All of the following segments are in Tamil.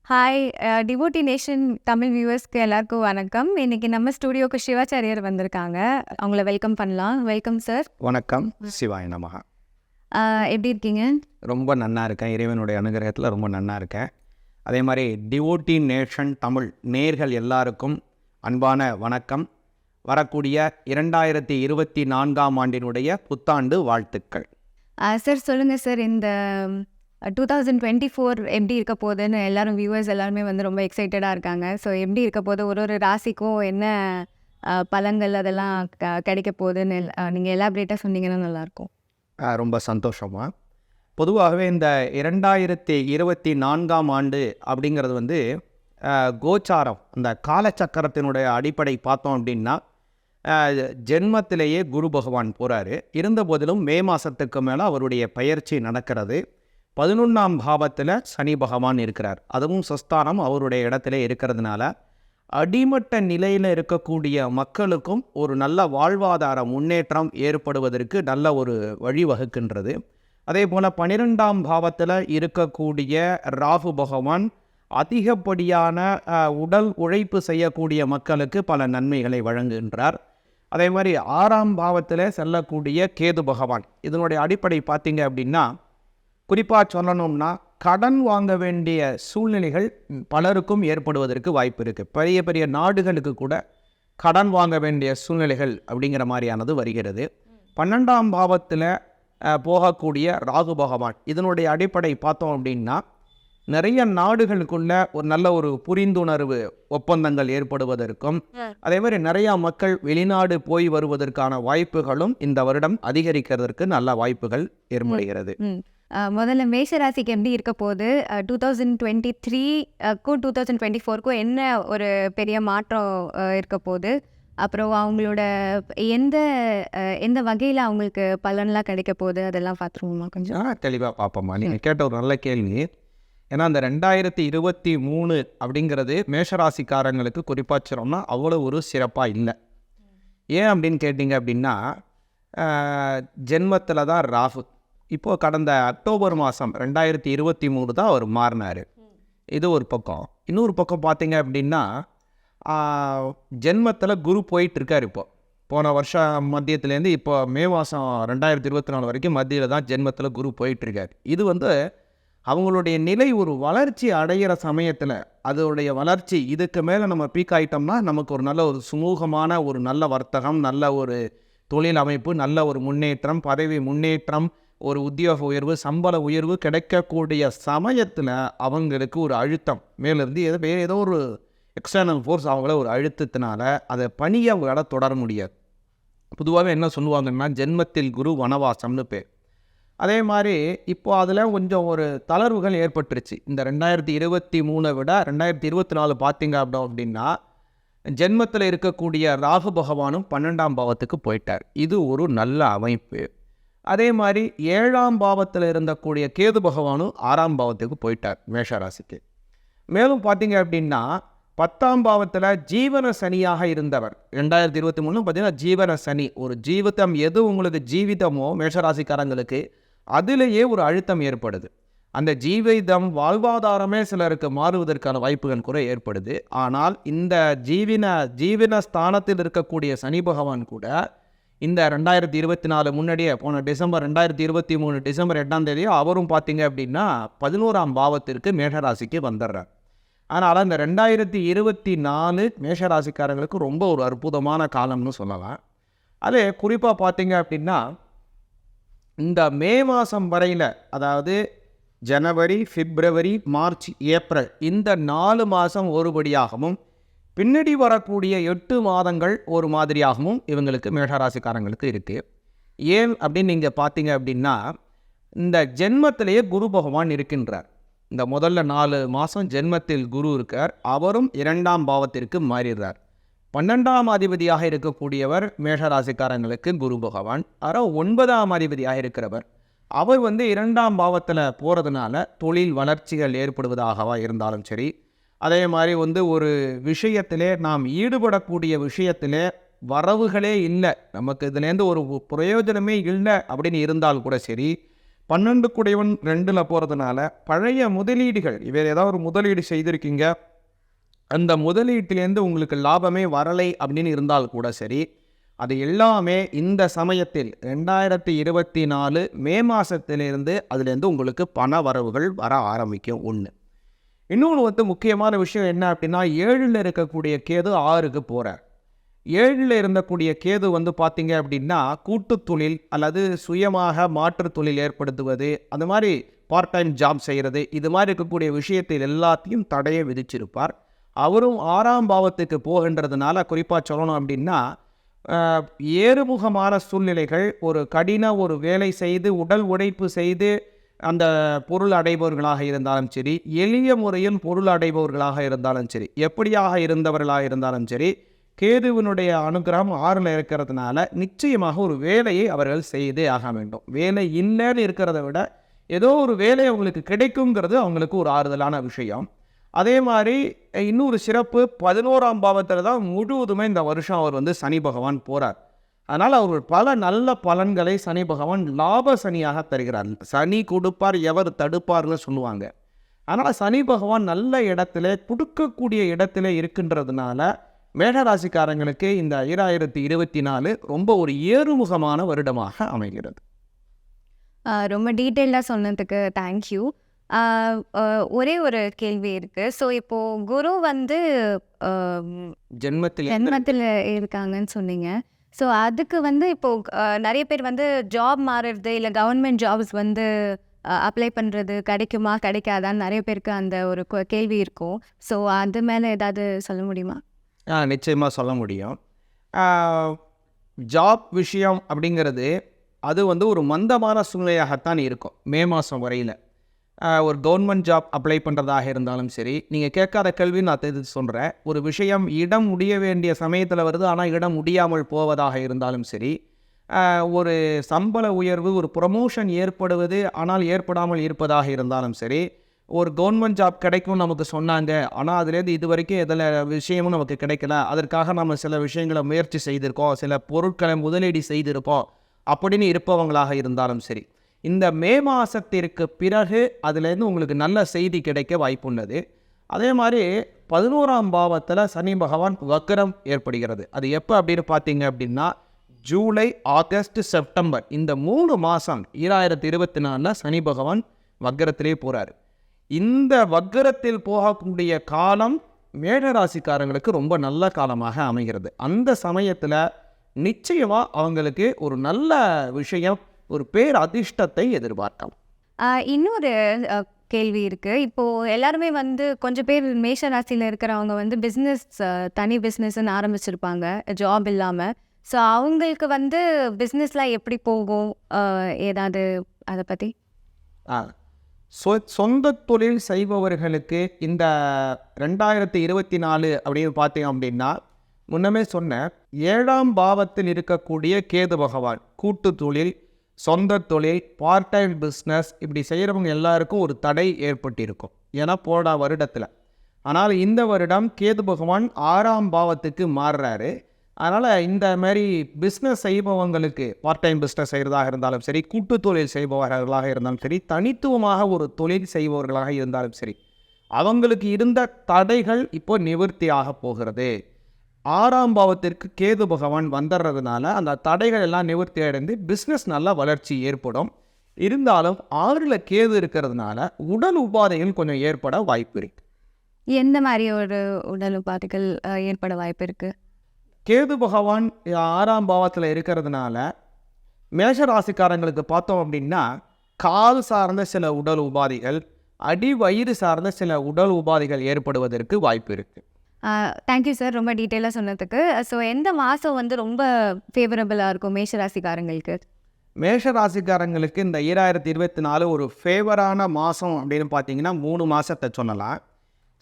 ஹாய் டிவோட்டி நேஷன் தமிழ் வியூவர்ஸ்க்கு எல்லாருக்கும் வணக்கம். இன்னைக்கு நம்ம ஸ்டூடியோக்கு சிவாச்சாரியார் வந்திருக்காங்க. அவங்கள வெல்கம் பண்ணலாம். Welcome sir. வணக்கம். சிவாய நமஹ. எப்படி இருக்கீங்க? ரொம்ப நன்னா இருக்கேன். இறைவனுடைய அனுகிரகத்தில் ரொம்ப நன்னா இருக்கேன். அதே மாதிரி டிவோட்டி நேஷன் தமிழ் நேர்கள் எல்லாருக்கும் அன்பான வணக்கம். வரக்கூடிய 2024ஆம் ஆண்டினுடைய புத்தாண்டு வாழ்த்துக்கள். சார் சொல்லுங்கள் சார், இந்த 2024 எப்படி இருக்க போகுதுன்னு எல்லாரும் வியூவர்ஸ் எல்லாருமே வந்து ரொம்ப எக்ஸைட்டடாக இருக்காங்க. ஸோ எப்படி இருக்க போகுது, ஒரு ராசிக்கும் என்ன பலன்கள் அதெல்லாம் கிடைக்க போகுதுன்னு நீங்கள் எலாபரேட்டாக சொன்னீங்கன்னா நல்லாயிருக்கும். ரொம்ப சந்தோஷமாக. பொதுவாகவே இந்த 2024ஆம் ஆண்டு அப்படிங்கிறது வந்து கோச்சாரம், அந்த காலச்சக்கரத்தினுடைய அடிப்படை பார்த்தோம் அப்படின்னா ஜென்மத்திலேயே குரு பகவான் போகிறாரு. இருந்த போதிலும் மே மாதத்துக்கு மேலே அவருடைய பயிற்சி நடக்கிறது. 11ஆம் பாவத்தில் சனி பகவான் இருக்கிறார். அதுவும் சஸ்தானம் அவருடைய இடத்துல இருக்கிறதுனால அடிமட்ட நிலையில் இருக்கக்கூடிய மக்களுக்கும் ஒரு நல்ல வாழ்வாதார முன்னேற்றம் ஏற்படுவதற்கு நல்ல ஒரு வழிவகுக்கின்றது. அதே போல் 12ஆம் பாவத்தில் இருக்கக்கூடிய ராகு பகவான் அதிகப்படியான உடல் உழைப்பு செய்யக்கூடிய மக்களுக்கு பல நன்மைகளை வழங்குகின்றார். அதே மாதிரி 6ஆம் பாவத்தில் செல்லக்கூடிய கேது பகவான், இதனுடைய அடிப்படை பார்த்தீங்க அப்படின்னா குறிப்பாக சொல்லணும்னா கடன் வாங்க வேண்டிய சூழ்நிலைகள் பலருக்கும் ஏற்படுவதற்கு வாய்ப்பு இருக்குது. பெரிய பெரிய நாடுகளுக்கு கூட கடன் வாங்க வேண்டிய சூழ்நிலைகள் அப்படிங்கிற மாதிரியானது வருகிறது. 12ஆம் பாவத்தில் போகக்கூடிய ராகு பகவான், இதனுடைய அடிப்படை பார்த்தோம் அப்படின்னா நிறைய நாடுகளுக்குள்ள ஒரு நல்ல ஒரு புரிந்துணர்வு ஒப்பந்தங்கள் ஏற்படுவதற்கும் அதே மாதிரி நிறையா மக்கள் வெளிநாடு போய் வருவதற்கான வாய்ப்புகளும் இந்த வருடம் அதிகரிக்கிறதுக்கு நல்ல வாய்ப்புகள் ஏற்படுகிறது. முதல்ல மேஷராசிக்கு எப்படி இருக்க போகுது, 2023க்கும் 2024க்கும் என்ன ஒரு பெரிய மாற்றம் இருக்க போகுது, அப்புறம் அவங்களோட எந்த எந்த வகையில் அவங்களுக்கு பலன்லாம் கிடைக்க போகுது, அதெல்லாம் பார்த்துருவோமா கொஞ்சம் தெளிவாக பார்ப்போம்மா. நீங்கள் கேட்ட ஒரு நல்ல கேள்வி. ஏன்னா அந்த 2023 அப்படிங்கிறது மேஷராசிக்காரங்களுக்கு குறிப்பாக சொன்னோம்னா அவ்வளோ ஒரு சிறப்பாக இல்லை. ஏன் அப்படின்னு கேட்டிங்க அப்படின்னா ஜென்மத்தில் தான் ராகு. இப்போது கடந்த அக்டோபர் மாதம் 2023 தான் அவர் மாறினார். இது ஒரு பக்கம். இன்னொரு பக்கம் பார்த்தீங்க அப்படின்னா ஜென்மத்தில் குரு போயிட்டுருக்கார். போன வருஷம் மத்தியத்துலேருந்து இப்போ மே மாதம் 2024 வரைக்கும் மத்தியில் தான் ஜென்மத்தில் குரு போயிட்டுருக்கார். இது வந்து அவங்களுடைய நிலை ஒரு வளர்ச்சி அடைகிற சமயத்தில் அதோடைய வளர்ச்சி இதுக்கு மேலே நம்ம பீக் ஆகிட்டோம்னா நமக்கு ஒரு நல்ல ஒரு சுமூகமான ஒரு நல்ல வர்த்தகம், நல்ல ஒரு தொழில் அமைப்பு, நல்ல ஒரு முன்னேற்றம், பதவி முன்னேற்றம், ஒரு உத்தியோக உயர்வு, சம்பள உயர்வு கிடைக்கக்கூடிய சமயத்தில் அவங்களுக்கு ஒரு அழுத்தம் மேலேருந்து ஏதோ ஒரு எக்ஸ்டர்னல் ஃபோர்ஸ் அவங்கள ஒரு அழுத்தத்தினால அதை பணியை அவங்களால தொடர முடியாது. பொதுவாகவே என்ன சொல்லுவாங்கன்னா ஜென்மத்தில் குரு வனவாசம்னு பேர். அதே மாதிரி இப்போ அதில் கொஞ்சம் ஒரு தளர்வுகள் ஏற்பட்டுருச்சு. இந்த 2023 விட 2024 பார்த்தீங்க அப்படின்னா ஜென்மத்தில் இருக்கக்கூடிய ராகு பகவானும் 12ஆம் பாவத்துக்கு போயிட்டார். இது ஒரு நல்ல அமைப்பு. அதே மாதிரி 7ஆம் பாவத்தில் இருந்தக்கூடிய கேது பகவானும் 6ஆம் பாவத்துக்கு போயிட்டார் மேஷராசிக்கு. மேலும் பார்த்தீங்க அப்படின்னா 10ஆம் பாவத்தில் ஜீவன சனியாக இருந்தவர் 2023 பார்த்தீங்கன்னா ஜீவன சனி. ஒரு ஜீவிதம் எது உங்களுக்கு ஜீவிதமோ மேஷராசிக்காரங்களுக்கு அதிலேயே ஒரு அழுத்தம் ஏற்படுது. அந்த ஜீவிதம் வாழ்வாதாரமே சிலருக்கு மாறுவதற்கான வாய்ப்புகள் கூட ஏற்படுது. ஆனால் இந்த ஜீவன ஸ்தானத்தில் இருக்கக்கூடிய சனி பகவான் கூட இந்த 2024 முன்னாடியே போன டிசம்பர் 2023 டிசம்பர் 8ஆம் தேதி அவரும் பார்த்தீங்க அப்படின்னா 11ஆம் பாவத்திற்கு மேஷராசிக்கு வந்துடுறார். அதனால் இந்த 2024 மேஷராசிக்காரங்களுக்கு ரொம்ப ஒரு அற்புதமான காலம்னு சொல்லலாம். அதே குறிப்பாக பார்த்தீங்க அப்படின்னா இந்த மே மாதம் வரையில், அதாவது ஜனவரி, பிப்ரவரி, மார்ச், ஏப்ரல் இந்த 4 மாதம் ஒருபடியாகவும் பின்னாடி வரக்கூடிய 8 மாதங்கள் ஒரு மாதிரியாகவும் இவங்களுக்கு மேஷராசிக்காரங்களுக்கு இருக்குது. ஏன் அப்படின்னு நீங்கள் பார்த்தீங்க அப்படின்னா இந்த ஜென்மத்திலேயே குரு பகவான் இருக்கின்றார். இந்த முதல்ல 4 மாதம் ஜென்மத்தில் குரு இருக்கார். அவரும் 2ஆம் பாவத்திற்கு மாறிடுறார். 12ஆம் அதிபதியாக இருக்கக்கூடியவர் மேஷராசிக்காரங்களுக்கு குரு பகவான். ஆனால் 9ஆம் அதிபதியாக இருக்கிறவர் அவர் வந்து 2ஆம் பாவத்தில் போகிறதுனால தொழில் வளர்ச்சிகள் ஏற்படுவதாகவா இருந்தாலும் சரி, அதே மாதிரி வந்து ஒரு விஷயத்திலே நாம் ஈடுபடக்கூடிய விஷயத்திலே வரவுகளே இல்லை, நமக்கு இதுலேருந்து ஒரு பிரயோஜனமே இல்லை அப்படின்னு இருந்தால் கூட சரி, 12 குடைவன் 2ல் போகிறதுனால பழைய முதலீடுகள் வேறு ஏதாவது ஒரு முதலீடு செய்திருக்கீங்க, அந்த முதலீட்டிலேருந்து உங்களுக்கு லாபமே வரலை அப்படின்னு இருந்தால் கூட சரி, அது எல்லாமே இந்த சமயத்தில் 2024 மே மாதத்திலிருந்து அதுலேருந்து உங்களுக்கு பண வரவுகள் வர ஆரம்பிக்கும். ஒன்று. இன்னொன்று முக்கியமான விஷயம் என்ன அப்படின்னா, 7ல் இருக்கக்கூடிய கேது 6க்கு போகிறார். 7ல் இருந்தக்கூடிய கேது பார்த்தீங்க அப்படின்னா, கூட்டு தொழில் அல்லது சுயமாக மாற்று தொழில் ஏற்படுத்துவது, அந்த மாதிரி பார்ட் டைம் ஜாப் செய்கிறது, இது மாதிரி இருக்கக்கூடிய விஷயத்தில் எல்லாத்தையும் தடையை விதிச்சிருப்பார். அவரும் 6ஆம் பாவத்துக்கு போகின்றதுனால குறிப்பாக சொல்லணும் அப்படின்னா, ஏறுமுகமான சூழ்நிலைகள், ஒரு கடின ஒரு வேலை செய்து உடல் உழைப்பு செய்து அந்த பொருள் அடைபவர்களாக இருந்தாலும் சரி, எளிய முறையில் பொருள் அடைபவர்களாக இருந்தாலும் சரி, எப்படியாக இருந்தவர்களாக இருந்தாலும் சரி, கேதுவினுடைய அனுகிரகம் 6ல் இருக்கிறதுனால நிச்சயமாக ஒரு வேலையை அவர்கள் செய்தே ஆக வேண்டும். வேலை இல்லைன்னு இருக்கிறத விட ஏதோ ஒரு வேலை அவங்களுக்கு கிடைக்குங்கிறது அவங்களுக்கு ஒரு ஆறுதலான விஷயம். அதே மாதிரி இன்னொரு சிறப்பு, 11ஆம் பாவத்தில் தான் முழுவதுமே இந்த வருஷம் அவர் சனி பகவான் போகிறார். அதனால் அவர் பல நல்ல பலன்களை சனி பகவான் லாப சனியாக தருகிறார். சனி கொடுப்பார் எவர் தடுப்பார்னு சொல்லுவாங்க. அதனால் சனி பகவான் நல்ல இடத்துல கொடுக்கக்கூடிய இடத்துல இருக்கின்றதுனால மேடராசிக்காரங்களுக்கு இந்த 2024 ரொம்ப ஒரு ஏறுமுகமான வருடமாக அமைகிறது. ரொம்ப டீட்டெயிலாக சொன்னதுக்கு தேங்க்யூ. ஒரே ஒரு கேள்வி இருக்குது. ஸோ இப்போது குரு ஜென்மத்தில் இருக்காங்கன்னு சொன்னீங்க. ஸோ அதுக்கு இப்போது நிறைய பேர் ஜாப் மாறுறது, இல்லை கவர்மெண்ட் ஜாப்ஸ் அப்ளை பண்ணுறது கிடைக்குமா கிடைக்காதான்னு நிறைய பேருக்கு அந்த ஒரு கேள்வி இருக்கும். ஸோ அது மேலே ஏதாவது சொல்ல முடியுமா? நிச்சயமாக சொல்ல முடியும். ஜாப் விஷயம் அப்படிங்கிறது அது ஒரு மந்தமான சூழ்நிலையாகத்தான் இருக்கும். மே மாதம் வரையில் ஒரு கவர்மெண்ட் ஜாப் அப்ளை பண்ணுறதாக இருந்தாலும் சரி, நீங்கள் கேட்காத கேள்வி நான் தெரிஞ்சு சொல்கிறேன். ஒரு விஷயம் இடம் முடிய வேண்டிய சமயத்தில் வருது, ஆனால் இடம் முடியாமல் போவதாக இருந்தாலும் சரி, ஒரு சம்பள உயர்வு, ஒரு ப்ரமோஷன் ஏற்படுவது ஆனால் ஏற்படாமல் இருப்பதாக இருந்தாலும் சரி, ஒரு கவர்மெண்ட் ஜாப் கிடைக்கும் நமக்கு சொன்னாங்க, ஆனால் அதுலேருந்து இது வரைக்கும் எதில் விஷயமும் நமக்கு கிடைக்கல, அதற்காக நம்ம சில விஷயங்களை முயற்சி செய்திருக்கோம், சில பொருட்களை முதலீடு செய்திருப்போம் அப்படின்னு இருப்பவங்களாக இருந்தாலும் சரி, இந்த மே மாதத்திற்கு பிறகு அதுலேருந்து உங்களுக்கு நல்ல செய்தி கிடைக்க வாய்ப்புள்ளது. அதே மாதிரி 11ஆம் பாவத்தில் சனி பகவான் வக்ரம் ஏற்படுகிறது. அது எப்போ அப்படின்னு பார்த்தீங்க அப்படின்னா, ஜூலை, ஆகஸ்ட், செப்டம்பர் இந்த 3 மாதம் 2024 சனி பகவான் வக்ரத்திலே போகிறார். இந்த வக்ரத்தில் போகக்கூடிய காலம் மேடராசிக்காரங்களுக்கு ரொம்ப நல்ல காலமாக அமைகிறது. அந்த சமயத்தில் நிச்சயமாக அவங்களுக்கு ஒரு நல்ல விஷயம், ஒரு பேர் அதிர்ஷ்டத்தை எதிர்பார்க்கலாம். இன்னொரு கேள்வி இருக்குது. இப்போது எல்லாருமே கொஞ்சம் பேர் மேஷ ராசியில் இருக்கிறவங்க பிஸ்னஸ், தனி பிஸ்னஸ்ன்னு ஆரம்பிச்சிருப்பாங்க ஜாப் இல்லாமல். ஸோ அவங்களுக்கு பிஸ்னஸ்லாம் எப்படி போகும், ஏதாவது அதை பற்றி? சொந்த தொழில் செய்பவர்களுக்கு இந்த 2024 அப்படின்னு பார்த்தீங்க அப்படின்னா, முன்னமே சொன்ன 7ஆம் பாவத்தில் இருக்கக்கூடிய கேது பகவான் கூட்டு தொழில், சொந்த தொழில், பார்ட் டைம் பிஸ்னஸ் இப்படி செய்கிறவங்க எல்லாருக்கும் ஒரு தடை ஏற்பட்டிருக்கும். ஏன்னா போன வருடத்தில். ஆனால் இந்த வருடம் கேது பகவான் 6ஆம் பாவத்துக்கு மாறுறாரு. அதனால் இந்த மாதிரி பிஸ்னஸ் செய்பவங்களுக்கு, பார்ட் டைம் பிஸ்னஸ் செய்கிறதாக இருந்தாலும் சரி, கூட்டு தொழில் செய்பவர்களாக இருந்தாலும் சரி, தனித்துவமாக ஒரு தொழில் செய்பவர்களாக இருந்தாலும் சரி, அவங்களுக்கு இருந்த தடைகள் இப்போ நிவர்த்தியாக போகிறது. 6ஆம் பாவத்திற்கு கேது பகவான் வந்துடுறதுனால அந்த தடைகள் எல்லாம் நிவர்த்தி அடைந்து பிஸ்னஸ் நல்ல வளர்ச்சி ஏற்படும். இருந்தாலும் 6ல் கேது இருக்கிறதுனால உடல் உபாதைகள் கொஞ்சம் ஏற்பட வாய்ப்பு இருக்குது. எந்த மாதிரி ஒரு உடல் உபாதைகள் ஏற்பட வாய்ப்பு இருக்குது? கேது பகவான் 6ஆம் பாவத்தில் இருக்கிறதுனால மேஷ ராசிக்காரங்களுக்கு பார்த்தோம் அப்படின்னா, கால் சார்ந்த சில உடல் உபாதைகள், அடி வயிறு சார்ந்த சில உடல் உபாதைகள் ஏற்படுவதற்கு வாய்ப்பு இருக்குது. தேங்க்யூ சார், ரொம்ப டீட்டெயிலாக சொன்னதுக்கு. ஸோ எந்த மாதம் ரொம்ப ஃபேவரபுளாக இருக்கும் மேஷ ராசிக்காரங்களுக்கு? மேஷ ராசிக்காரங்களுக்கு இந்த 2024 ஒரு ஃபேவரான மாதம் அப்படின்னு பார்த்தீங்கன்னா 3 மாதத்தை சொல்லலாம்.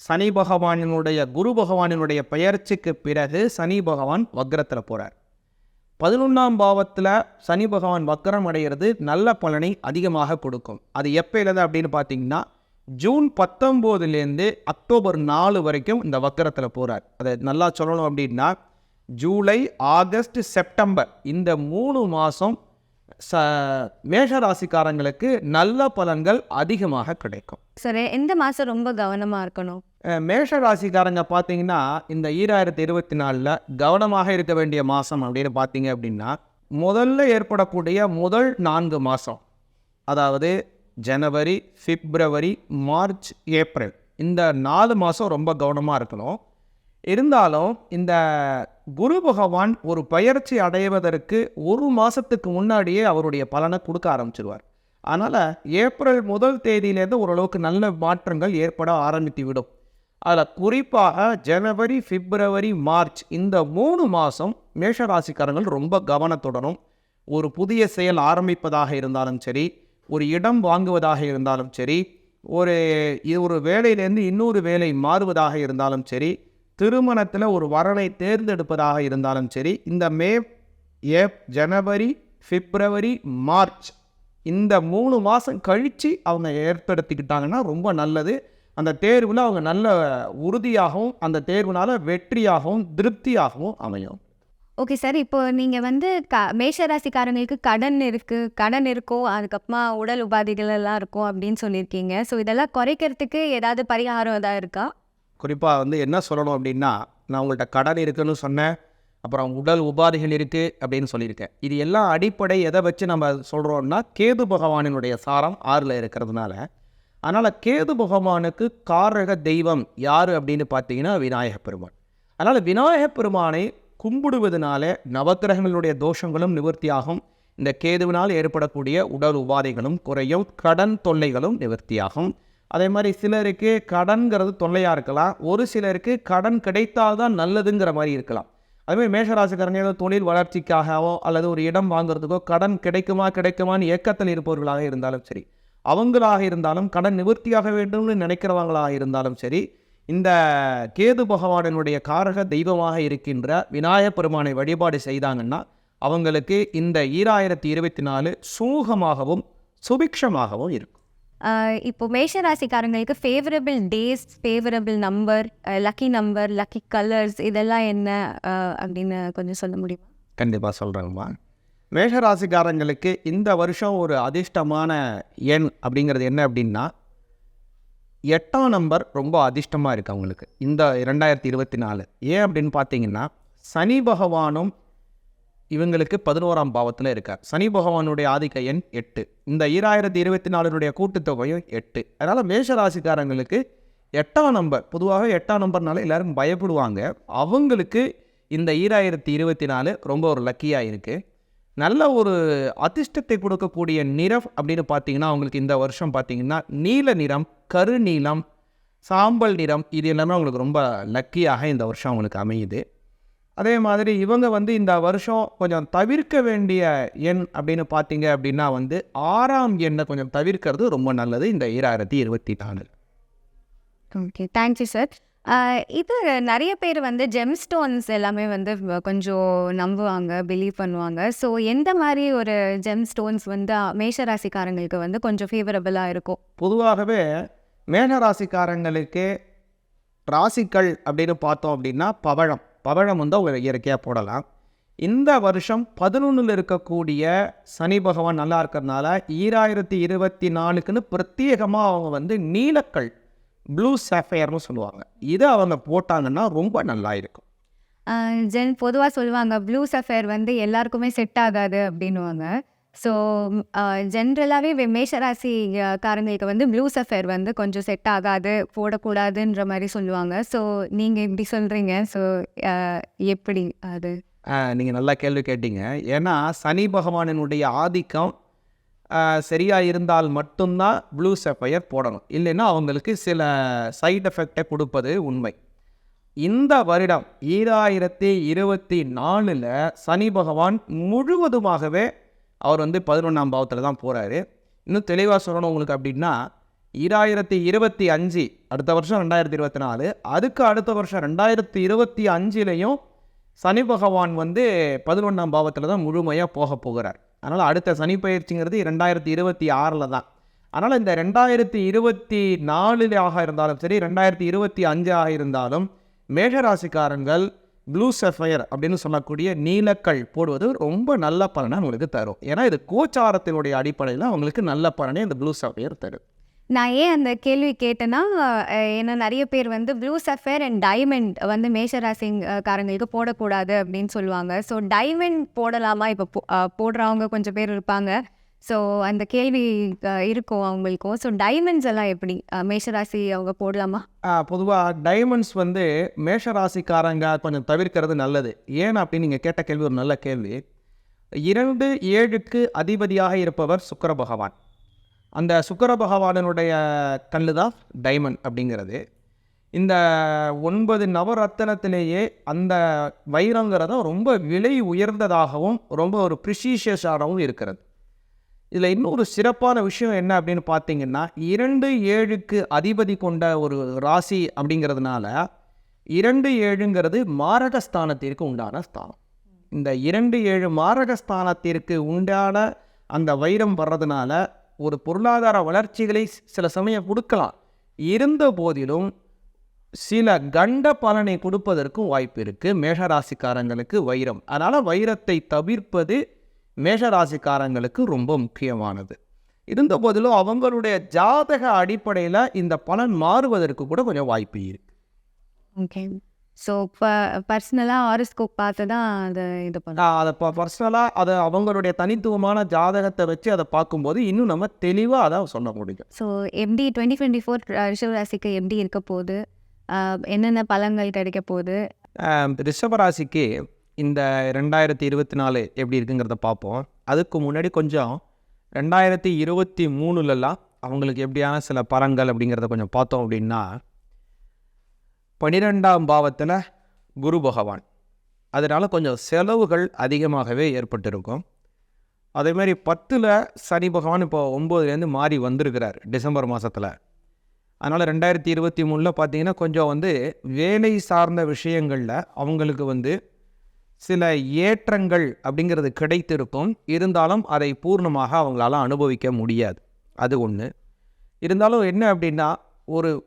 சனி பகவானினுடைய, குரு பகவானினுடைய பெயர்ச்சிக்கு பிறகு சனி பகவான் வக்ரத்தில் போகிறார். 11ஆம் பாவத்தில் சனி பகவான் வக்ரம் அடைகிறது நல்ல பலனை அதிகமாக கொடுக்கும். அது எப்போலேருந்து அப்படின்னு பார்த்தீங்கன்னா, ஜூன் 19 அக்டோபர் 4 வரைக்கும் இந்த வக்கரத்தில் போகிறார். அதை நல்லா சொல்லணும் அப்படின்னா, ஜூலை, ஆகஸ்ட், செப்டம்பர் இந்த 3 மாதம் மேஷ ராசிக்காரங்களுக்கு நல்ல பலன்கள் அதிகமாக கிடைக்கும். சரி, எந்த மாதம் ரொம்ப கவனமாக இருக்கணும்? மேஷ ராசிக்காரங்க பார்த்தீங்கன்னா இந்த 2024 கவனமாக இருக்க வேண்டிய மாதம் அப்படின்னு பார்த்தீங்க அப்படின்னா, முதல்ல ஏற்படக்கூடிய முதல் 4 மாதம், அதாவது ஜனவரி, பிப்ரவரி, மார்ச், ஏப்ரல், இந்த 4 மாதம் ரொம்ப கவனமாக இருக்கணும். இருந்தாலும் இந்த குரு பகவான் ஒரு பயிற்சி அடைவதற்கு 1 மாதத்துக்கு முன்னாடியே அவருடைய பலனை கொடுக்க ஆரம்பிச்சிருவார். அதனால் ஏப்ரல் 1 தேதியிலேருந்து ஓரளவுக்கு நல்ல மாற்றங்கள் ஏற்பட ஆரம்பித்து விடும். அதில் குறிப்பாக ஜனவரி, பிப்ரவரி, மார்ச் இந்த 3 மாதம் மேஷராசிக்காரங்கள் ரொம்ப கவனத்துடனும், ஒரு புதிய செயல் ஆரம்பிப்பதாக இருந்தாலும் சரி, ஒரு இடம் வாங்குவதாக இருந்தாலும் சரி, ஒரு வேலையிலேருந்து இன்னொரு வேலை மாறுவதாக இருந்தாலும் சரி, திருமணத்தில் ஒரு வரனை தேர்ந்தெடுப்பதாக இருந்தாலும் சரி, இந்த ஜனவரி, பிப்ரவரி, மார்ச் இந்த 3 மாதம் கழித்து அவங்க ஏற்படுத்திக்கிட்டாங்கன்னா ரொம்ப நல்லது. அந்த தேர்வில் அவங்க நல்ல உறுதியாகவும் அந்த தேர்வுனால் வெற்றியாகவும் திருப்தியாகவும் அமையும். ஓகே சார், இப்போ நீங்கள் வந்து மேஷராசிக்காரங்களுக்கு கடன் இருக்கும், அதுக்கப்புறமா உடல் உபாதைகள் எல்லாம் இருக்கும் அப்படின்னு சொல்லியிருக்கீங்க. ஸோ இதெல்லாம் குறைக்கிறதுக்கு ஏதாவது பரிகாரம் ஏதாவது இருக்கா? குறிப்பாக என்ன சொல்லணும் அப்படின்னா, நான் உங்கள்கிட்ட கடன் இருக்குன்னு சொன்னேன், அப்புறம் உடல் உபாதைகள் இருக்குது அப்படின்னு சொல்லியிருக்கேன். இது எல்லாம் அடிப்படை எதை வச்சு நம்ம சொல்கிறோம்னா, கேது பகவானினுடைய சாரம் 6ல் இருக்கிறதுனால. அதனால் கேது பகவானுக்கு காரக தெய்வம் யார் அப்படின்னு பார்த்தீங்கன்னா விநாயகப் பெருமான். அதனால் விநாயகப் பெருமானை கும்பிடுவதனால நவக்கிரகங்களுடைய தோஷங்களும் நிவர்த்தியாகும், இந்த கேதுவினால் ஏற்படக்கூடிய உடல் உபாதைகளும் குறையும், கடன் தொல்லைகளும் நிவர்த்தியாகும். அதே மாதிரி சிலருக்கு கடன்கிறது தொல்லையாக இருக்கலாம், ஒரு சிலருக்கு கடன் கிடைத்தால்தான் நல்லதுங்கிற மாதிரி இருக்கலாம். அதுமாதிரி மேஷராசிக்காரங்க ஏதோ தொழில் வளர்ச்சிக்காகவோ அல்லது ஒரு இடம் வாங்குறதுக்கோ கடன் கிடைக்குமான்னு ஏக்கத்தில் இருப்பவர்களாக இருந்தாலும் சரி, அவங்களாக இருந்தாலும் கடன் நிவர்த்தியாக வேண்டும்னு நினைக்கிறவங்களாக இருந்தாலும் சரி, இந்த கேது பகவானினுடைய காரக தெய்வமாக இருக்கின்ற விநாயகப் பெருமானை வழிபாடு செய்தாங்கன்னா அவங்களுக்கு இந்த 2024 சுமூகமாகவும் சுபிக்ஷமாகவும் இருக்கும். இப்போ மேஷராசிக்காரங்களுக்கு favourable days, favourable number, lucky number, lucky colours இதெல்லாம் என்ன அப்படின்னு கொஞ்சம் சொல்ல முடியுமா? கண்டிப்பாக சொல்கிறேங்கம்மா. மேஷராசிக்காரங்களுக்கு இந்த வருஷம் ஒரு அதிர்ஷ்டமான எண் அப்படிங்கிறது என்ன அப்படின்னா, 8ஆம் நம்பர் ரொம்ப அதிர்ஷ்டமாக இருக்குது அவங்களுக்கு இந்த 2024. ஏன் அப்படின்னு பார்த்தீங்கன்னா, சனி பகவானும் இவங்களுக்கு 11ஆம் பாவத்தில் இருக்கார். சனி பகவானுடைய ஆதிக்க எண் 8. இந்த 2024 கூட்டுத்தொகையும் 8. அதனால் மேஷராசிக்காரங்களுக்கு 8ஆம் நம்பர், பொதுவாக 8ஆம் நம்பர்னால எல்லாரும் பயப்படுவாங்க. அவங்களுக்கு இந்த 2024 ரொம்ப ஒரு லக்கியாக இருக்குது. நல்ல ஒரு அதிர்ஷ்டத்தை கொடுக்கக்கூடிய நிறம் அப்படின்னு பார்த்தீங்கன்னா, அவங்களுக்கு இந்த வருஷம் பார்த்தீங்கன்னா நீல நிறம், கருநீலம், சாம்பல் நிறம், இது எல்லாமே அவங்களுக்கு ரொம்ப லக்கியாக இந்த வருஷம் அவங்களுக்கு அமையுது. அதே மாதிரி இவங்க இந்த வருஷம் கொஞ்சம் தவிர்க்க வேண்டிய எண் அப்படின்னு பார்த்தீங்க அப்படின்னா 6ஆம் எண்ணை கொஞ்சம் தவிர்க்கிறது ரொம்ப நல்லது இந்த 2024. Okay, thank you sir. இது நிறைய பேர் ஜெம் ஸ்டோன்ஸ் எல்லாமே கொஞ்சம் நம்புவாங்க, பிலீவ் பண்ணுவாங்க. ஸோ எந்த மாதிரி ஒரு ஜெம் ஸ்டோன்ஸ் மேஷராசிக்காரங்களுக்கு கொஞ்சம் ஃபேவரபிளாக இருக்கும்? பொதுவாகவே மேஷராசிக்காரங்களுக்கு ராசிகள் அப்படின்னு பார்த்தோம் அப்படின்னா பவழம் அவங்க இயற்கையாக போடலாம். இந்த வருஷம் 11ல் இருக்கக்கூடிய சனி பகவான் நல்லா இருக்கிறதுனால 2024க்குன்னு பிரத்யேகமாக அவங்க நீலக்கல், ப்ளூ சாஃபயர்னு சொல்லுவாங்க, இதை அவங்க போட்டாங்கன்னா ரொம்ப நல்லா இருக்கும். பொதுவாக சொல்லுவாங்க ப்ளூ சஃபயர் எல்லாருக்குமே செட் ஆகாது அப்படின்னுவாங்க. ஸோ ஜென்ரலாகவே மேஷராசிக்காரங்களுக்கு ப்ளூ சஃபயர் கொஞ்சம் செட் ஆகாது, போடக்கூடாதுன்ற மாதிரி சொல்லுவாங்க. ஸோ நீங்கள் இப்படி சொல்கிறீங்க, ஸோ எப்படி அது? நீங்கள் நல்லா கேள்வி கேட்டீங்க. ஏன்னா சனி பகவானினுடைய ஆதிக்கம் சரியாக இருந்தால் மட்டும்தான் ப்ளூ சஃபயர் போடணும், இல்லைன்னா அவங்களுக்கு சில சைட் எஃபெக்டை கொடுப்பது உண்மை. இந்த வருடம் 2024 சனி பகவான் முழுவதுமாகவே அவர் 11ஆம் பாவத்தில் தான் போகிறாரு. இன்னும் தெளிவாக சொல்லணும் உங்களுக்கு அப்படின்னா, 2025 அடுத்த வருஷம் 2024, அதுக்கு அடுத்த வருஷம் 2025லையும் சனி பகவான் 11ஆம் பாவத்தில் தான் முழுமையாக போகிறார். அதனால் அடுத்த சனி பயிற்சிங்கிறது 2026 தான். அதனால் இந்த 2024 இருந்தாலும் சரி, 2025 இருந்தாலும் மேஷராசிக்காரங்கள் ப்ளூ சஃபயர் அப்படின்னு சொல்லக்கூடிய நீலக்கல் போடுவது ரொம்ப நல்ல பலனை உங்களுக்கு தரும். ஏன்னா இது கோச்சாரத்தினுடைய அடிப்படையில் அவங்களுக்கு நல்ல பலனை இந்த ப்ளூ சஃபயர் தரும். நான் ஏன் அந்த கேள்வி கேட்டேன்னா, ஏன்னா நெறைய பேர் வந்து ப்ளூ சஃபயர் அண்ட் டைமண்ட் வந்து காரங்களுக்கு போடக்கூடாது அப்படின்னு சொல்லுவாங்க. ஸோ டைமண்ட் போடலாமா? இப்போ போடுறவங்க கொஞ்சம் பேர் இருப்பாங்க. ஸோ அந்த கேள்வி இருக்கும் அவங்களுக்கும். ஸோ டைமண்ட்ஸ் எல்லாம் எப்படி மேஷராசி அவங்க போடலாமா? பொதுவாக டைமண்ட்ஸ் வந்து மேஷராசிக்காரங்க கொஞ்சம் தவிர்க்கிறது நல்லது. ஏன் அப்படின்னு நீங்கள் கேட்ட கேள்வி ஒரு நல்ல கேள்வி. 2-7க்கு அதிபதியாக இருப்பவர் சுக்கிர பகவான். அந்த சுக்கிர பகவானுடைய கல் தான் டைமண்ட் அப்படிங்கிறது. இந்த 9 நவரத்தினத்திலேயே அந்த வைரங்கிறதும் ரொம்ப விலை உயர்ந்ததாகவும் ரொம்ப ஒரு ப்ரிசீஷியஸாகவும் இருக்கிறது. இதில் இன்னொரு சிறப்பான விஷயம் என்ன அப்படின்னு பார்த்தீங்கன்னா, 2-7க்கு அதிபதி கொண்ட ஒரு ராசி அப்படிங்கிறதுனால 2-7ங்கிறது மாரகஸ்தானத்திற்கு உண்டான ஸ்தானம். இந்த 2-7 மாரகஸ்தானத்திற்கு உண்டான அந்த வைரம் வர்றதுனால ஒரு பொருளாதார வளர்ச்சிகளை சில சமயம் கொடுக்கலாம். இருந்த போதிலும் சில கண்ட பலனை கொடுப்பதற்கும் வாய்ப்பு இருக்குது மேஷராசிக்காரங்களுக்கு வைரம். அதனால் வைரத்தை தவிர்ப்பது மேஷராசிக்காரங்களுக்கு ரொம்ப முக்கியமானது. இருந்த போதிலும் அவங்களுடைய ஜாதக அடிப்படையில் இந்த பலன் மாறுவதற்கு கூட கொஞ்சம் வாய்ப்பு இருக்குது. ஓகே. ஸோ பர்சனலாக ஹாரோஸ்கோப் பார்த்து தான் அதை இது பண்ணலாம். அதை பர்சனலாக அதை அவங்களுடைய தனித்துவமான ஜாதகத்தை வச்சு அதை பார்க்கும்போது இன்னும் நம்ம தெளிவாக அதை சொல்ல முடியும். ஸோ எப்படி 2024 ரிஷபராசிக்கு எப்படி இருக்க போகுது? என்னென்ன பலன்கள் கிடைக்க போகுது? ரிஷபராசிக்கு இந்த 2024 எப்படி இருக்குங்கிறத பார்ப்போம். அதுக்கு முன்னாடி கொஞ்சம் 2023லலாம் அவங்களுக்கு எப்படியான சில பலன்கள் அப்படிங்கிறத கொஞ்சம் பார்த்தோம் அப்படின்னா, 12ஆம் பாவத்தில் குரு பகவான், அதனால் கொஞ்சம் செலவுகள் அதிகமாகவே ஏற்பட்டிருக்கும். அதே மாதிரி 10ல் சனி பகவான் இப்போ 9லேருந்து மாறி வந்திருக்கிறார் டிசம்பர் மாதத்தில். அதனால் 2023 பார்த்தீங்கன்னா கொஞ்சம் வேலை சார்ந்த விஷயங்களில் அவங்களுக்கு சில ஏற்றங்கள் அப்படிங்கிறது கிடைத்திருக்கும். இருந்தாலும் அதை பூர்ணமாக அவங்களால அனுபவிக்க முடியாது. அது ஒன்று. இருந்தாலும் என்ன அப்படின்னா,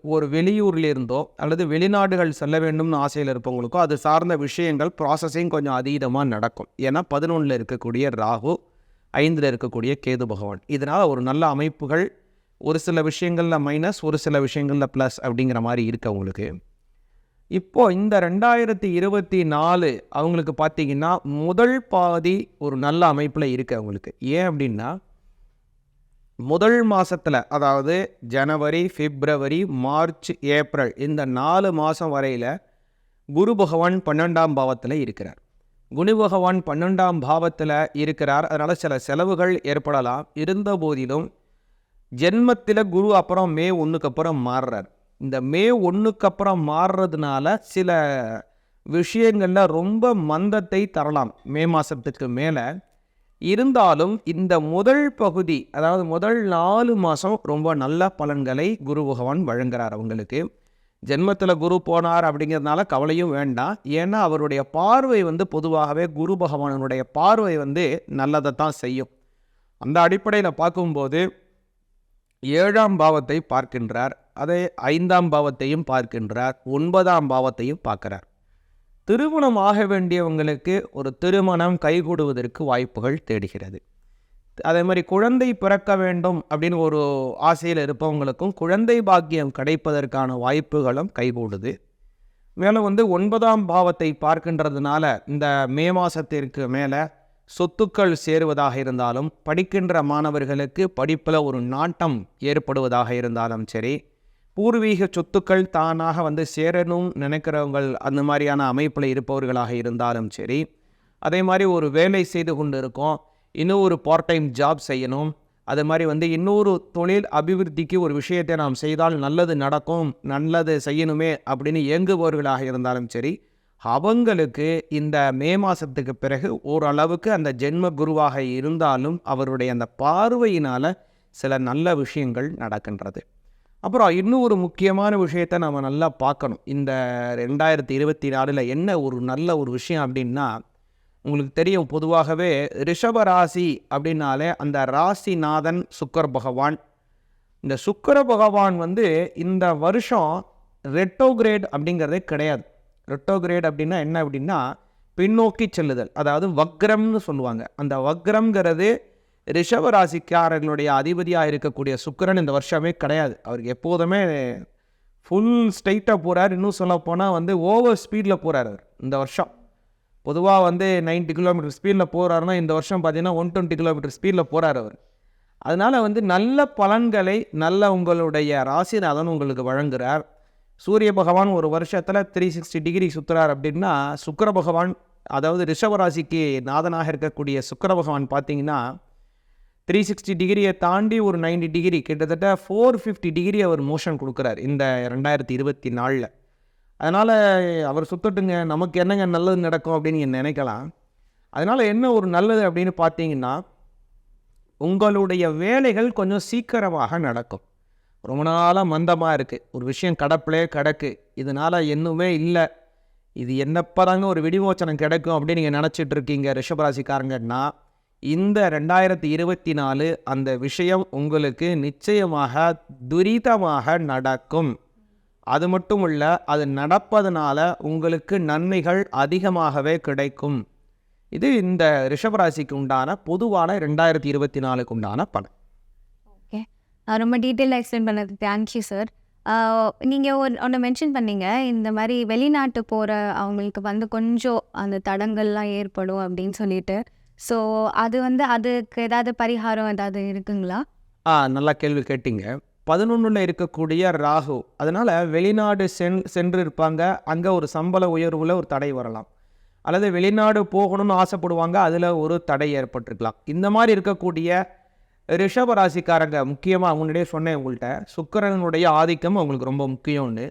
ஒரு வெளியூர்லேருந்தோ அல்லது வெளிநாடுகள் செல்ல வேண்டும்னு ஆசையில் இருப்பவங்களுக்கோ அது சார்ந்த விஷயங்கள் ப்ராசஸிங் கொஞ்சம் அதீதமாக நடக்கும். ஏன்னா 11ல் இருக்கக்கூடிய ராகு, 5ல் இருக்கக்கூடிய கேது பகவான். இதனால் ஒரு நல்ல அமைப்புகள், ஒரு சில விஷயங்களில் மைனஸ், ஒரு சில விஷயங்களில் ப்ளஸ் அப்படிங்கிற மாதிரி இருக்குது அவங்களுக்கு. இப்போது இந்த 2024 அவங்களுக்கு பார்த்திங்கன்னா முதல் பாதி ஒரு நல்ல அமைப்பில் இருக்குது அவங்களுக்கு. ஏன் அப்படின்னா, முதல் மாதத்தில், அதாவது ஜனவரி, பிப்ரவரி, மார்ச், ஏப்ரல் இந்த 4 மாதம் வரையில் குரு பகவான் 12ஆம் பாவத்தில் இருக்கிறார். குரு பகவான் 12ஆம் பாவத்தில் இருக்கிறார். அதனால் சில செலவுகள் ஏற்படலாம். இருந்த போதிலும் ஜென்மத்தில் குரு அப்புறம் மே 1க்கு அப்புறம் மாறுறார். இந்த மே 1க்கு அப்புறம் மாறுறதுனால சில விஷயங்களில் ரொம்ப மந்தத்தை தரலாம் மே மாதத்துக்கு மேலே. இருந்தாலும் இந்த முதல் பகுதி, அதாவது முதல் 4 மாதம் ரொம்ப நல்ல பலன்களை குரு பகவான் வழங்குகிறார் அவங்களுக்கு. ஜென்மத்தில் குரு போனார் அப்படிங்கிறதுனால கவலையும் வேண்டாம். ஏன்னா அவருடைய பார்வை பொதுவாகவே குரு பகவானுடைய பார்வை நல்லதை தான் செய்யும். அந்த அடிப்படையில் பார்க்கும்போது 7ஆம் பாவத்தை பார்க்கின்றார், அதே 5ஆம் பாவத்தையும் பார்க்கின்றார், 9ஆம் பாவத்தையும் பார்க்கிறார். திருமணம் ஆக வேண்டியவங்களுக்கு ஒரு திருமணம் கைகூடுவதற்கு வாய்ப்புகள் தேடுகிறது. அதே மாதிரி குழந்தை பிறக்க வேண்டும் அப்படின்னு ஒரு ஆசையில் இருப்பவங்களுக்கும் குழந்தை பாக்கியம் கிடைப்பதற்கான வாய்ப்புகளும் கைகூடுது. மேலும் 9ஆம் பாவத்தை பார்க்கின்றதுனால இந்த மே மாதத்திற்கு மேலே சொத்துக்கள் சேருவதாக இருந்தாலும், படிக்கின்ற மாணவர்களுக்கு படிப்பில் ஒரு நாட்டம் ஏற்படுவதாக இருந்தாலும் சரி, பூர்வீக சொத்துக்கள் தானாக சேரணும் நினைக்கிறவங்கள் அந்த மாதிரியான அமைப்பில் இருப்பவர்களாக இருந்தாலும் சரி, அதே மாதிரி ஒரு வேலை செய்து கொண்டு இருக்கோம், இன்னும் ஒரு பார்ட் டைம் ஜாப் செய்யணும், அது மாதிரி இன்னொரு தொழில் அபிவிருத்திக்கு ஒரு விஷயத்தை நாம் செய்தால் நல்லது நடக்கும், நல்லது செய்யணுமே அப்படின்னு இயங்குபவர்களாக இருந்தாலும் சரி, அவங்களுக்கு இந்த மே மாதத்துக்கு பிறகு ஓரளவுக்கு அந்த ஜென்ம குருவாக இருந்தாலும் அவருடைய அந்த பார்வையினால் சில நல்ல விஷயங்கள் நடக்கின்றது. அப்புறம் இன்னும் ஒரு முக்கியமான விஷயத்தை நம்ம நல்லா பார்க்கணும். இந்த 2024 என்ன ஒரு நல்ல ஒரு விஷயம் அப்படின்னா, உங்களுக்கு தெரியும் பொதுவாகவே ரிஷப ராசி அப்படின்னாலே அந்த ராசிநாதன் சுக்கிர பகவான். இந்த சுக்கிர பகவான் இந்த வருஷம் ரெட்ரோகிரேட் அப்படிங்கிறதே கிடையாது. ரெட்டோகிரேட் அப்படின்னா என்ன அப்படின்னா பின்னோக்கி செல்லுதல், அதாவது வக்ரம்னு சொல்லுவாங்க. அந்த வக்ரம்ங்கிறது ரிஷப ராசிக்காரர்களுடைய அதிபதியாக இருக்கக்கூடிய சுக்கிரன் இந்த வருஷமே கிடையாது. அவருக்கு எப்போதுமே ஃபுல் ஸ்ட்ரைட்டாக போகிறார். இன்னும் சொல்ல போனால் வந்து ஓவர் ஸ்பீடில் போகிறார் அவர் இந்த வருஷம். பொதுவாக வந்து 90 கிலோமீட்டர் ஸ்பீடில் போகிறாருன்னா இந்த வருஷம் பார்த்தீங்கன்னா 120 கிலோமீட்டர் ஸ்பீடில் போகிறார் அவர். அதனால் வந்து நல்ல பலன்களை நல்ல உங்களுடைய ராசிநாதன் உங்களுக்கு வழங்குகிறார். சூரிய பகவான் ஒரு வருஷத்தில் 360 டிகிரி சுற்றுறார் அப்படின்னா சுக்கிர பகவான், அதாவது ரிஷபராசிக்கு நாதனாக இருக்கக்கூடிய சுக்கிர பகவான் பார்த்தீங்கன்னா 360 டிகிரியை தாண்டி ஒரு 90 டிகிரி, கிட்டத்தட்ட 450 டிகிரி அவர் மோஷன் கொடுக்குறார் இந்த 2024. அதனால் அவர் சுற்றட்டுங்க, நமக்கு என்னங்க நல்லது நடக்கும் அப்படின்னு நீங்கள் நினைக்கலாம். அதனால் என்ன ஒரு நல்லது அப்படின்னு பார்த்தீங்கன்னா, உங்களுடைய வேலைகள் கொஞ்சம் சீக்கிரமாக நடக்கும். ரொம்ப நாளாக மந்தமாக இருக்குது, ஒரு விஷயம் கடப்பிலே கிடக்கு, இதனால் இன்னுமே இல்லை, இது என்னப்பதாங்க ஒரு விடிமோச்சனம் கிடைக்கும் அப்படின்னு நீங்கள் நினச்சிட்டு இருக்கீங்க ரிஷபராசிக்காரங்கன்னா, இந்த 2024 அந்த விஷயம் உங்களுக்கு நிச்சயமாக துரிதமாக நடக்கும். அது மட்டும் இல்லை, அது நடப்பதனால உங்களுக்கு நன்மைகள் அதிகமாகவே கிடைக்கும். இது இந்த ரிஷபராசிக்கு உண்டான பொதுவான 2024க்கு உண்டான பலன். ஓகே, ரொம்ப டீட்டெயிலாக எக்ஸ்பிளைன் பண்ணதுக்கு தேங்க்யூ சார். நீங்கள் ஒன்று மென்ஷன் பண்ணீங்க, இந்த மாதிரி வெளிநாட்டு போகிற அவங்களுக்கு வந்து கொஞ்சம் அந்த தடங்கள்லாம் ஏற்படும் அப்படின்னு சொல்லிட்டு. ஸோ அது வந்து அதுக்கு ஏதாவது பரிகாரம் ஏதாவது இருக்குங்களா? நல்லா கேள்வி கேட்டீங்க. 11ல் இருக்கக்கூடிய ராகு, அதனால் வெளிநாடு சென்று இருப்பாங்க, அங்கே ஒரு சம்பள உயர்வில் ஒரு தடை வரலாம், அல்லது வெளிநாடு போகணும்னு ஆசைப்படுவாங்க, அதில் ஒரு தடை ஏற்பட்டிருக்கலாம். இந்த மாதிரி இருக்கக்கூடிய ரிஷபராசிக்காரங்க முக்கியமாக முன்னாடியே சொன்னேன் உங்கள்கிட்ட, சுக்கிரனுடைய ஆதிக்கம் அவங்களுக்கு ரொம்ப முக்கியம்னு.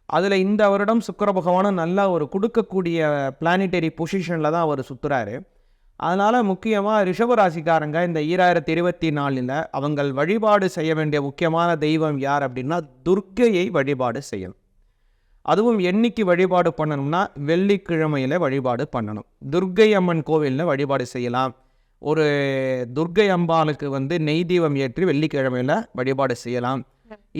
அதில் இந்த வருடம் சுக்கிர பகவானும் நல்லா ஒரு கொடுக்கக்கூடிய பிளானிட்டரி பொசிஷனில் தான் அவர் சுற்றுறாரு. அதனால் முக்கியமாக ரிஷபராசிக்காரங்க இந்த 2024 அவங்கள் வழிபாடு செய்ய வேண்டிய முக்கியமான தெய்வம் யார் அப்படின்னா துர்க்கையை வழிபாடு செய்யணும். அதுவும் என்னைக்கு வழிபாடு பண்ணணும்னா வெள்ளிக்கிழமையில் வழிபாடு பண்ணணும். துர்க்கை அம்மன் கோவிலில் வழிபாடு செய்யலாம். ஒரு துர்க்கை அம்பாளுக்கு வந்து நெய் தீபம் ஏற்றி வெள்ளிக்கிழமையில் வழிபாடு செய்யலாம்.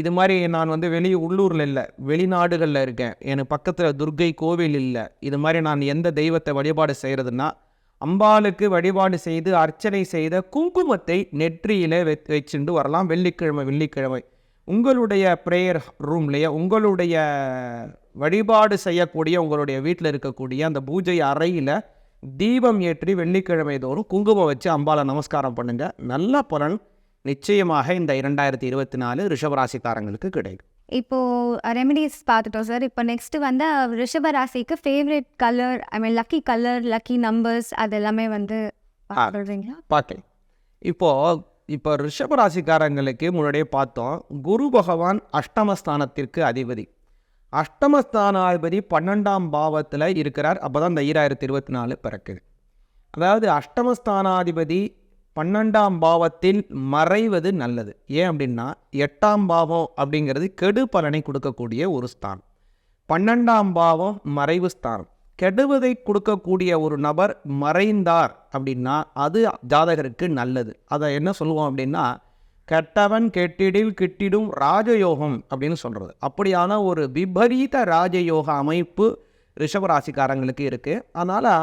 இது மாதிரி நான் வந்து உள்ளூரில் இல்லை, வெளிநாடுகளில் இருக்கேன், எனக்கு பக்கத்தில் துர்க்கை கோவில் இல்லை, இது மாதிரி நான் எந்த தெய்வத்தை வழிபாடு செய்கிறதுனா அம்பாளுக்கு வழிபாடு செய்து அர்ச்சனை செய்த குங்குமத்தை நெற்றியிலே வச்சுட்டு வரலாம். வெள்ளிக்கிழமை உங்களுடைய ப்ரேயர் ரூம்லேயே, உங்களுடைய வழிபாடு செய்யக்கூடிய உங்களுடைய வீட்டில் இருக்கக்கூடிய அந்த பூஜை அறையில் தீபம் ஏற்றி வெள்ளிக்கிழமை தோறும் குங்குமம் வச்சு அம்பாளை நமஸ்காரம் பண்ணுங்க. நல்ல பலன் நிச்சயமாக இந்த 2024 ரிஷபராசிக்காரங்களுக்கு கிடைக்கும். இப்போது ரெமெடிஸ் பார்த்துட்டோம் சார். இப்போ நெக்ஸ்ட்டு வந்து ரிஷப ராசிக்கு ஃபேவரட் கலர், ஐ மீன் லக்கி கலர், லக்கி நம்பர்ஸ், அது எல்லாமே வந்து சொல்கிறீங்களா? பார்க்கலாம். இப்போ ரிஷபராசிக்காரங்களுக்கு முன்னாடியே பார்த்தோம், குரு பகவான் அஷ்டமஸ்தானத்திற்கு அதிபதி. அஷ்டமஸ்தானாதிபதி 12ஆம் பாவத்தில் இருக்கிறார். அப்போ தான் இந்த 2024 பிறக்குது. அதாவது அஷ்டமஸ்தானாதிபதி 12ஆம் பாவத்தில் மறைவது நல்லது. ஏன் அப்படின்னா 8ஆம் பாவம் அப்படிங்கிறது கெடு பலனை கொடுக்கக்கூடிய ஒரு ஸ்தானம். 12ஆம் பாவம் மறைவு ஸ்தானம். கெடுவதை கொடுக்கக்கூடிய ஒரு நபர் மறைந்தார் அப்படின்னா அது ஜாதகருக்கு நல்லது. அதை என்ன சொல்லுவோம் அப்படின்னா கெட்டவன் கெட்டிடில் கிட்டிடும் ராஜயோகம் அப்படின்னு சொல்கிறது. அப்படியான ஒரு விபரீத ராஜயோக அமைப்பு ரிஷபராசிக்காரங்களுக்கு இருக்குது. அதனால்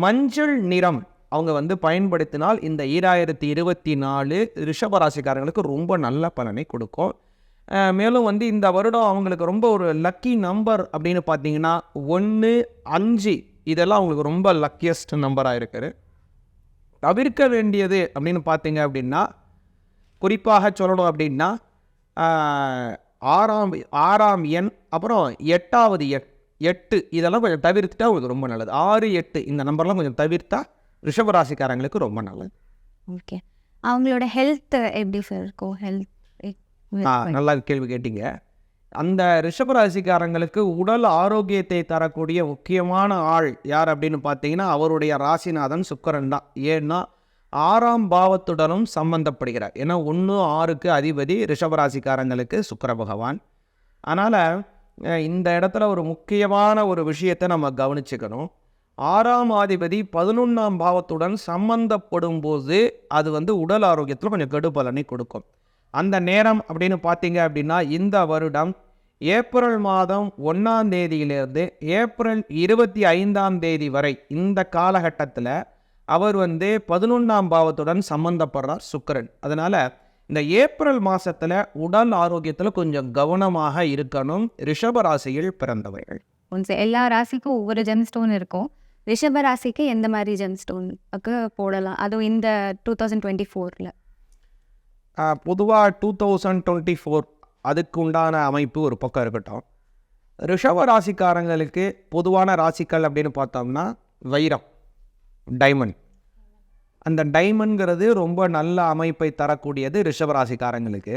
மஞ்சள் நிறம் அவங்க வந்து பயன்படுத்தினால் இந்த 2024 ரிஷபராசிக்காரங்களுக்கு ரொம்ப நல்ல பலனை கொடுக்கும். மேலும் வந்து இந்த வருடம் அவங்களுக்கு ரொம்ப ஒரு லக்கி நம்பர் அப்படின்னு பார்த்தீங்கன்னா 1, 5 இதெல்லாம் அவங்களுக்கு ரொம்ப லக்கியஸ்ட் நம்பராக இருக்குது. தவிர்க்க வேண்டியது அப்படின்னு பார்த்தீங்க அப்படின்னா, குறிப்பாக சொல்லணும் அப்படின்னா 6ஆம் எண், அப்புறம் 8வது எண், 8 இதெல்லாம் கொஞ்சம் தவிர்த்துட்டா உங்களுக்கு ரொம்ப நல்லது. 6, 8 இந்த நம்பர்லாம் கொஞ்சம் தவிர்த்தா ரிஷபராசிக்காரங்களுக்கு ரொம்ப நல்லது. ஓகே, அவங்களோட ஹெல்த் எப்படி சார் இருக்கும்? நல்லா கேள்வி கேட்டீங்க. அந்த ரிஷபராசிக்காரங்களுக்கு உடல் ஆரோக்கியத்தை தரக்கூடிய முக்கியமான ஆள் யார் அப்படின்னு பார்த்தீங்கன்னா அவருடைய ராசிநாதன் சுக்கிரன் தான். ஏன்னா 6ஆம் பாவத்துடனும் சம்பந்தப்படுகிறார். ஏன்னா 1, 6க்கு அதிபதி ரிஷபராசிக்காரங்களுக்கு சுக்கிர பகவான். அதனால் இந்த இடத்துல ஒரு முக்கியமான ஒரு விஷயத்தை நம்ம கவனிச்சுக்கணும். 6ஆம் அதிபதி 11ஆம் பாவத்துடன் சம்பந்தப்படும் போது அது வந்து உடல் ஆரோக்கியத்தில் கொஞ்சம் கெடு பலனை கொடுக்கும். அந்த நேரம் அப்படின்னு பார்த்தீங்க அப்படின்னா இந்த வருடம் ஏப்ரல் மாதம் 1ஆம் தேதியிலிருந்து ஏப்ரல் 25ஆம் தேதி வரை இந்த காலகட்டத்தில் அவர் வந்து 11ஆம் பாவத்துடன் சம்பந்தப்படுறார் சுக்கிரன். அதனால் இந்த ஏப்ரல் மாதத்தில் உடல் ஆரோக்கியத்தில் கொஞ்சம் கவனமாக இருக்கணும் ரிஷப ராசியில் பிறந்தவர்கள். எல்லா ராசிக்கும் ஒவ்வொரு ஜெம் ஸ்டோன் இருக்கும். ரிஷப ராசிக்கு எந்த மாதிரி ஜெம் ஸ்டோனுக்கு போடலாம், அதுவும் இந்த 2024ல்? பொதுவாக 2024 அதுக்கு உண்டான அமைப்பு ஒரு பக்கம் இருக்கட்டும். ரிஷப ராசிக்காரங்களுக்கு பொதுவான ராசிகள் அப்படின்னு பார்த்தோம்னா வைரம், டைமண்ட். அந்த டைமண்ட்ங்கிறது ரொம்ப நல்ல அமைப்பை தரக்கூடியது ரிஷப ராசிக்காரங்களுக்கு.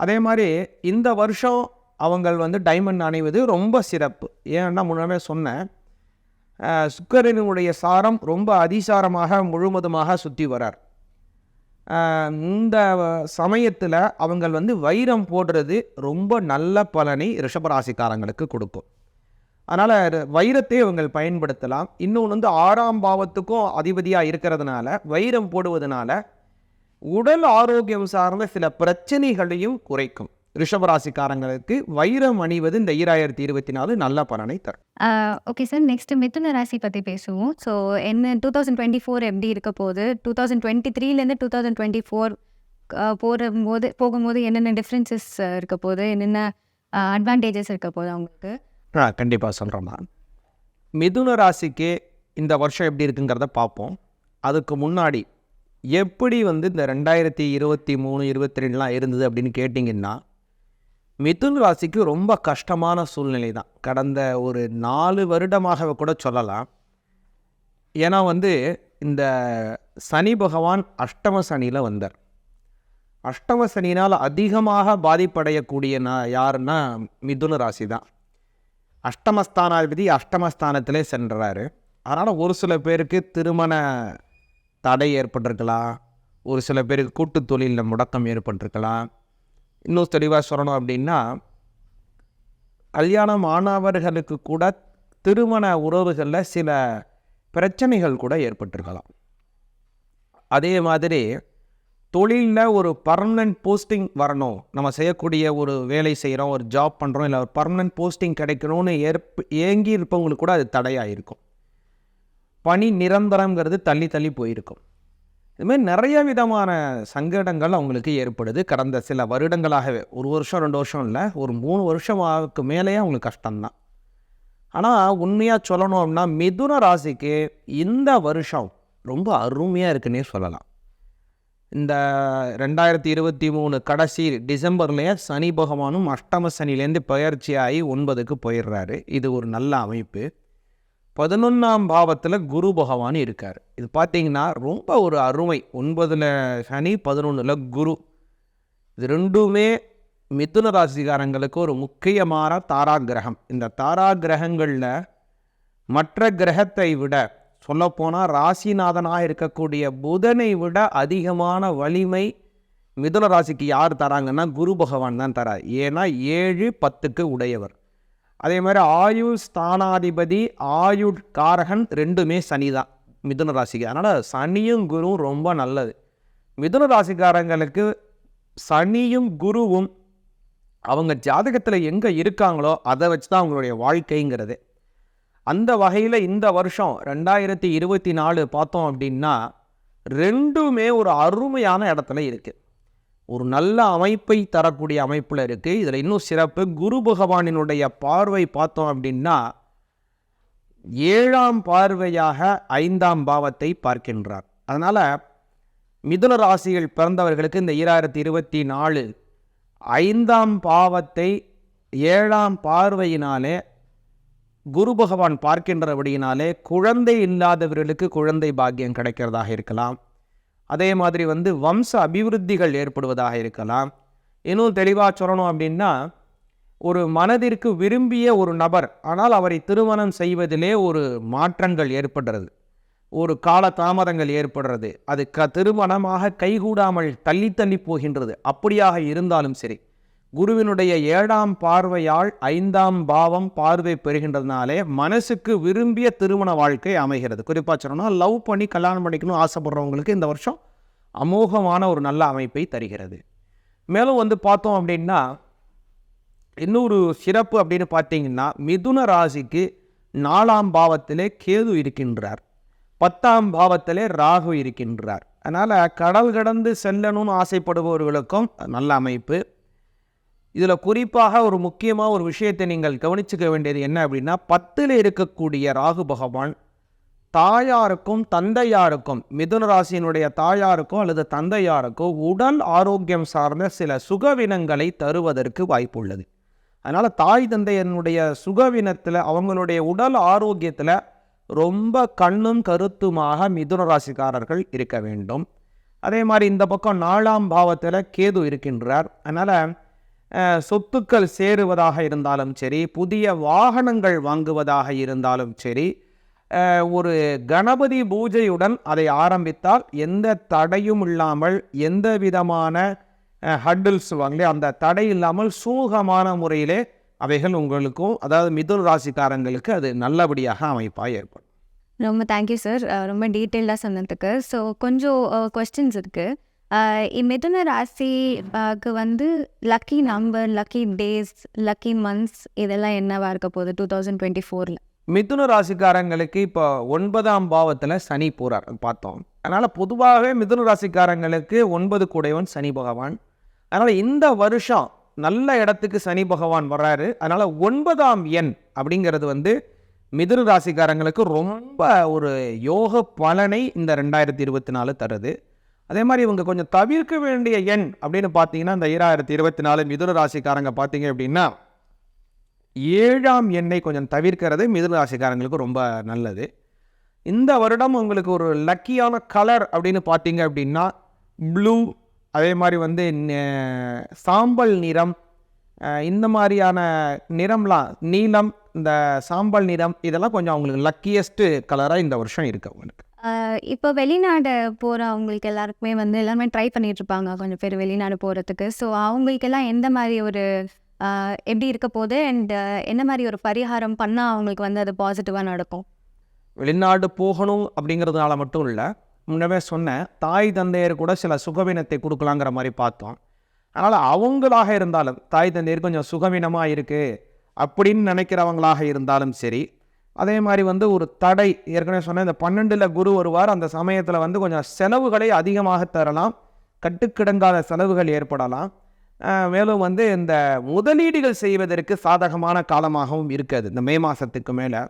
அதே மாதிரி இந்த வருஷம் அவங்கள் வந்து டைமண்ட் அணிவது ரொம்ப சிறப்பு. ஏன்னா முன்னாமே சொன்னேன், சுக்கிரனுடைய சாரம் ரொம்ப அதிசாரமாக முழுவதுமாக சுற்றி வரார். இந்த சமயத்தில் அவங்கள் வந்து வைரம் போடுறது ரொம்ப நல்ல பலனை ரிஷபராசிக்காரங்களுக்கு கொடுக்கும். அதனால் வைரத்தை அவங்கள் பயன்படுத்தலாம். இன்னொன்று வந்து 6ஆம் பாவத்துக்கும் அதிபதியாக இருக்கிறதுனால வைரம் போடுவதனால உடல் ஆரோக்கியம் சார்ந்த சில பிரச்சனைகளையும் குறைக்கும். ரிஷபராசிக்காரங்களுக்கு வைரம் அணிவது இந்த 2024 நல்ல பலனை தரும். ஓகே சார், நெக்ஸ்ட் மிதுன ராசி பற்றி பேசுவோம். ஸோ என்ன 2024 எப்படி இருக்க போகுது, 2023லேருந்து 2024 போகும்போது என்னென்ன டிஃப்ரென்சஸ் இருக்க போகுது, என்னென்ன அட்வான்டேஜஸ் இருக்க போகுது அவங்களுக்கு? கண்டிப்பாக சொல்கிறேன் நான். மிதுன ராசிக்கு இந்த வருஷம் எப்படி இருக்குங்கிறத பார்ப்போம். அதுக்கு முன்னாடி எப்படி வந்து இந்த 2023, 22 இருந்தது அப்படின்னு கேட்டிங்கன்னா, மிதுன ராசிக்கு ரொம்ப கஷ்டமான சூழ்நிலை தான். கடந்த ஒரு 4 வருடமாக கூட சொல்லலாம். ஏன்னா வந்து இந்த சனி பகவான் அஷ்டம சனியில் வந்தார். அஷ்டம சனினால் அதிகமாக பாதிப்படையக்கூடிய யாருன்னா மிதுன ராசி தான். அஷ்டமஸ்தானாதிபதி அஷ்டமஸ்தானத்திலே சென்றார். அதனால் ஒரு சில பேருக்கு திருமண தடை ஏற்பட்டிருக்கலாம், ஒரு சில பேருக்கு கூட்டு தொழிலில் முடக்கம் ஏற்பட்டிருக்கலாம். இன்னும் தெளிவாக சொல்லணும் அப்படின்னா, கல்யாணம் ஆனவர்களுக்கு கூட திருமண உறவுகளில் சில பிரச்சனைகள் கூட ஏற்பட்டிருக்கலாம். அதே மாதிரி தொழிலில் ஒரு பர்மனன்ட் போஸ்டிங் வரணும், நம்ம செய்யக்கூடிய ஒரு வேலை செய்கிறோம், ஒரு ஜாப் பண்ணுறோம், இல்லை ஒரு பர்மனன்ட் போஸ்டிங் கிடைக்கணும்னு ஏங்கி இருப்பவங்களுக்கு கூட அது தடையாக இருக்கும். பணி நிரந்தரங்கிறது தள்ளி தள்ளி போயிருக்கும். இதுமாதிரி நிறைய விதமான சங்கடங்கள் அவங்களுக்கு ஏற்படுது. கடந்த சில வருடங்களாகவே, 1 வருஷம் 2 வருஷம் இல்லை, ஒரு 3 வருஷமாவுக்கு மேலேயே அவங்களுக்கு கஷ்டம்தான். ஆனால் உண்மையாக சொல்லணும் அப்படின்னா மிதுன ராசிக்கு இந்த வருஷம் ரொம்ப அருமையாக இருக்குன்னே சொல்லலாம். இந்த 2023 கடைசி டிசம்பர்லேயே சனி பகவானும் அஷ்டம சனிலேருந்து பயிற்சியாகி 9க்கு போயிடுறாரு. இது ஒரு நல்ல அமைப்பு. 11ஆம் பாவத்தில் குரு பகவான் இருக்கார். இது பார்த்திங்கன்னா ரொம்ப ஒரு அருமை. 9ல் சனி, 11ல் குரு. இது ரெண்டுமே மிதுன ராசிக்காரங்களுக்கு ஒரு முக்கியமான தாரா கிரகம். இந்த தாரா கிரகங்களில் மற்ற கிரகத்தை விட சொல்லப்போனால் ராசிநாதனாக இருக்கக்கூடிய புதனை விட அதிகமான வலிமை மிதுன ராசிக்கு யார் தராங்கன்னா குரு பகவான் தான் தரார். ஏன்னா 7, 10க்கு உடையவர். அதே மாதிரி ஆயுள் ஸ்தானாதிபதி, ஆயுள் காரகன் ரெண்டுமே சனி தான் மிதுன ராசிக்கு. அதனால் சனியும் குருவும் ரொம்ப நல்லது. மிதுன ராசிக்காரங்களுக்கு சனியும் குருவும் அவங்க ஜாதகத்தில் எங்கே இருக்காங்களோ அதை வச்சு தான் அவங்களுடைய வாழ்க்கைங்கிறது. அந்த வகையில் இந்த வருஷம் 2024 பார்த்தோம் அப்படின்னா ரெண்டுமே ஒரு அருமையான இடத்துல இருக்குது. ஒரு நல்ல அமைப்பை தரக்கூடிய அமைப்பில் இருக்குது. இதில் இன்னும் சிறப்பு, குரு பகவானினுடைய பார்வை பார்த்தோம் அப்படின்னா 7ஆம் பார்வையாக 5ஆம் பாவத்தை பார்க்கின்றார். அதனால் மிதுன ராசியில் பிறந்தவர்களுக்கு இந்த 2024 5ஆம் பாவத்தை 7ஆம் பார்வையினாலே குரு பகவான் பார்க்கின்றபடியினாலே குழந்தை இல்லாதவர்களுக்கு குழந்தை பாக்கியம் கிடைக்கிறதாக இருக்கலாம். அதே மாதிரி வந்து வம்ச அபிவிருத்திகள் ஏற்படுவதாக இருக்கலாம். இன்னும் தெளிவாக சொல்லணும் அப்படின்னா, ஒரு மனதிற்கு விரும்பிய ஒரு நபர், ஆனால் அவரை திருமணம் செய்வதிலே ஒரு மாற்றங்கள் ஏற்படுறது, ஒரு கால தாமதங்கள் ஏற்படுறது, அது திருமணமாக கைகூடாமல் தள்ளி தள்ளி போகின்றது. அப்படியாக இருந்தாலும் சரி, குருவினுடைய 7ஆம் பார்வையால் 5ஆம் பாவம் பார்வை பெறுகின்றதுனாலே மனசுக்கு விரும்பிய திருமண வாழ்க்கை அமைகிறது. குறிப்பாக சொல்லணும்னா லவ் பண்ணி கல்யாணம் பண்ணிக்கணும் ஆசைப்படுறவங்களுக்கு இந்த வருஷம் அமோகமான ஒரு நல்ல அமைப்பை தருகிறது. மேலும் வந்து பார்த்தோம் அப்படின்னா இன்னொரு சிறப்பு அப்படின்னு பார்த்தீங்கன்னா மிதுன ராசிக்கு 4ஆம் பாவத்திலே கேது இருக்கின்றார், 10ஆம் பாவத்திலே ராகு இருக்கின்றார். அதனால் கடல் கடந்து செல்லணும்னு ஆசைப்படுபவர்களுக்கும் நல்ல அமைப்பு. இதில் குறிப்பாக ஒரு முக்கியமாக ஒரு விஷயத்தை நீங்கள் கவனிச்சுக்க வேண்டியது என்ன அப்படின்னா, 10ல் இருக்கக்கூடிய ராகு பகவான் தாயாருக்கும் தந்தையாருக்கும், மிதுன ராசியினுடைய தாயாருக்கோ அல்லது தந்தையாருக்கோ உடல் ஆரோக்கியம் சார்ந்த சில சுகவினங்களை தருவதற்கு வாய்ப்புள்ளது. அதனால் தாய் தந்தையனுடைய சுகவினத்தில், அவங்களுடைய உடல் ஆரோக்கியத்தில் ரொம்ப கண்ணும் கருத்துமாக மிதுன ராசிக்காரர்கள் இருக்க வேண்டும். அதே மாதிரி இந்த பக்கம் 4ஆம் பாவத்தில் கேது இருக்கின்றார். அதனால் சொத்துக்கள் சேருவதாக இருந்தாலும் சரி, புதிய வாகனங்கள் வாங்குவதாக இருந்தாலும் சரி, ஒரு கணபதி பூஜையுடன் அதை ஆரம்பித்தால் எந்த தடையும் இல்லாமல், எந்த விதமான ஹட்டில்ஸ் வாங்கலே அந்த தடை இல்லாமல் சுமூகமான முறையிலே அவைகள் உங்களுக்கும், அதாவது மிதுன ராசிக்காரங்களுக்கு அது நல்லபடியாக அமைப்பாக ஏற்படும். ரொம்ப தேங்க்யூ சார், ரொம்ப டீட்டெயில்டாக சொன்னதுக்கு. ஸோ கொஞ்சம் கொஸ்டின்ஸ் இருக்குது. மிதுன ராசிக்கு வந்து lucky number, lucky days, lucky months இதெல்லாம் என்னவா இருக்க போகுது 2024? மிதுன ராசிக்காரங்களுக்கு இப்போ 9ஆம் பாவத்தில் சனி போகிறார் பார்த்தோம். அதனால் பொதுவாகவே மிதுன ராசிக்காரங்களுக்கு 9 கூடையவன் சனி பகவான். அதனால் இந்த வருஷம் நல்ல இடத்துக்கு சனி பகவான் வர்றாரு. அதனால் 9ஆம் எண் அப்படிங்கிறது வந்து மிதுன ராசிக்காரங்களுக்கு ரொம்ப ஒரு யோக பலனை இந்த 2024 தருது. அதே மாதிரி இவங்க கொஞ்சம் தவிர்க்க வேண்டிய எண் அப்படின்னு பார்த்தீங்கன்னா, இந்த 2024 மிதுன ராசிக்காரங்க பார்த்தீங்க அப்படின்னா 7ஆம் எண்ணை கொஞ்சம் தவிர்க்கிறது மிதுன ராசிக்காரங்களுக்கு ரொம்ப நல்லது. இந்த வருடம் உங்களுக்கு ஒரு லக்கியான கலர் அப்படின்னு பார்த்தீங்க அப்படின்னா ப்ளூ, அதே மாதிரி வந்து சாம்பல் நிறம், இந்த மாதிரியான நிறம்லாம், நீலம், இந்த சாம்பல் நிறம், இதெல்லாம் கொஞ்சம் அவங்களுக்கு லக்கியஸ்ட்டு கலராக இந்த வருஷம் இருக்குது அவங்களுக்கு. இப்போ வெளிநாடு போகிற அவங்களுக்கு எல்லாருக்குமே வந்து எல்லாருமே ட்ரை பண்ணிகிட்ருப்பாங்க கொஞ்சம் பேர் வெளிநாடு போகிறதுக்கு. ஸோ அவங்களுக்கெல்லாம் எந்த மாதிரி ஒரு எப்படி இருக்க போகுது அண்ட் என்ன மாதிரி ஒரு பரிகாரம் பண்ணால் அவங்களுக்கு வந்து அது பாசிட்டிவாக நடக்கும்? வெளிநாடு போகணும் அப்படிங்கிறதுனால மட்டும் இல்லை, முன்னவே சொன்னேன், தாய் தந்தையர் கூட சில சுகவீனத்தை கொடுக்கலாங்கிற மாதிரி பார்த்தோம். அதனால் அவங்களாக இருந்தாலும், தாய் தந்தையர் கொஞ்சம் சுகவீனமாக இருக்குது அப்படின்னு நினைக்கிறவங்களாக இருந்தாலும் சரி, அதே மாதிரி வந்து ஒரு தடை, ஏற்கனவே சொன்னேன் இந்த 12ல் குரு வருவார், அந்த சமயத்தில் வந்து கொஞ்சம் செலவுகளை அதிகமாக தரலாம், கட்டுக்கிடங்காத செலவுகள் ஏற்படலாம். மேலும் வந்து இந்த முதலீடுகள் செய்வதற்கு சாதகமான காலமாகவும் இருக்காது இந்த மே மாதத்துக்கு மேலே.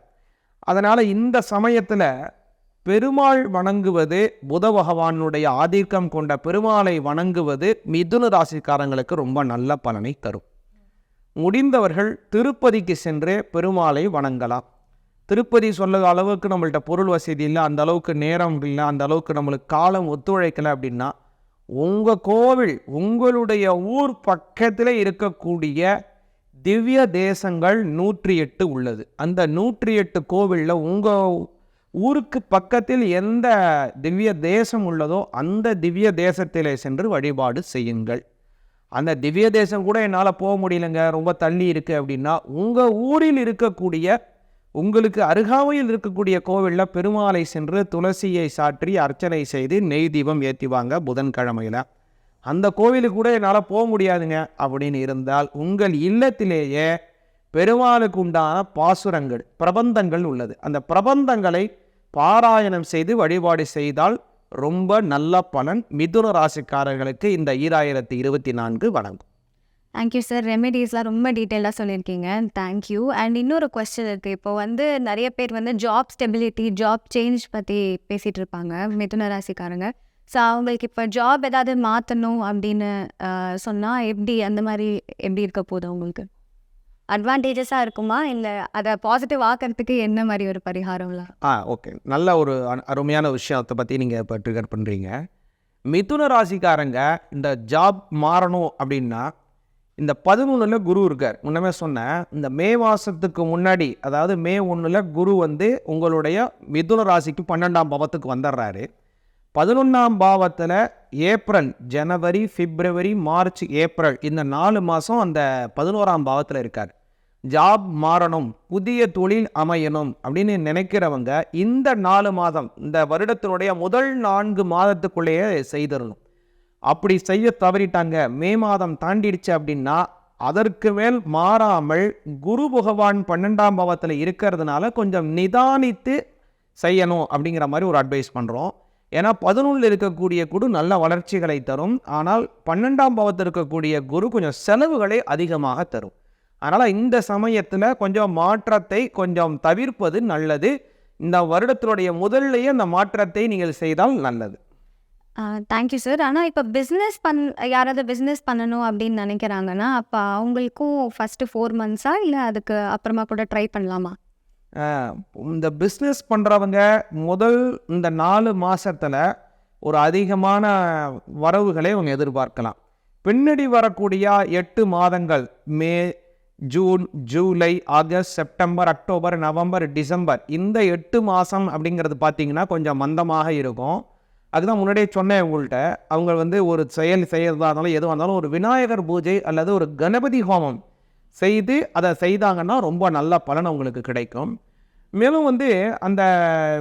அதனால் இந்த சமயத்தில் பெருமாள் வணங்குவது, புத பகவானுடைய ஆதிக்கம் கொண்ட பெருமாளை வணங்குவது மிதுன ராசிக்காரங்களுக்கு ரொம்ப நல்ல பலனை தரும். முடிந்தவர்கள் திருப்பதிக்கு சென்று பெருமாளை வணங்கலாம். திருப்பதி சொல்ல அளவுக்கு நம்மள்ட்ட பொருள் வசதி இல்லை, அந்த அளவுக்கு நேரம் இல்லை, அந்த அளவுக்கு நம்மளுக்கு காலம் ஒத்துழைக்கலை அப்படின்னா, உங்கள் கோவில், உங்களுடைய ஊர் பக்கத்தில் இருக்கக்கூடிய திவ்ய தேசங்கள் 108 உள்ளது. அந்த 108 கோவிலில் உங்கள் ஊருக்கு பக்கத்தில் எந்த திவ்ய தேசம் உள்ளதோ அந்த திவ்ய தேசத்திலே சென்று வழிபாடு செய்யுங்கள். அந்த திவ்ய தேசம் கூட என்னால் போக முடியலைங்க, ரொம்ப தள்ளி இருக்குது அப்படின்னா, உங்கள் ஊரில் இருக்கக்கூடிய, உங்களுக்கு அருகாமையில் இருக்கக்கூடிய கோவிலில் பெருமாளை சென்று துளசியை சாற்றி அர்ச்சனை செய்து நெய் தீபம் ஏற்றிவாங்க புதன்கிழமையில். அந்த கோவிலுக்கு கூட என்னால் போக முடியாதுங்க அப்படின்னு இருந்தால், உங்கள் இல்லத்திலேயே பெருமாளுக்கு உண்டான பாசுரங்கள், பிரபந்தங்கள் உள்ளது. அந்த பிரபந்தங்களை பாராயணம் செய்து வழிபாடு செய்தால் ரொம்ப நல்ல பலன் மிதுன ராசிக்காரர்களுக்கு இந்த 2024 வழங்கும். தேங்க்யூ சார், ரெமெடிஸ்லாம் ரொம்ப டீட்டெயிலாக சொல்லியிருக்கீங்க, தேங்க்யூ. அண்ட் இன்னொரு கொஸ்டின் இருக்குது. இப்போ வந்து நிறைய பேர் வந்து ஜாப் ஸ்டெபிலிட்டி, ஜாப் சேஞ்ச் பற்றி பேசிகிட்டு இருப்பாங்க மிதுன ராசிக்காரங்க. ஸோ அவங்களுக்கு இப்போ ஜாப் ஏதாவது மாற்றணும் அப்படின்னு சொன்னால் எப்படி, அந்த மாதிரி எப்படி இருக்க போகுது உங்களுக்கு? அட்வான்டேஜஸாக இருக்குமா, இல்லை அதை பாசிட்டிவ் ஆக்கிறதுக்கு என்ன மாதிரி ஒரு பரிகாரம்லாம்? ஓகே, நல்ல ஒரு அருமையான விஷயத்தை பற்றி நீங்கள் இப்போ ட்ரிகர் பண்ணுறீங்க. மிதுன ராசிக்காரங்க இந்த ஜாப் மாறணும் அப்படின்னா, இந்த 11ல் குரு இருக்கார். முன்னமே சொன்னேன், இந்த மே மாதத்துக்கு முன்னாடி, அதாவது மே 1 குரு வந்து உங்களுடைய மிதுன ராசிக்கு 12ஆம் பாவத்துக்கு வந்துடுறாரு. 11ஆம் பாவத்தில் ஏப்ரல், ஜனவரி, பிப்ரவரி, மார்ச், ஏப்ரல் இந்த 4 மாதம் அந்த 11ஆம் பாவத்தில் இருக்கார். ஜாப் மாறணும், புதிய தொழில் அமையணும் அப்படின்னு நினைக்கிறவங்க இந்த 4 மாதம், இந்த வருடத்தினுடைய முதல் 4 மாதத்துக்குள்ளேயே செய்திடணும். அப்படி செய்ய தவறிட்டாங்க, மே மாதம் தாண்டிடுச்சு அப்படின்னா அதற்கு மேல் மாறாமல் குரு பகவான் 12ஆம் பாவத்தில் இருக்கிறதுனால கொஞ்சம் நிதானித்து செய்யணும் அப்படிங்கிற மாதிரி ஒரு அட்வைஸ் பண்ணுறோம். ஏன்னா 11 இருக்கக்கூடிய குரு நல்ல வளர்ச்சிகளை தரும். ஆனால் 12ஆம் பாவத்தில் இருக்கக்கூடிய குரு கொஞ்சம் செலவுகளை அதிகமாக தரும். அதனால் இந்த சமயத்தில் கொஞ்சம் மாற்றத்தை கொஞ்சம் தவிர்ப்பது நல்லது. இந்த வருடத்தினுடைய முதல்லையே அந்த மாற்றத்தை நீங்கள் செய்தால் நல்லது. Thank you sir. ஆனால் இப்போ யாராவது பிஸ்னஸ் பண்ணணும் அப்படின்னு நினைக்கிறாங்கன்னா அப்போ அவங்களுக்கும் ஃபஸ்ட்டு 4 மந்த்ஸா இல்லை அதுக்கு அப்புறமா கூட ட்ரை பண்ணலாமா? இந்த பிஸ்னஸ் பண்ணுறவங்க இந்த 4 மாதத்தில் ஒரு அதிகமான வரவுகளை அவங்க எதிர்பார்க்கலாம். பின்னாடி வரக்கூடிய 8 மாதங்கள் May, June, July, August, September, October, November, December இந்த 8 மாதம் அப்படிங்கிறது பார்த்திங்கன்னா கொஞ்சம் மந்தமாக இருக்கும். அதுதான் முன்னாடியே சொன்னேன் உங்கள்கிட்ட. அவங்க ஒரு செயல் செய்யறதா இருந்தாலும் எதுவாக இருந்தாலும் ஒரு விநாயகர் பூஜை அல்லது ஒரு கணபதி ஹோமம் செய்து அதை செய்தாங்கன்னா ரொம்ப நல்ல பலன் அவங்களுக்கு கிடைக்கும். மேலும் அந்த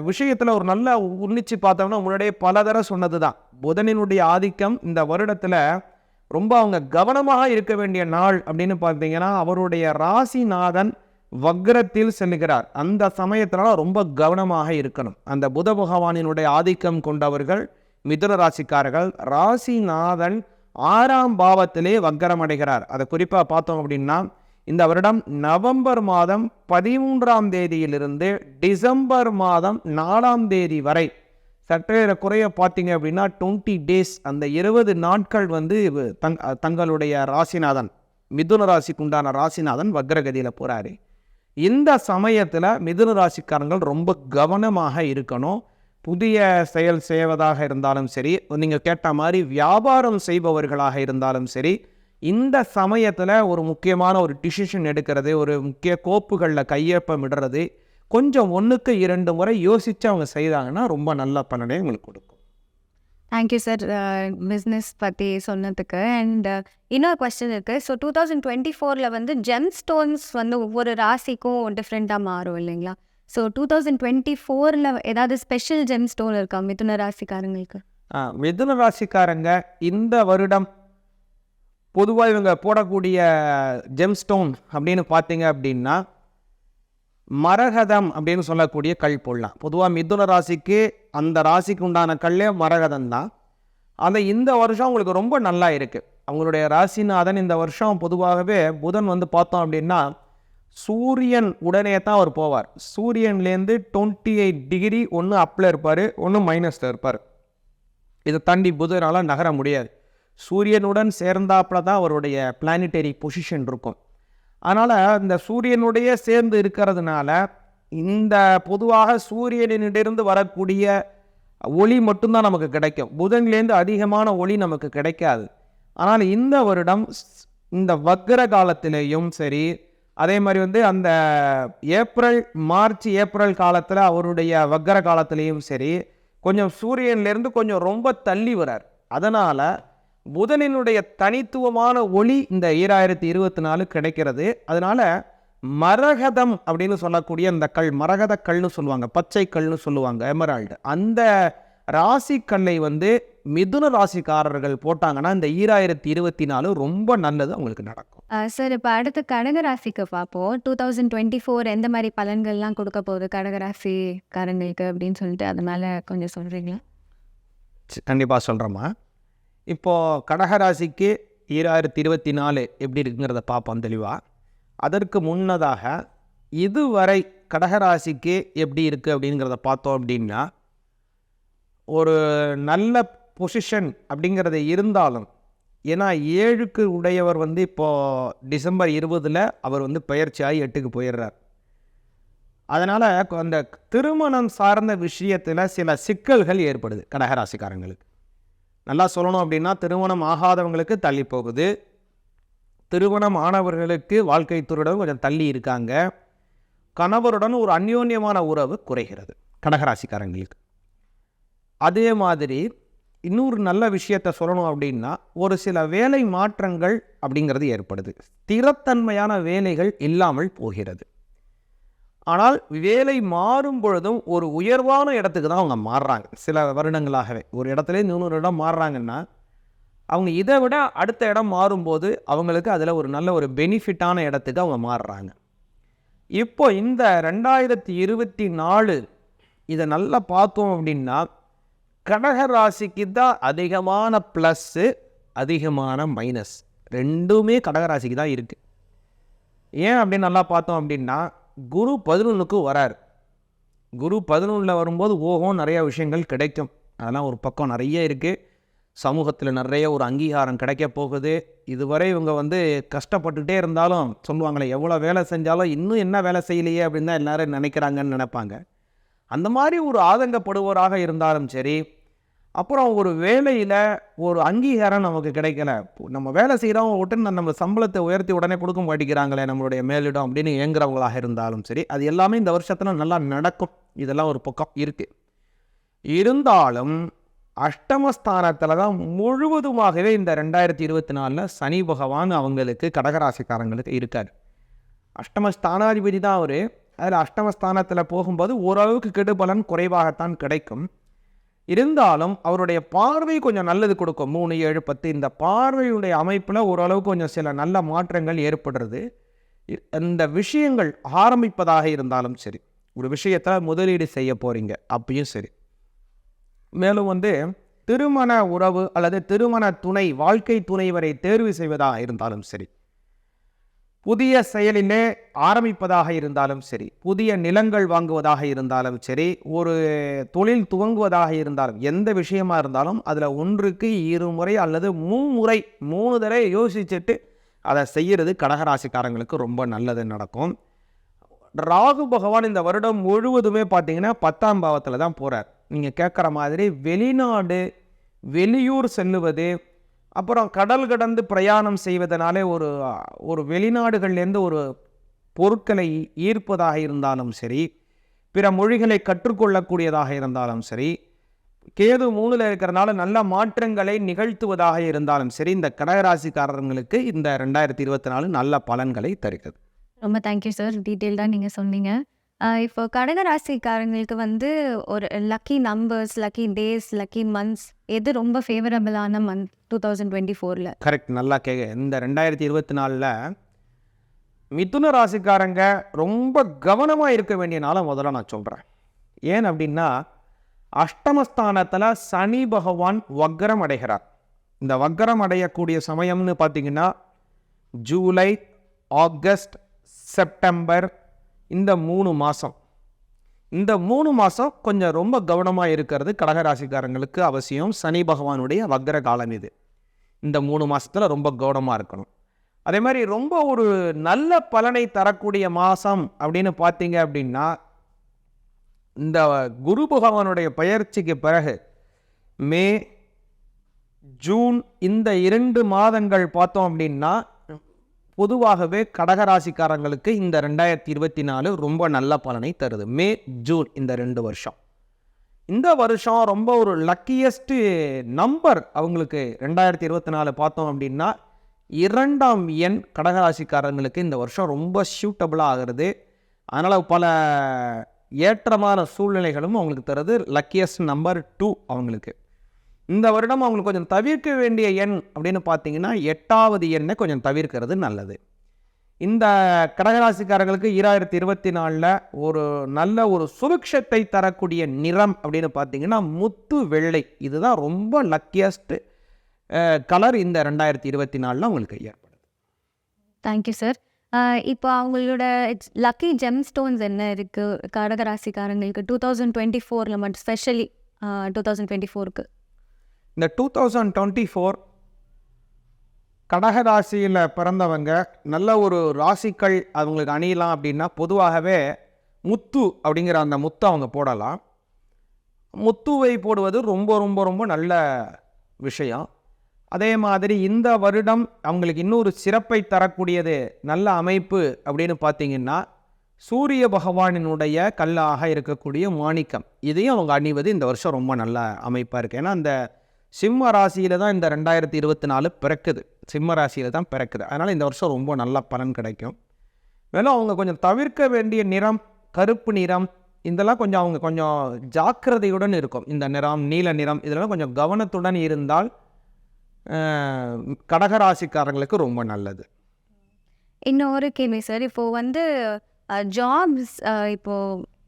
விஷயத்தில் ஒரு நல்ல உன்னிச்சு பார்த்தோம்னா முன்னாடியே பல தடவை சொன்னது தான், புதனினுடைய ஆதிக்கம் இந்த வருடத்தில் ரொம்ப அவங்க கவனமாக இருக்க வேண்டிய நாள் அப்படின்னு பார்த்தீங்கன்னா அவருடைய ராசிநாதன் வக்ரத்தில் செல்லுகிறார். அந்த சமயத்தினால ரொம்ப கவனமாக இருக்கணும். அந்த புத பகவானினுடைய ஆதிக்கம் கொண்டவர்கள் மிதுன ராசிக்காரர்கள், ராசிநாதன் 6ஆம் பாவத்திலே வக்ரம் அடைகிறார். அதை குறிப்பாக பார்த்தோம் அப்படின்னா இந்த வருடம் நவம்பர் மாதம் 13ஆம் தேதியிலிருந்து டிசம்பர் மாதம் 4ஆம் தேதி வரை சற்றே குறைய பார்த்தீங்க அப்படின்னா 20 டேஸ், அந்த 20 நாட்கள் தங்களுடைய ராசிநாதன் மிதுன ராசிக்கு உண்டான ராசிநாதன் வக்ரகதியில் போகிறாரு. இந்த சமயத்தில் மிதுன ராசிக்காரங்கள் ரொம்ப கவனமாக இருக்கணும். புதிய செயல் செய்வதாக இருந்தாலும் சரி, நீங்கள் கேட்ட மாதிரி வியாபாரம் செய்பவர்களாக இருந்தாலும் சரி, இந்த சமயத்தில் ஒரு முக்கியமான ஒரு டிசிஷன் எடுக்கிறது, ஒரு முக்கிய கோப்புகளில் கையொப்பமிடுறது கொஞ்சம் 1க்கு 2 முறை யோசித்து அவங்க செய்தாங்கன்னா ரொம்ப நல்ல பலனை உங்களுக்கு கொடுக்கும். தேங்க்யூ சார் பிஸ்னஸ் பற்றி சொன்னதுக்கு. அண்ட் இன்னொரு கொஸ்டின் இருக்குது. ஸோ 2024 ஜெம் ஸ்டோன்ஸ் ஒவ்வொரு ராசிக்கும் டிஃப்ரெண்ட்டாக மாறும் இல்லைங்களா? ஸோ 2024 ஏதாவது ஸ்பெஷல் ஜெம் ஸ்டோன் இருக்கா மிதுன ராசிக்காரங்களுக்கு? மிதுன ராசிக்காரங்க இந்த வருடம் பொதுவாக இவங்க போடக்கூடிய ஜெம் ஸ்டோன் அப்படின்னு பார்த்தீங்க அப்படின்னா மரகதம் அப்படின்னு சொல்லக்கூடிய கல் போடலாம். பொதுவாக மிதுன ராசிக்கு அந்த ராசிக்கு உண்டான கல்லே மரகதம் தான். இந்த வருஷம் அவங்களுக்கு ரொம்ப நல்லா இருக்குது. அவங்களுடைய ராசிநாதன் இந்த வருஷம் பொதுவாகவே புதன் பார்த்தோம் அப்படின்னா சூரியன் உடனே தான் அவர் போவார். சூரியன்லேருந்து 28 டிகிரி ஒன்று அப்பில் இருப்பார், ஒன்று மைனஸில் இருப்பார். இதை தாண்டி புதனால் நகர முடியாது. சூரியனுடன் சேர்ந்தாப்பில் தான் அவருடைய பிளானிட்டரி பொசிஷன் இருக்கும். அதனால் இந்த சூரியனுடைய சேர்ந்து இருக்கிறதுனால இந்த பொதுவாக சூரியனிலிருந்து வரக்கூடிய ஒளி மட்டும்தான் நமக்கு கிடைக்கும். புதன்லேருந்து அதிகமான ஒளி நமக்கு கிடைக்காது. ஆனால் இந்த வருடம் இந்த வக்ர காலத்திலேயும் சரி, அதே மாதிரி அந்த மார்ச் ஏப்ரல் காலத்தில் அவருடைய வக்ர காலத்திலையும் சரி கொஞ்சம் சூரியன்லேருந்து கொஞ்சம் ரொம்ப தள்ளி வரார். அதனால் புதனினுடைய தனித்துவமான ஒளி இந்த 2024 கிடைக்கிறது. அதனால் மரகதம் அப்படின்னு சொல்லக்கூடிய அந்த கல், மரகத கல்னு சொல்லுவாங்க, பச்சை கல்னு சொல்லுவாங்க, எமரால்டு, அந்த ராசி கல்லை மிதுன ராசிக்காரர்கள் போட்டாங்கன்னா இந்த 2024 ரொம்ப நல்லது அவங்களுக்கு நடக்கும். சார் இப்போ அடுத்து கடகராசிக்கு பார்ப்போம். 2024 எந்த மாதிரி பலன்கள்லாம் கொடுக்க போகுது கடகராசிக்காரங்களுக்கு அப்படின்னு சொல்லிட்டு அதனால கொஞ்சம் சொல்கிறீங்களா? கண்டிப்பாக சொல்கிறேம்மா. இப்போது கடகராசிக்கு 2024 எப்படி இருக்குங்கிறத பார்ப்போம் தெளிவாக. அதற்கு முன்னதாக இதுவரை கடகராசிக்கு எப்படி இருக்குது அப்படிங்கிறத பார்த்தோம் அப்படின்னா ஒரு நல்ல பொசிஷன் அப்படிங்கிறது இருந்தாலும், ஏன்னா 7க்கு உடையவர் இப்போது டிசம்பர் 20 அவர் பெயர்ச்சியாகி 8க்கு போயிடுறார். அதனால் அந்த திருமணம் சார்ந்த விஷயத்தில் சில சிக்கல்கள் ஏற்படுது கடகராசிக்காரங்களுக்கு. நல்லா சொல்லணும் அப்படின்னா திருமணம் ஆகாதவங்களுக்கு தள்ளி போகுது, திருமணம் ஆனவர்களுக்கு வாழ்க்கை துறையுடன் கொஞ்சம் தள்ளி இருக்காங்க, கணவருடன் ஒரு அந்யோன்யமான உறவு குறைகிறது கடகராசிக்காரங்களுக்கு. அதே மாதிரி இன்னொரு நல்ல விஷயத்தை சொல்லணும் அப்படின்னா ஒரு சில வேலை மாற்றங்கள் அப்படிங்கிறது ஏற்படுது. ஸ்திரத்தன்மையான வேலைகள் இல்லாமல் போகிறது. ஆனால் வேலை மாறும் பொழுதும் ஒரு உயர்வான இடத்துக்கு தான் அவங்க மாறுறாங்க. சில வருடங்களாகவே ஒரு இடத்துல இன்னொரு இடம் மாறுறாங்கன்னா அவங்க இதை விட அடுத்த இடம் மாறும்போது அவங்களுக்கு அதில் ஒரு நல்ல ஒரு பெனிஃபிட்டான இடத்துக்கு அவங்க மாறுறாங்க. இப்போ இந்த 2024 இதை நல்லா பார்த்தோம் அப்படின்னா கடக ராசிக்கு தான் அதிகமான ப்ளஸ்ஸு, அதிகமான மைனஸ் ரெண்டுமே கடகராசிக்கு தான் இருக்குது. ஏன் அப்படின்னு நல்லா பார்த்தோம் அப்படின்னா குரு 11க்கு வரார். குரு 11 வரும்போது நிறைய விஷயங்கள் கிடைக்கும். அதெல்லாம் ஒரு பக்கம் நிறைய இருக்குது. சமூகத்தில் நிறைய ஒரு அங்கீகாரம் கிடைக்க போகுது. இதுவரை இவங்க கஷ்டப்பட்டுகிட்டே இருந்தாலும் சொல்லுவாங்களே, எவ்வளோ வேலை செஞ்சாலும் இன்னும் என்ன வேலை செய்யலையே அப்படின்னு தான் எல்லோரும் நினைக்கிறாங்கன்னு நினைப்பாங்க. அந்த மாதிரி ஒரு ஆதங்கப்படுவோராக இருந்தாலும் சரி, அப்புறம் ஒரு வேலையில் ஒரு அங்கீகாரம் நமக்கு கிடைக்கல, நம்ம வேலை செய்கிறவங்க விட்டு நம்ம சம்பளத்தை உயர்த்தி உடனே கொடுக்க மாட்டேங்கிறாங்களே நம்மளுடைய மேலிடம் அப்படின்னு இயங்குறவங்களாக இருந்தாலும் சரி, அது எல்லாமே இந்த வருஷத்தில் நல்லா நடக்கும். இதெல்லாம் ஒரு பக்கம் இருக்குது. இருந்தாலும் அஷ்டமஸ்தானத்தில் தான் முழுவதுமாகவே இந்த 2024 சனி பகவான் அவங்களுக்கு கடகராசிக்காரங்களுக்கு இருக்கார். அஷ்டமஸ்தானாதிபதி தான் அவர். அதில் அஷ்டமஸ்தானத்தில் போகும்போது ஓரளவுக்கு கெடுபலன் குறைவாகத்தான் கிடைக்கும். இருந்தாலும் அவருடைய பார்வை கொஞ்சம் நல்லது கொடுக்கும். 3, 7, 10 இந்த பார்வையுடைய அமைப்பில் ஓரளவுக்கு கொஞ்சம் சில நல்ல மாற்றங்கள் ஏற்படுறது. இந்த விஷயங்கள் ஆரம்பிப்பதாக இருந்தாலும் சரி, ஒரு விஷயத்தில் முதலீடு செய்ய போகிறீங்க அப்பயும் சரி, மேலும் திருமண உறவு அல்லது திருமண துணை, வாழ்க்கை துணைவரை தேர்வு செய்வதாக இருந்தாலும் சரி, புதிய செயலிலே ஆரம்பிப்பதாக இருந்தாலும் சரி, புதிய நிலங்கள் வாங்குவதாக இருந்தாலும் சரி, ஒரு தொழில் துவங்குவதாக இருந்தாலும், எந்த விஷயமா இருந்தாலும் அதில் 1க்கு 2 முறை அல்லது 3 முறை 3 தடவை யோசிச்சுட்டு அதை செய்கிறது கடகராசிக்காரங்களுக்கு ரொம்ப நல்லது நடக்கும். ராகு பகவான் இந்த வருடம் முழுவதுமே பார்த்தீங்கன்னா 10ஆம் பாவத்தில் தான் போகிறார். நீங்கள் கேட்குற மாதிரி வெளிநாடு, வெளியூர் செல்லுவது, அப்புறம் கடல் கடந்து பிரயாணம் செய்வதனாலே ஒரு வெளிநாடுகள்லேருந்து ஒரு பொருட்களை ஈர்ப்பதாக இருந்தாலும் சரி, பிற மொழிகளை கற்றுக்கொள்ளக்கூடியதாக இருந்தாலும் சரி, கேது 3ல் இருக்கிறனால நல்ல மாற்றங்களை நிகழ்த்துவதாக இருந்தாலும் சரி, இந்த கடகராசிக்காரர்களுக்கு இந்த 2024 நல்ல பலன்களை தருகிறது. ரொம்ப தேங்க்யூ சார், டீட்டெயில்டாக நீங்கள் சொன்னீங்க. இப்போ கடகராசிக்காரங்களுக்கு ஒரு lucky numbers, lucky days, lucky months எது ரொம்ப ஃபேவரபிளான மந்த் 2024? கரெக்ட், நல்லா கேட்க. இந்த 2024 மிதுன ராசிக்காரங்க ரொம்ப கவனமாக இருக்க வேண்டிய நாளை முதல்ல நான் சொல்கிறேன். ஏன் அப்படின்னா அஷ்டமஸ்தானத்தில் சனி பகவான் வக்ரம் அடைகிறார். இந்த வக்ரம் அடையக்கூடிய சமயம்னு பார்த்தீங்கன்னா ஜூலை, ஆகஸ்ட், செப்டம்பர், இந்த 3 மாதம். இந்த 3 மாதம் கொஞ்சம் ரொம்ப கவனமாக இருக்கிறது கடகராசிக்காரங்களுக்கு அவசியம். சனி பகவானுடைய வக்ர காலம் இது. இந்த 3 மாதத்தில் ரொம்ப கவனமாக இருக்கணும். அதே மாதிரி ரொம்ப ஒரு நல்ல பலனை தரக்கூடிய மாதம் அப்படின்னு பார்த்தீங்க அப்படின்னா இந்த குரு பகவானுடைய பெயர்ச்சிக்கு பிறகு மே, ஜூன் இந்த 2 மாதங்கள் பார்த்தோம் அப்படின்னா பொதுவாகவே கடகராசிக்காரங்களுக்கு இந்த 2024 ரொம்ப நல்ல பலனை தருது. மே, ஜூன் இந்த 2 வருஷம். இந்த வருஷம் ரொம்ப ஒரு லக்கியஸ்ட் நம்பர் அவங்களுக்கு 2024 பார்த்தோம் அப்படின்னா 2ஆம் எண் கடகராசிக்காரங்களுக்கு இந்த வருஷம் ரொம்ப சூட்டபுளாக ஆகிறது. அதனால் பல ஏற்றமான சூழ்நிலைகளும் அவங்களுக்கு தருது. லக்கியஸ்ட் நம்பர் 2 அவங்களுக்கு. இந்த வருடம் அவங்களுக்கு கொஞ்சம் தவிர்க்க வேண்டிய எண் அப்படின்னு பார்த்தீங்கன்னா 8வது எண்ணை கொஞ்சம் தவிர்க்கிறது நல்லது. இந்த கடகராசிக்காரர்களுக்கு 2024 ஒரு நல்ல ஒரு சுபிக்ஷத்தை தரக்கூடிய நிறம் அப்படின்னு பார்த்தீங்கன்னா முத்து வெள்ளை. இதுதான் ரொம்ப லக்கியஸ்ட் கலர் இந்த 2024 அவங்களுக்கு ஏற்படுது. Thank you sir. இப்போ அவங்களோட லக்கி ஜெம் ஸ்டோன்ஸ் என்ன இருக்குது கடகராசிக்காரங்களுக்கு 2024 மட்டும், ஸ்பெஷலி 2024க்கு? இந்த 2024 கடகராசியில் பிறந்தவங்க நல்ல ஒரு ராசிகள் அவங்களுக்கு அணியலாம் அப்படின்னா பொதுவாகவே முத்து அப்படிங்கிற அந்த முத்து அவங்க போடலாம். முத்துவை போடுவது ரொம்ப ரொம்ப ரொம்ப நல்ல விஷயம். அதே மாதிரி இந்த வருடம் அவங்களுக்கு இன்னொரு சிறப்பை தரக்கூடியது நல்ல அமைப்பு அப்படின்னு பார்த்தீங்கன்னா சூரிய பகவானினுடைய கல்லாக இருக்கக்கூடிய மாணிக்கம், இதையும் அவங்க அணிவது இந்த வருஷம் ரொம்ப நல்ல அமைப்பாக இருக்குது. ஏன்னா அந்த சிம்ம ராசியில் தான் இந்த 2024 பிறக்குது. சிம்ம ராசியில் தான் பிறக்குது. அதனால் இந்த வருஷம் ரொம்ப நல்ல பலன் கிடைக்கும். மேலும் அவங்க கொஞ்சம் தவிர்க்க வேண்டிய நிறம் கருப்பு நிறம், இதெல்லாம் கொஞ்சம் அவங்க கொஞ்சம் ஜாக்கிரதையுடன் இருக்கும். இந்த நிறம், நீல நிறம், இதெல்லாம் கொஞ்சம் கவனத்துடன் இருந்தால் கடகராசிக்காரங்களுக்கு ரொம்ப நல்லது. இன்னொரு கேள்வி சார். இப்போ வந்து ஜாப்ஸ் இப்போ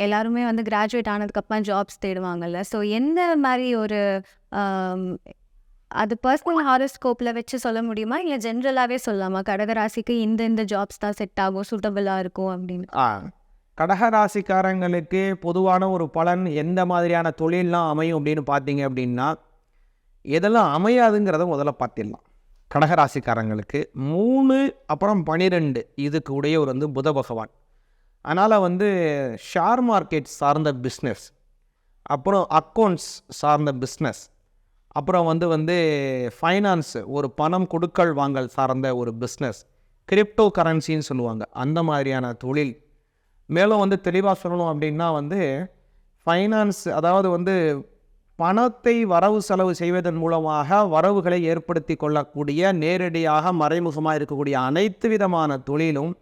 எல்லாருமே வந்து கிராஜுவேட் ஆனதுக்கப்புறம் ஜாப்ஸ் தேடுவாங்கல்ல. ஸோ எந்த மாரி ஒரு அம் அது பர்சனல் ஹாரோஸ்கோப்பில் வச்சு சொல்ல முடியுமா? இல்லை ஜென்ரலாகவே சொல்லலாமா? கடகராசிக்கு இந்த ஜாப்ஸ் தான் செட் ஆகும், சூட்டபிளாக இருக்கும் அப்படின்னு. கடகராசிக்காரங்களுக்கு பொதுவான ஒரு பலன் எந்த மாதிரியான தொழிலெலாம் அமையும் அப்படின்னு பார்த்தீங்க அப்படின்னா, எதெல்லாம் அமையாதுங்கிறத முதல்ல பார்த்திடலாம். கடகராசிக்காரங்களுக்கு 3 அப்புறம் 12 இதுக்கு உடையவர் வந்து புத பகவான். அதனால் வந்து ஷேர் மார்க்கெட் சார்ந்த பிஸ்னஸ், அப்புறம் அக்கௌண்ட்ஸ் சார்ந்த பிஸ்னஸ், அப்புறம் வந்து ஃபைனான்ஸு ஒரு பணம் கொடுக்கல் வாங்கல் சார்ந்த ஒரு பிஸ்னஸ், கிரிப்டோ கரன்சின்னு சொல்லுவாங்க, அந்த மாதிரியான தொழில். மேலும் வந்து தெளிவாக சொல்லணும் அப்படின்னா வந்து ஃபைனான்ஸ், அதாவது வந்து பணத்தை வரவு செலவு செய்வதன் மூலமாக வரவுகளை ஏற்படுத்தி கொள்ளக்கூடிய, நேரடியாக மறைமுகமாக இருக்கக்கூடிய அனைத்து விதமான தொழிலும்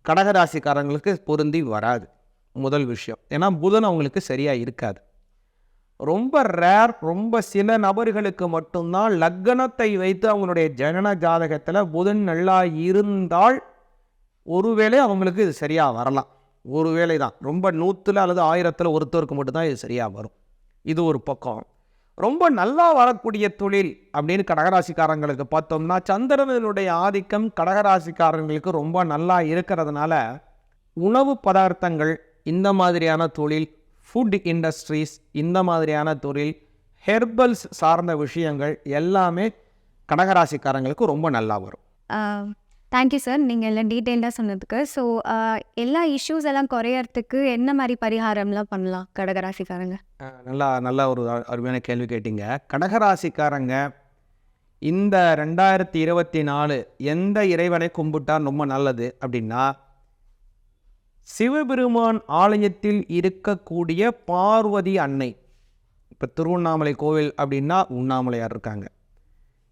கடகராசிக்காரங்களுக்கு பொருந்தி வராது. முதல் விஷயம். ஏன்னா புதன் அவங்களுக்கு சரியாக இருக்காது. ரொம்ப ரேர், ரொம்ப சில நபர்களுக்கு மட்டும்தான் லக்னத்தை வைத்து அவங்களுடைய ஜனன ஜாதகத்தில் புதன் நல்லா இருந்தால் ஒருவேளை அவங்களுக்கு இது சரியாக வரலாம். ஒரு வேளை தான். ரொம்ப 100 அல்லது 1000 ஒருத்தருக்கு மட்டும்தான் இது சரியாக வரும். இது ஒரு பக்கம். ரொம்ப நல்லா வரக்கூடிய தொழில் அப்படின்னு கடகராசிக்காரங்களுக்கு பார்த்தோம்னா, சந்திரனுடைய ஆதிக்கம் கடகராசிக்காரங்களுக்கு ரொம்ப நல்லா இருக்கிறதுனால உணவு பதார்த்தங்கள், இந்த மாதிரியான தொழில், ஃபுட் இண்டஸ்ட்ரீஸ், இந்த மாதிரியான தொழில், ஹெர்பல்ஸ் சார்ந்த விஷயங்கள் எல்லாமே கடகராசிக்காரங்களுக்கு ரொம்ப நல்லா வரும். Thank you sir. நீங்கள் எல்லாம் டீட்டெயில்டாக சொன்னதுக்கு. ஸோ எல்லா இஷ்யூஸ் எல்லாம் குறையறதுக்கு என்ன மாதிரி பரிகாரம்லாம் பண்ணலாம் கடகராசிக்காரங்க? நல்லா ஒரு அருமையான கேள்வி கேட்டீங்க. கடகராசிக்காரங்க இந்த 2024 எந்த இறைவனை கும்பிட்டா ரொம்ப நல்லது அப்படின்னா, சிவபெருமான் ஆலயத்தில் இருக்கக்கூடிய பார்வதி அன்னை. இப்போ திருவண்ணாமலை கோவில் அப்படின்னா உண்ணாமலையார் இருக்காங்க.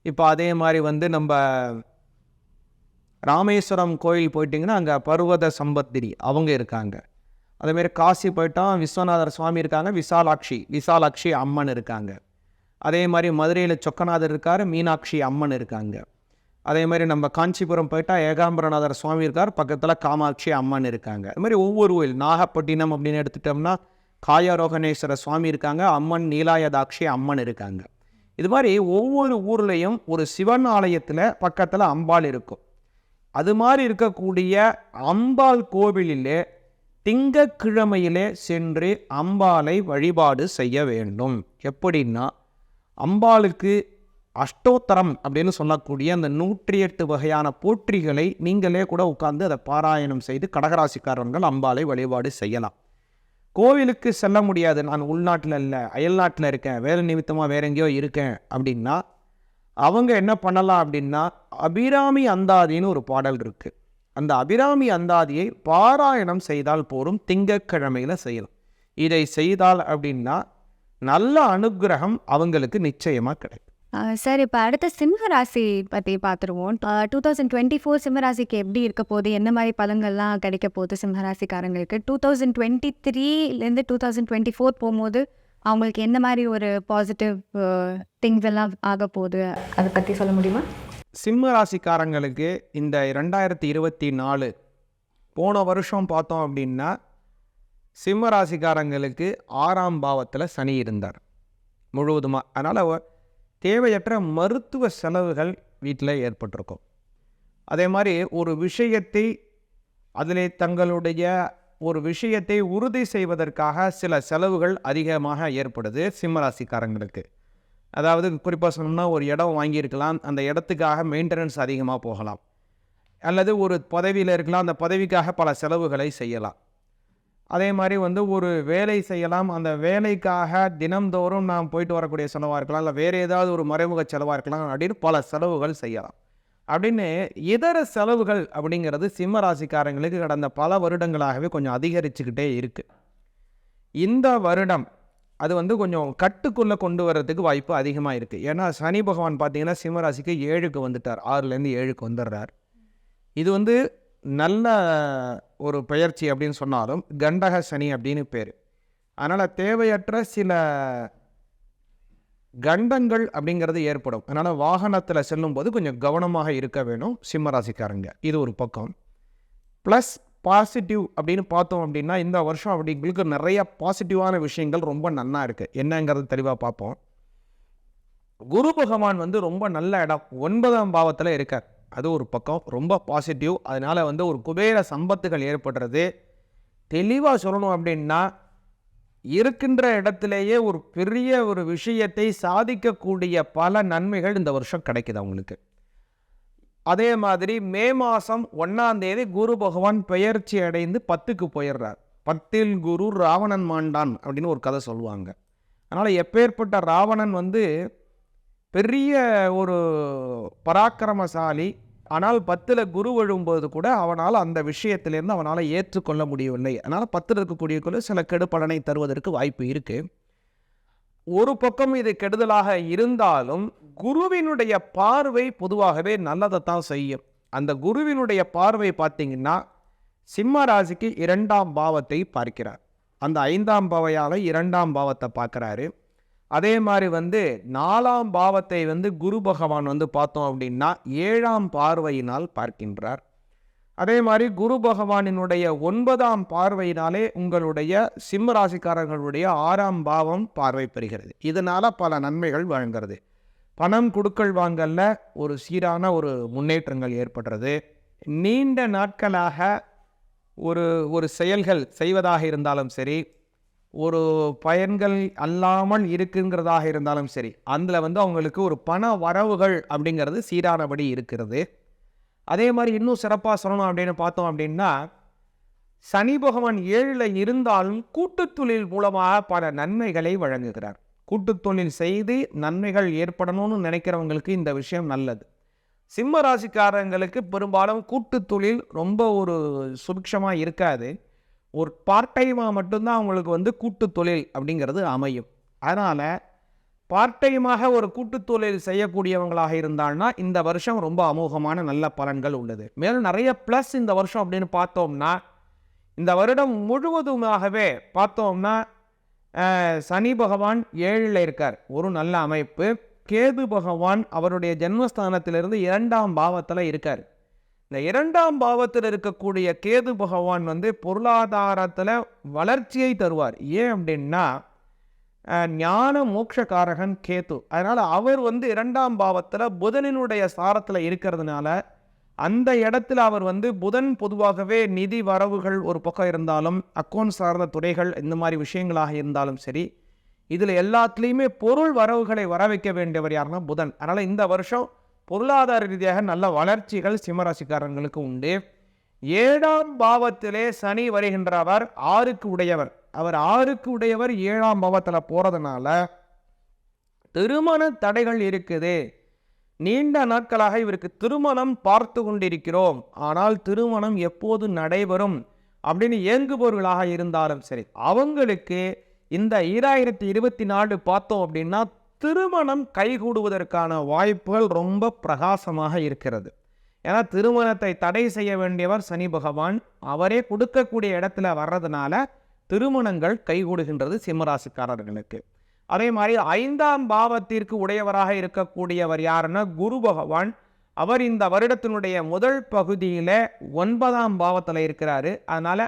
இப்போ அதே மாதிரி வந்து நம்ம ராமேஸ்வரம் கோயில் போயிட்டிங்கன்னா அங்கே பர்வத சம்பத்திரி அவங்க இருக்காங்க. அதேமாரி காசி போயிட்டால் விஸ்வநாதர் சுவாமி இருக்காங்க, விசாலாட்சி அம்மன் இருக்காங்க. அதே மாதிரி மதுரையில் சொக்கநாதர் இருக்கார், மீனாட்சி அம்மன் இருக்காங்க. அதே மாதிரி நம்ம காஞ்சிபுரம் போயிட்டால் ஏகாம்பரநாதர் சுவாமி இருக்கார், பக்கத்தில் காமாட்சி அம்மன் இருக்காங்க. அது மாதிரி ஒவ்வொரு கோயில், நாகப்பட்டினம் அப்படின்னு எடுத்துட்டோம்னா காயாரோகணேஸ்வர சுவாமி இருக்காங்க, அம்மன் நீலாயதாட்சி அம்மன் இருக்காங்க. இது மாதிரி ஒவ்வொரு ஊர்லேயும் ஒரு சிவன் ஆலயத்தில் பக்கத்தில் அம்பாள் இருக்கும். அது மாதிரி இருக்கக்கூடிய அம்பாள் கோவிலிலே திங்கட்கிழமையிலே சென்று அம்பாளை வழிபாடு செய்ய வேண்டும். எப்படின்னா, அம்பாளுக்கு அஷ்டோத்தரம் அப்படின்னு சொல்லக்கூடிய அந்த 108 வகையான போற்றிகளை நீங்களே கூட உட்கார்ந்து அதை பாராயணம் செய்து கடகராசிக்காரர்கள் அம்பாளை வழிபாடு செய்யலாம். கோவிலுக்கு செல்ல முடியாது, நான் உள்நாட்டில் இல்லை, அயல்நாட்டில் இருக்கேன், வேலை நிமித்தமாக வேற எங்கேயோ இருக்கேன் அப்படின்னா அவங்க என்ன பண்ணலாம் அப்படின்னா, அபிராமி அந்தாதின்னு ஒரு பாடல் இருக்குது. அந்த அபிராமி அந்தாதியை பாராயணம் செய்தால் போரும், திங்கட்கிழமையில் செய்யலாம். இதை செய்தால் அப்படின்னா நல்ல அனுகிரகம் அவங்களுக்கு நிச்சயமாக கிடைக்கும். சார், இப்போ அடுத்த சிம்ம ராசி பற்றி பார்த்துருவோம். 2024 சிம்ம ராசிக்கு எப்படி இருக்க போகுது, என்ன மாதிரி பலன்கள்லாம் கிடைக்க போகுது சிம்ம ராசிக்காரங்களுக்கு? 2023லேருந்து 2024 போகும்போது அவங்களுக்கு எந்த மாதிரி ஒரு பாசிட்டிவ் திங்ஸ் எல்லாம் ஆக போகுது, அதை பற்றி சொல்ல முடியுமா? சிம்ம ராசிக்காரங்களுக்கு இந்த 2024 போன வருஷம் பார்த்தோம் அப்படின்னா, சிம்ம ராசிக்காரங்களுக்கு 6ஆம் பாவத்தில் சனி இருந்தார் முழுவதுமாக. அதனால் தேவையற்ற மருத்துவ செலவுகள் வீட்டில் ஏற்பட்டிருக்கும். அதே மாதிரி ஒரு விஷயத்தை அதிலே தங்களுடைய ஒரு விஷயத்தை உறுதி செய்வதற்காக சில செலவுகள் அதிகமாக ஏற்படுது சிம்மராசிக்காரங்களுக்கு. அதாவது குறிப்பாக சொன்னோம்னா, ஒரு இடம் வாங்கியிருக்கலாம், அந்த இடத்துக்காக மெயின்டெனன்ஸ் அதிகமாக போகலாம். அல்லது ஒரு பதவியில் இருக்கலாம், அந்த பதவிக்காக பல செலவுகளை செய்யலாம். அதே மாதிரி ஒரு வேலை செய்யலாம், அந்த வேலைக்காக தினம்தோறும் நாம் போயிட்டு வரக்கூடிய செலவாக இருக்கலாம், இல்லை வேறு ஏதாவது ஒரு மறைமுக செலவாக இருக்கலாம், அப்படின்னு பல செலவுகள் செய்யலாம். அப்படின்னு இதர செலவுகள் அப்படிங்கிறது சிம்ம ராசிக்காரங்களுக்கு கடந்த பல வருடங்களாகவே கொஞ்சம் அதிகரிச்சுக்கிட்டே இருக்குது. இந்த வருடம் அது கொஞ்சம் கட்டுக்குள்ளே கொண்டு வர்றதுக்கு வாய்ப்பு அதிகமாக இருக்குது. ஏன்னா சனி பகவான் பார்த்திங்கன்னா சிம்ம ராசிக்கு 7க்கு வந்துட்டார், 6லேருந்து 7க்கு வந்துடுறார். இது நல்ல ஒரு பெயர்ச்சி அப்படின்னு சொன்னாலும் கண்டக சனி அப்படின்னு பேர். அதனால் தேவையற்ற சில கண்டங்கள் அப்படிங்கிறது ஏற்படும். அதனால் வாகனத்தில் செல்லும்போது கொஞ்சம் கவனமாக இருக்க வேணும் சிம்ம ராசிக்காரங்க. இது ஒரு பக்கம். ப்ளஸ் பாசிட்டிவ் அப்படின்னு பார்த்தோம் அப்படின்னா இந்த வருஷம் அப்படிங்களுக்கு நிறைய பாசிட்டிவான விஷயங்கள் ரொம்ப நன்னா இருக்குது. என்னங்கிறது தெளிவாக பார்ப்போம். குரு பகவான் வந்து ரொம்ப நல்ல இடம் 9ஆம் பாவத்தில் இருக்கார். அது ஒரு பக்கம் ரொம்ப பாசிட்டிவ். அதனால் வந்து ஒரு குபேர சம்பத்துகள் ஏற்படுறது. தெளிவாக சொல்லணும் அப்படின்னா இருக்கின்ற இடத்திலேயே ஒரு பெரிய ஒரு விஷயத்தை சாதிக்கக்கூடிய பல நன்மைகள் இந்த வருஷம் கிடைக்குது அவங்களுக்கு. அதே மாதிரி மே மாதம் 1ஆம் தேதி குரு பகவான் பெயர்ச்சி அடைந்து 10க்கு போயிடுறார். 10இல் குரு ராவணன் மாண்டான் அப்படின்னு ஒரு கதை சொல்லுவாங்க. அதனால் எப்பேற்பட்ட ராவணன் வந்து பெரிய ஒரு பராக்கிரமசாலி. ஆனால் 10ல் குரு விழும்போது கூட அவனால் அந்த விஷயத்திலேருந்து அவனால் ஏற்றுக்கொள்ள முடியவில்லை. அதனால் 10ல் இருக்கக்கூடிய சில கெடு பலனை தருவதற்கு வாய்ப்பு இருக்குது. ஒரு பக்கம் இது கெடுதலாக இருந்தாலும் குருவினுடைய பார்வை பொதுவாகவே நல்லதைத்தான் செய்யும். அந்த குருவினுடைய பார்வை பார்த்தீங்கன்னா சிம்ம ராசிக்கு 2ஆம் பாவத்தை பார்க்கிறார். அந்த 5ஆம் பாவையால் 2ஆம் பாவத்தை பார்க்குறாரு. அதே மாதிரி வந்து 4ஆம் பாவத்தை வந்து குரு பகவான் வந்து பார்த்தோம் அப்படின்னா 7ஆம் பார்வையினால் பார்க்கின்றார். அதே மாதிரி குரு பகவானினுடைய 9ஆம் பார்வையினாலே உங்களுடைய சிம்ம ராசிக்காரர்களுடைய 6ஆம் பாவம் பார்வை பெறுகிறது. இதனால் பல நன்மைகள் வழங்குறது. பணம் கொடுக்கல் வாங்கல்ல ஒரு சீரான ஒரு முன்னேற்றங்கள் ஏற்படுறது. நீண்ட நாட்களாக ஒரு செயல்கள் செய்வதாக இருந்தாலும் சரி, ஒரு பயன்கள் அல்லாமல் இருக்குங்கிறதாக இருந்தாலும் சரி, அதில் வந்து அவங்களுக்கு ஒரு பண வரவுகள் அப்படிங்கிறது சீரானபடி இருக்கிறது. அதே மாதிரி இன்னும் சிறப்பாக சொல்லணும் அப்படின்னு பார்த்தோம் அப்படின்னா சனி பகவான் 7ல் இருந்தாலும் கூட்டுத்தொழில் மூலமாக பல நன்மைகளை வழங்குகிறார். கூட்டுத்தொழில் செய்து நன்மைகள் ஏற்படணும்னு நினைக்கிறவங்களுக்கு இந்த விஷயம் நல்லது. சிம்ம ராசிக்காரங்களுக்கு பெரும்பாலும் கூட்டுத்தொழில் ரொம்ப ஒரு சுபிக்ஷமாக இருக்காது. ஒரு பார்ட் டைமாக மட்டும்தான் அவங்களுக்கு வந்து கூட்டுத்தொழில் அப்படிங்கிறது அமையும். அதனால் பார்ட் டைமாக ஒரு கூட்டுத்தொழில் செய்யக்கூடியவங்களாக இருந்தால்னா இந்த வருஷம் ரொம்ப அமோகமான நல்ல பலன்கள் உள்ளது. மேலும் நிறைய ப்ளஸ் இந்த வருஷம் அப்படின்னு பார்த்தோம்னா இந்த வருடம் முழுவதுமாகவே பார்த்தோம்னா சனி பகவான் 7ல் இருக்கார், ஒரு நல்ல அமைப்பு. கேது பகவான் அவருடைய ஜென்மஸ்தானத்திலிருந்து 2ஆம் பாவத்தில் இருக்கார். இந்த 2ஆம் பாவத்தில் இருக்கக்கூடிய கேது பகவான் வந்து பொருளாதாரத்தில் வளர்ச்சியை தருவார். ஏன் அப்படின்னா ஞான மோட்சகாரகன் கேது. அதனால் அவர் வந்து 2ஆம் பாவத்தில் புதனினுடைய சாரத்தில் இருக்கிறதுனால அந்த இடத்துல அவர் வந்து புதன் பொதுவாகவே நிதி வரவுகள் ஒரு பக்கம் இருந்தாலும் அக்கௌண்ட் சார்ந்த துறைகள் இந்த மாதிரி விஷயங்களாக இருந்தாலும் சரி, இதில் எல்லாத்துலேயுமே பொருள் வரவுகளை வர வைக்க வேண்டியவர் யாருன்னா புதன். அதனால் இந்த வருஷம் பொருளாதார ரீதியாக நல்ல வளர்ச்சிகள் சிம்மராசிக்காரங்களுக்கு உண்டு. 7ஆம் பாவத்திலே சனி வருகின்றவர் 6க்கு உடையவர். அவர் 6க்கு உடையவர் 7ஆம் பாவத்தில் போகிறதுனால திருமண தடைகள் இருக்குது. நீண்ட நாட்களாக இவருக்கு திருமணம் பார்த்து கொண்டிருக்கிறோம், ஆனால் திருமணம் எப்போது நடைபெறும் அப்படின்னு ஏங்குபவர்களாக இருந்தாலும் சரி, அவங்களுக்கு இந்த 2024 பார்த்தோம் அப்படின்னா திருமணம் கைகூடுவதற்கான வாய்ப்புகள் ரொம்ப பிரகாசமாக இருக்கிறது. ஏன்னா திருமணத்தை தடை செய்ய வேண்டியவர் சனி பகவான், அவரே கொடுக்கக்கூடிய இடத்துல வர்றதுனால திருமணங்கள் கைகூடுகின்றது சிம்மராசிக்காரர்களுக்கு. அதே மாதிரி 5ஆம் பாவத்திற்கு உடையவராக இருக்கக்கூடியவர் யாருன்னா குரு பகவான். அவர் இந்த வருடத்தினுடைய முதல் பகுதியில் 9ஆம் பாவத்தில் இருக்கிறாரு. அதனால்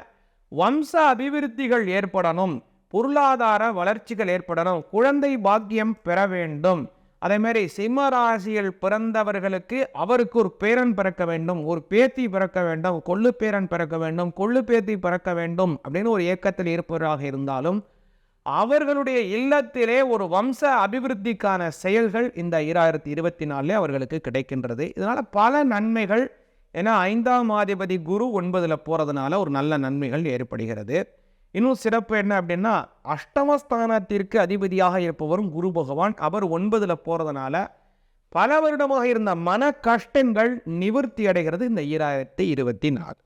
வம்ச அபிவிருத்திகள் ஏற்படணும், பொருளாதார வளர்ச்சிகள் ஏற்படணும், குழந்தை பாக்கியம் பெற வேண்டும். அதே மாதிரி சிம்ம ராசியில் பிறந்தவர்களுக்கு அவருக்கு ஒரு பேரன் பிறக்க வேண்டும், ஒரு பேத்தி பிறக்க வேண்டும், கொள்ளு பேரன் பிறக்க வேண்டும், கொள்ளு பேத்தி பிறக்க வேண்டும் அப்படின்னு ஒரு ஏக்கத்தில் இருப்பவராக இருந்தாலும் அவர்களுடைய இல்லத்திலே ஒரு வம்ச அபிவிருத்திக்கான செயல்கள் இந்த 2024 அவர்களுக்கு கிடைக்கின்றது. இதனால் பல நன்மைகள், ஏன்னா 5ஆம் அதிபதி குரு 9ல் போகிறதுனால ஒரு நல்ல நன்மைகள் ஏற்படுகிறது. இன்னும் சிறப்பு என்ன அப்படின்னா அஷ்டமஸ்தானத்திற்கு அதிபதியாக இருப்பவரும் குரு பகவான். அவர் 9ல் போகிறதுனால பல வருடமாக இருந்த மன கஷ்டங்கள் நிவர்த்தி அடைகிறது இந்த 2024.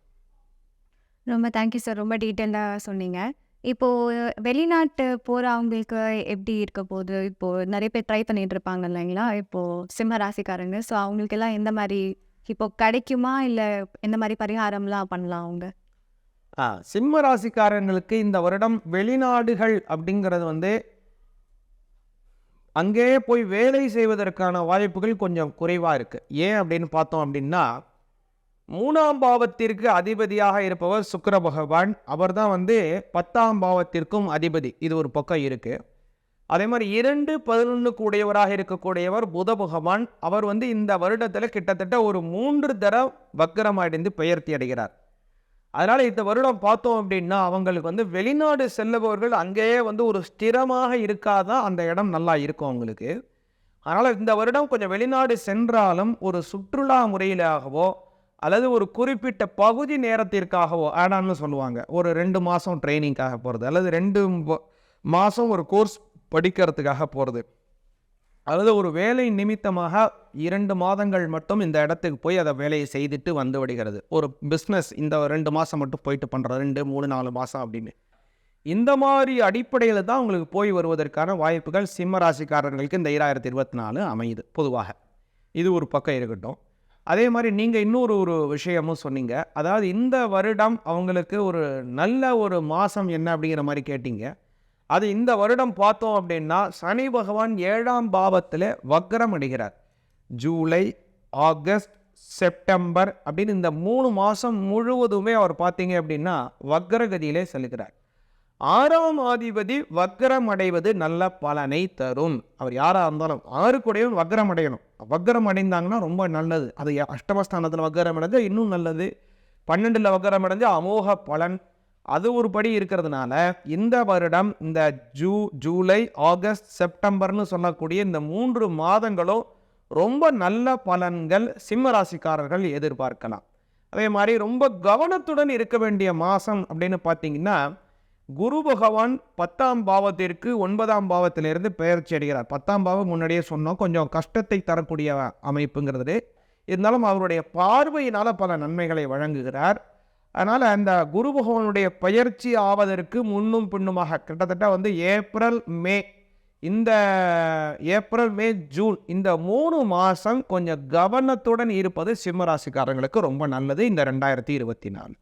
ரொம்ப தேங்க்யூ சார், ரொம்ப டீட்டெயிலாக சொன்னீங்க. இப்போது வெளிநாட்டு போகிறவங்களுக்கு எப்படி இருக்க போகுது? இப்போது நிறைய பேர் ட்ரை பண்ணிட்டு இருப்பாங்க இல்லைங்களா, இப்போது சிம்ம ராசிக்காரங்க. ஸோ அவங்களுக்கெல்லாம் எந்த மாதிரி இப்போது கிடைக்குமா, இல்லை எந்த மாதிரி பரிகாரம்லாம் பண்ணலாம் அவங்க? சிம்ம ராசிக்காரங்களுக்கு இந்த வருடம் வெளிநாடுகள் அப்படிங்கிறது வந்து அங்கேயே போய் வேலை செய்வதற்கான வாய்ப்புகள் கொஞ்சம் குறைவாக இருக்குது. ஏன் அப்படின்னு பார்த்தோம் அப்படின்னா, 3ஆம் பாவத்திற்கு அதிபதியாக இருப்பவர் சுக்கிர பகவான். அவர் தான் 10ஆம் பாவத்திற்கும் அதிபதி. இது ஒரு பக்கம் இருக்குது. அதே மாதிரி 2, 11 கூடியவராக இருக்கக்கூடியவர் புத பகவான். அவர் இந்த வருடத்தில் கிட்டத்தட்ட ஒரு 3 தடவை வக்கரம் அடைந்து பெயர்ச்சி அடைகிறார். அதனால் இந்த வருடம் பார்த்தோம் அப்படின்னா அவங்களுக்கு வெளிநாடு செல்லுபவர்கள் அங்கேயே ஒரு ஸ்திரமாக இருக்காதான் அந்த இடம் நல்லா இருக்கும் அவங்களுக்கு. அதனால் இந்த வருடம் கொஞ்சம் வெளிநாடு சென்றாலும் ஒரு சுற்றுலா முறையிலாகவோ அல்லது ஒரு குறிப்பிட்ட பகுதி நேரத்திற்காகவோ ஆடான்னு சொல்லுவாங்க, ஒரு 2 மாதம் ட்ரைனிங்காக போகிறது அல்லது 2 மாதம் ஒரு கோர்ஸ் படிக்கிறதுக்காக போகிறது அல்லது ஒரு வேலை நிமித்தமாக 2 மாதங்கள் மட்டும் இந்த இடத்துக்கு போய் அதை வேலையை செய்துட்டு வந்து விடுகிறது. ஒரு பிஸ்னஸ் இந்த 2 மாதம் மட்டும் போயிட்டு பண்ணுறது, 2, 3, 4 மாதம் அப்படின்னு. இந்த மாதிரி அடிப்படையில் தான் உங்களுக்கு போய் வருவதற்கான வாய்ப்புகள் சிம்ம ராசிக்காரர்களுக்கு இந்த 2024 அமையுது பொதுவாக. இது ஒரு பக்கம் இருக்கட்டும். அதே மாதிரி நீங்கள் இன்னொரு விஷயமும் சொன்னீங்க. அதாவது இந்த வருடம் அவங்களுக்கு ஒரு நல்ல ஒரு மாதம் என்ன அப்படிங்கிற மாதிரி கேட்டீங்க. அது இந்த வருடம் பார்த்தோம் அப்படின்னா சனி பகவான் 7ஆம் பாவத்தில் வக்ரம் அடைகிறார். ஜூலை, ஆகஸ்ட், செப்டம்பர் அப்படின்னு இந்த 3 மாதம் முழுவதுமே அவர் பார்த்தீங்க அப்படின்னா வக்ரகதியிலே செல்கிறார். 6ஆம் அதிபதி வக்ரம் அடைவது நல்ல பலனை தரும். அவர் யாராக இருந்தாலும் 6 கூடயும் வக்ரம் அடையணும். வக்ரம் அடைந்தாங்கன்னா ரொம்ப நல்லது. அது அஷ்டமஸ்தானத்தில் வக்ரம் அடைஞ்சா இன்னும் நல்லது. 12ல் வக்ரம் அடைஞ்சா அமோக பலன். அது ஒரு படி இருக்கிறதுனால இந்த வருடம் இந்த ஜூலை, ஆகஸ்ட், செப்டம்பர்னு சொல்லக்கூடிய இந்த 3 மாதங்களும் ரொம்ப நல்ல பலன்கள் சிம்ம ராசிக்காரர்கள் எதிர்பார்க்கலாம். அதே மாதிரி ரொம்ப கவனத்துடன் இருக்க வேண்டிய மாதம் அப்படின்னு பார்த்தீங்கன்னா, குரு பகவான் 10ஆம் பாவத்திற்கு 9ஆம் பாவத்திலிருந்து பெயர்ச்சி அடைகிறார். 10ஆம் பாவம் முன்னாடியே சொன்னோம், கொஞ்சம் கஷ்டத்தை தரக்கூடிய அமைப்புங்கிறது. இருந்தாலும் அவருடைய பார்வையினால் பல நன்மைகளை வழங்குகிறார். அதனால் அந்த குரு பகவானுடைய பெயர்ச்சி ஆவதற்கு முன்னும் பின்னுமாக கிட்டத்தட்ட ஏப்ரல், மே, இந்த ஏப்ரல், மே, ஜூன் இந்த 3 மாதம் கொஞ்சம் கவனத்துடன் இருப்பது சிம்மராசிக்காரங்களுக்கு ரொம்ப நல்லது இந்த 2024.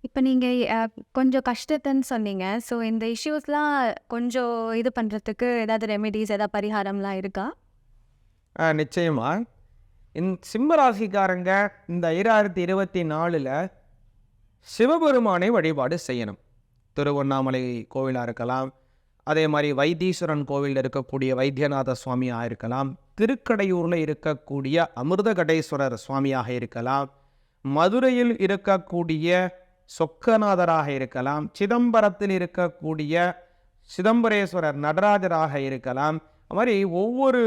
இப்போ நீங்கள் கொஞ்சம் கஷ்டத்தைன்னு சொன்னீங்க. ஸோ இந்த இஷ்யூஸ்லாம் கொஞ்சம் இது பண்ணுறதுக்கு ஏதாவது ரெமெடிஸ், ஏதாவது பரிகாரம்லாம் இருக்கா? நிச்சயமா. சிம்ம ராசிக்காரங்க இந்த 2024ல் சிவபெருமானை வழிபாடு செய்யணும். திருவண்ணாமலை கோவிலாக இருக்கலாம், அதே மாதிரி வைத்தீஸ்வரன் கோவிலில் இருக்கக்கூடிய வைத்தியநாத சுவாமியாக இருக்கலாம், திருக்கடையூரில் இருக்கக்கூடிய அமிர்தகடேஸ்வரர் சுவாமியாக இருக்கலாம், மதுரையில் இருக்கக்கூடிய சொக்கநாதராக இருக்கலாம், சிதம்பரத்தில் இருக்கக்கூடிய சிதம்பரேஸ்வரர் நடராஜராக இருக்கலாம். அது மாதிரி ஒவ்வொரு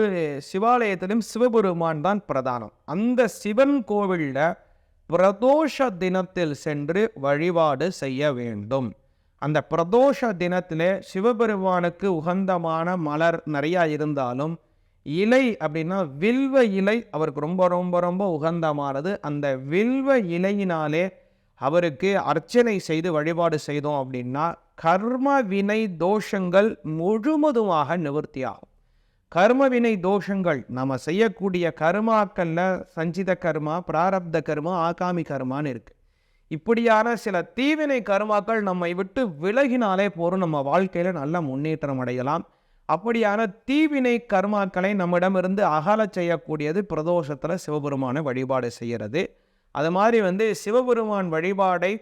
சிவாலயத்திலும் சிவபெருமான் தான் பிரதானம். அந்த சிவன் கோவிலில் பிரதோஷ தினத்தில் சென்று வழிபாடு செய்ய வேண்டும். அந்த பிரதோஷ தினத்தில் சிவபெருமானுக்கு உகந்தமான மலர் நிறையா இருந்தாலும் இலை அப்படின்னா வில்வ இலை அவருக்கு ரொம்ப ரொம்ப ரொம்ப உகந்தமானது. அந்த வில்வ இலையினாலே அவருக்கு அர்ச்சனை செய்து வழிபாடு செய்தோம் அப்படின்னா கர்ம வினை தோஷங்கள் முழுவதுமாக நிவர்த்தியாகும். கர்ம வினை தோஷங்கள் நம்ம செய்யக்கூடிய கர்மாக்களில் சஞ்சித கர்மா, பிராரப்த கர்மா, ஆகாமி கர்மான்னு இருக்குது. இப்படியான சில தீவினை கர்மாக்கள் நம்மை விட்டு விலகினாலே போதும், நம்ம வாழ்க்கையில் நல்ல முன்னேற்றம் அடையலாம். அப்படியான தீவினை கர்மாக்களை நம்மிடமிருந்து அகல செய்யக்கூடியது பிரதோஷத்தில் சிவபெருமானை வழிபாடு செய்கிறது. அது மாதிரி சிவபெருமான் வழிபாடை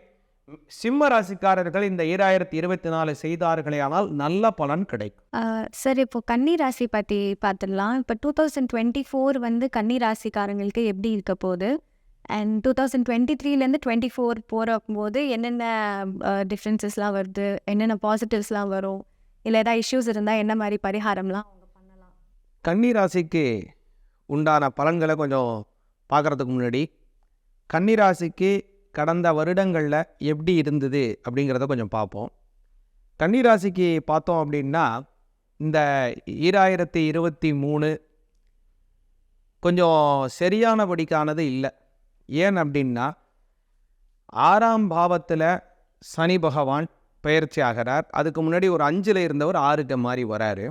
சிம்ம ராசிக்காரர்கள் இந்த 2024 செய்தார்களே ஆனால் நல்ல பலன் கிடைக்கும். சார், இப்போ கன்னி ராசி பற்றி பார்த்துடலாம். இப்போ 2024 கன்னி ராசிக்காரங்களுக்கு எப்படி இருக்க போகுது, அண்ட் 2023லேருந்து 24 போகும்போது என்னென்ன டிஃப்ரென்சஸ்லாம் வருது, என்னென்ன பாசிட்டிவ்ஸ்லாம் வரும், இல்லை ஏதாவது இஷ்யூஸ் இருந்தால் என்ன மாதிரி பரிகாரம்லாம் அவங்க பண்ணலாம்? கன்னி ராசிக்கு உண்டான பலன்களை கொஞ்சம் பார்க்குறதுக்கு முன்னாடி கன்னி ராசிக்கு கடந்த வருடங்களில் எப்படி இருந்தது அப்படிங்கிறத கொஞ்சம் பார்ப்போம். கன்னி ராசிக்கு பார்த்தோம் அப்படின்னா இந்த 2023 கொஞ்சம் சரியானபடிக்கானது இல்லை. ஏன் அப்படின்னா 6ஆம் பாவத்தில் சனி பகவான் பெயர்ச்சி ஆகிறார். அதுக்கு முன்னாடி ஒரு 5ல் இருந்தவர் 6க்கு மாறி வராரு.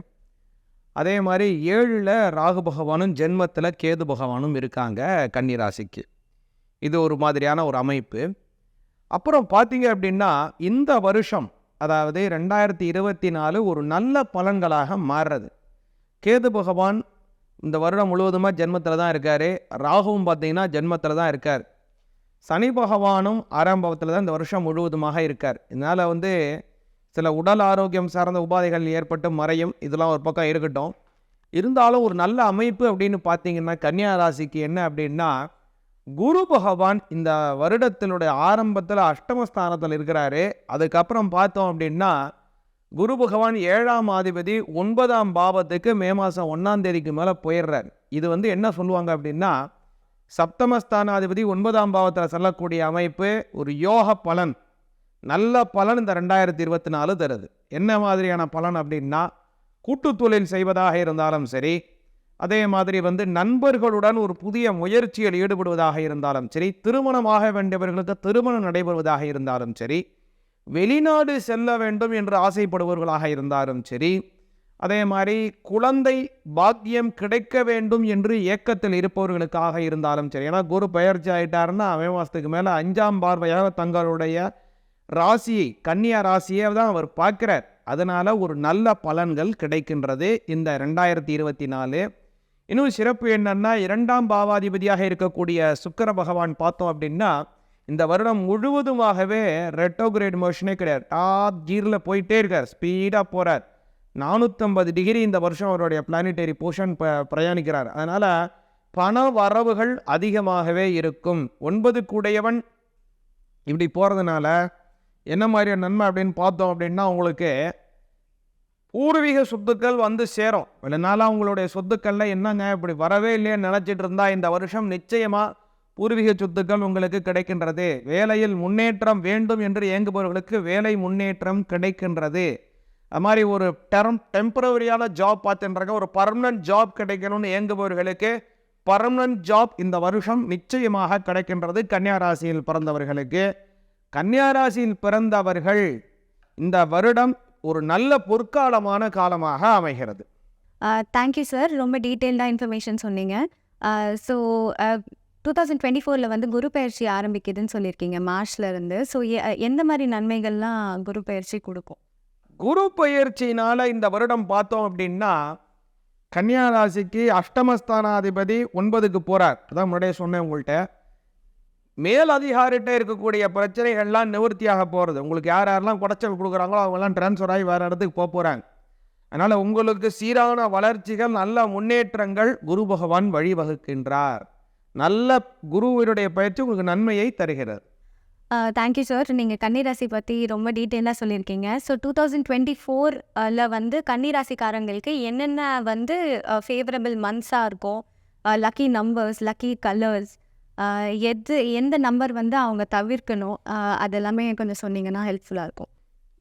அதே மாதிரி 7ல் ராகு பகவானும் ஜென்மத்தில் கேது பகவானும் இருக்காங்க கன்னி ராசிக்கு. இது ஒரு மாதிரியான ஒரு அமைப்பு. அப்புறம் பார்த்தீங்க அப்படின்னா இந்த வருஷம் அதாவது 2024 ஒரு நல்ல பலன்களாக மாறுறது. கேது பகவான் இந்த வருடம் முழுவதுமாக ஜென்மத்தில் தான் இருக்கார். ராகுவும் பார்த்தீங்கன்னா ஜென்மத்தில் தான் இருக்கார். சனி பகவானும் 6ஆம் பாவத்தில் தான் இந்த வருஷம் முழுவதுமாக இருக்கார். இதனால் சில உடல் ஆரோக்கியம் சார்ந்த உபாதைகள் ஏற்பட்டு மறையும். இதெல்லாம் ஒரு பக்கம் இருக்கட்டும். இருந்தாலும் ஒரு நல்ல அமைப்பு அப்படின்னு பார்த்தீங்கன்னா கன்னியா ராசிக்கு என்ன அப்படின்னா, குரு பகவான் இந்த வருடத்தினுடைய ஆரம்பத்தில் அஷ்டமஸ்தானத்தில் இருக்கிறாரு. அதுக்கப்புறம் பார்த்தோம் அப்படின்னா குரு பகவான் 7ஆம் அதிபதி 9ஆம் பாவத்துக்கு மே மாதம் 1ஆம் தேதிக்கு மேலே போயிடுறார். இது என்ன சொல்லுவாங்க அப்படின்னா, சப்தமஸ்தானாதிபதி 9ஆம் பாவத்தில் செல்லக்கூடிய அமைப்பு ஒரு யோக பலன், நல்ல பலன் இந்த 2024 தருது. என்ன மாதிரியான பலன் அப்படின்னா, கூட்டு தொழில் செய்வதாக இருந்தாலும் சரி, அதே மாதிரி நண்பர்களுடன் ஒரு புதிய முயற்சியில் ஈடுபடுவதாக இருந்தாலும் சரி, திருமணமாக வேண்டியவர்களுக்கு திருமணம் நடைபெறுவதாக இருந்தாலும் சரி, வெளிநாடு செல்ல வேண்டும் என்று ஆசைப்படுபவர்களாக இருந்தாலும் சரி, அதே மாதிரி குழந்தை பாக்கியம் கிடைக்க வேண்டும் என்று ஏக்கத்தில் இருப்பவர்களுக்காக இருந்தாலும் சரி. ஏன்னா குரு பெயர்ச்சி ஆகிட்டாருன்னா மே மாதத்துக்கு மேலே 5ஆம் பார்வையாக தங்களுடைய ராசியை, கன்னியா ராசியை தான் அவர் பார்க்கிறார். அதனால் ஒரு நல்ல பலன்கள் கிடைக்கின்றது இந்த 2024. இன்னும் சிறப்பு என்னன்னா, 2ஆம் பாவாதிபதியாக இருக்கக்கூடிய சுக்கிர பகவான் பார்த்தோம் அப்படின்னா இந்த வருடம் முழுவதுமாகவே ரெட்ரோகிரேட் மோஷனே கிடையாது. டாப் கீரில் போயிட்டே இருக்கார், ஸ்பீடாக போகிறார். 450 டிகிரி இந்த வருஷம் அவருடைய பிளானிட்டரி போர்ஷன் பிரயாணிக்கிறார். அதனால் பண வரவுகள் அதிகமாகவே இருக்கும். 9 கூடையவன் இப்படி போகிறதுனால என்ன மாதிரியான நன்மை அப்படின்னு பார்த்தோம் அப்படின்னா, உங்களுக்கு பூர்வீக சொத்துக்கள் சேரும். இல்லைனாலும் அவங்களுடைய சொத்துக்களில் என்னங்க இப்படி வரவே இல்லைன்னு நினச்சிட்டு இருந்தால் இந்த வருஷம் நிச்சயமாக பூர்வீக சொத்துக்கள் உங்களுக்கு கிடைக்கின்றது. வேலையில் முன்னேற்றம் வேண்டும் என்று இயங்குபவர்களுக்கு வேலை முன்னேற்றம் கிடைக்கின்றது. அது மாதிரி ஒரு டெம்பரவரியான ஜாப் பார்த்துன்றாங்க, ஒரு பர்மனன்ட் ஜாப் கிடைக்கணும்னு இயங்குபவர்களுக்கு பர்மனன்ட் ஜாப் இந்த வருஷம் நிச்சயமாக கிடைக்கின்றது. கன்னியா ராசியில் பிறந்தவர்களுக்கு, கன்னியா ராசியில் பிறந்தவர்கள் இந்த வருடம் ஒரு நல்ல பொற்காலமான காலமாக அமைகிறது. தேங்க்யூ சார், ரொம்ப டீட்டெயில்டாக இன்ஃபர்மேஷன் சொன்னீங்க. ஸோ 2024 குரு பயிற்சி ஆரம்பிக்குதுன்னு சொல்லியிருக்கீங்க மார்ச்ல இருந்து. ஸோ எந்த மாதிரி நன்மைகள்லாம் குரு பயிற்சி கொடுக்கும்? குரு பயிற்சியினால் இந்த வருடம் பார்த்தோம் அப்படின்னா, கன்னியா ராசிக்கு அஷ்டமஸ்தானாதிபதி 9க்கு போகிறார். அதான் முன்னாடியே சொன்னேன் உங்கள்கிட்ட. மேல் அதிகாரிகிட்ட இருக்கக்கூடிய பிரச்சனைகள்லாம் நிவர்த்தியாக போகிறது. உங்களுக்கு யாரெல்லாம் குடைச்சல் கொடுக்குறாங்களோ அவங்கெல்லாம் டிரான்ஸ்ஃபர் ஆகி வேறு இடத்துக்கு போகிறாங்க. அதனால் உங்களுக்கு சீரான வளர்ச்சிகள், நல்ல முன்னேற்றங்கள் குரு பகவான் வழிவகுக்கின்றார். நல்ல குருவினுடைய பயிற்சி உங்களுக்கு நன்மையை தருகிறது. தேங்க்யூ சார், நீங்கள் கன்னிராசி பற்றி ரொம்ப டீட்டெயிலாக சொல்லியிருக்கீங்க. ஸோ 2024 கன்னிராசிக்காரங்களுக்கு என்னென்ன ஃபேவரபிள் மந்த்ஸாக இருக்கும், லக்கி நம்பர்ஸ், லக்கி கலர்ஸ், எந்த நம்பர் அவங்க தவிர்க்கணும், அதெல்லாமே கொஞ்சம் சொன்னீங்கன்னா ஹெல்ப்ஃபுல்லாக இருக்கும்.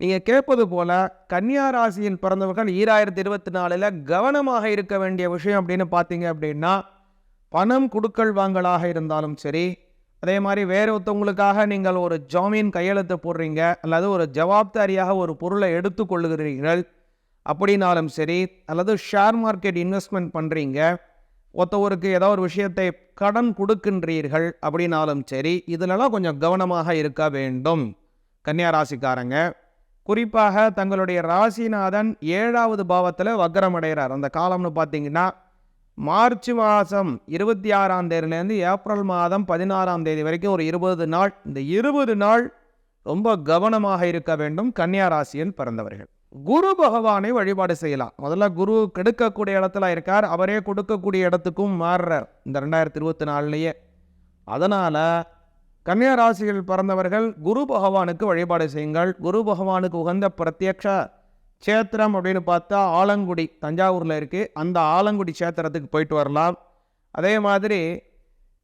நீங்கள் கேட்பது போல் கன்னியா ராசியில் பிறந்தவர்கள் 2024 கவனமாக இருக்க வேண்டிய விஷயம் அப்படின்னு பார்த்தீங்க அப்படின்னா, பணம் கொடுக்கல் வாங்கலாக இருந்தாலும் சரி, அதே மாதிரி வேறு ஒருத்தவங்களுக்காக நீங்கள் ஒரு ஜாமீன் கையெழுத்து போடுறீங்க அல்லது ஒரு ஜவாப்தாரியாக ஒரு பொருளை எடுத்துக்கொள்ளுகிறீர்கள் அப்படின்னாலும் சரி, அல்லது ஷேர் மார்க்கெட் இன்வெஸ்ட்மெண்ட் பண்ணுறீங்க, ஒருத்தவருக்கு ஏதோ ஒரு விஷயத்தை கடன் கொடுக்கின்றீர்கள் அப்படின்னாலும் சரி, இதிலெல்லாம் கொஞ்சம் கவனமாக இருக்க வேண்டும். கன்னியா ராசிக்காரங்க குறிப்பாக தங்களுடைய ராசிநாதன் 7ஆவது பாவத்தில் வக்ரம் அடைகிறார். அந்த காலம்னு பார்த்தீங்கன்னா மார்ச் மாதம் 26ஆம் தேதியிலேருந்து ஏப்ரல் மாதம் 16ஆம் தேதி வரைக்கும் ஒரு 20 நாள். இந்த 20 நாள் ரொம்ப கவனமாக இருக்க வேண்டும் கன்னியா ராசியில் பிறந்தவர்கள். குரு பகவானை வழிபாடு செய்யலாம். முதல்ல குரு கெடுக்கக்கூடிய இடத்துல இருக்கார், அவரே கொடுக்கக்கூடிய இடத்துக்கும் மாறுறார் இந்த 2024. அதனால் கன்னியா ராசியில் பிறந்தவர்கள் குரு பகவானுக்கு வழிபாடு செய்யுங்கள். குரு பகவானுக்கு உகந்த பிரத்யக்ஷ சேத்திரம் அப்படின்னு பார்த்தா ஆலங்குடி, தஞ்சாவூரில் இருக்குது. அந்த ஆலங்குடி சேத்திரத்துக்கு போயிட்டு வரலாம். அதே மாதிரி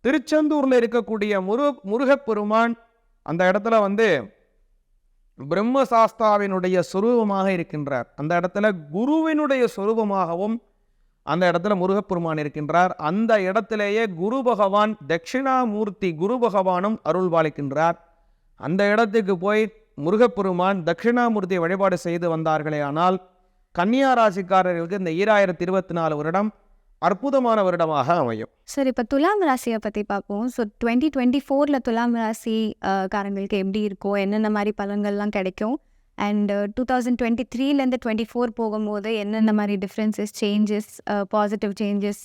திருச்செந்தூரில் இருக்கக்கூடிய முருகப்பெருமான் அந்த இடத்துல பிரம்மசாஸ்தாவினுடைய சொரூபமாக இருக்கின்றார். அந்த இடத்துல குருவினுடைய சொரூபமாகவும் அந்த இடத்துல முருகப்பெருமான் இருக்கின்றார். அந்த இடத்திலேயே குரு பகவான் தட்சிணாமூர்த்தி குரு பகவானும் அருள் பாலிக்கின்றார். அந்த இடத்துக்கு போய் முருகப்பெருமான் தட்சிணாமூர்த்தியை வழிபாடு செய்து வந்தார்களே ஆனால் கன்னியா ராசிக்காரர்களுக்கு இந்த 2024 வருடம் அற்புதமான வருடமாக அமையும். சார், இப்போ துலாம் ராசியை பற்றி பார்ப்போம். ஸோ 2024 துலாம் ராசி காரங்களுக்கு எப்படி இருக்கும், என்னென்ன மாதிரி பலன்கள்லாம் கிடைக்கும், அண்ட் 2023லேருந்து 24 போகும்போது என்னென்ன மாதிரி டிஃப்ரென்சஸ், சேஞ்சஸ், பாசிட்டிவ் சேஞ்சஸ்,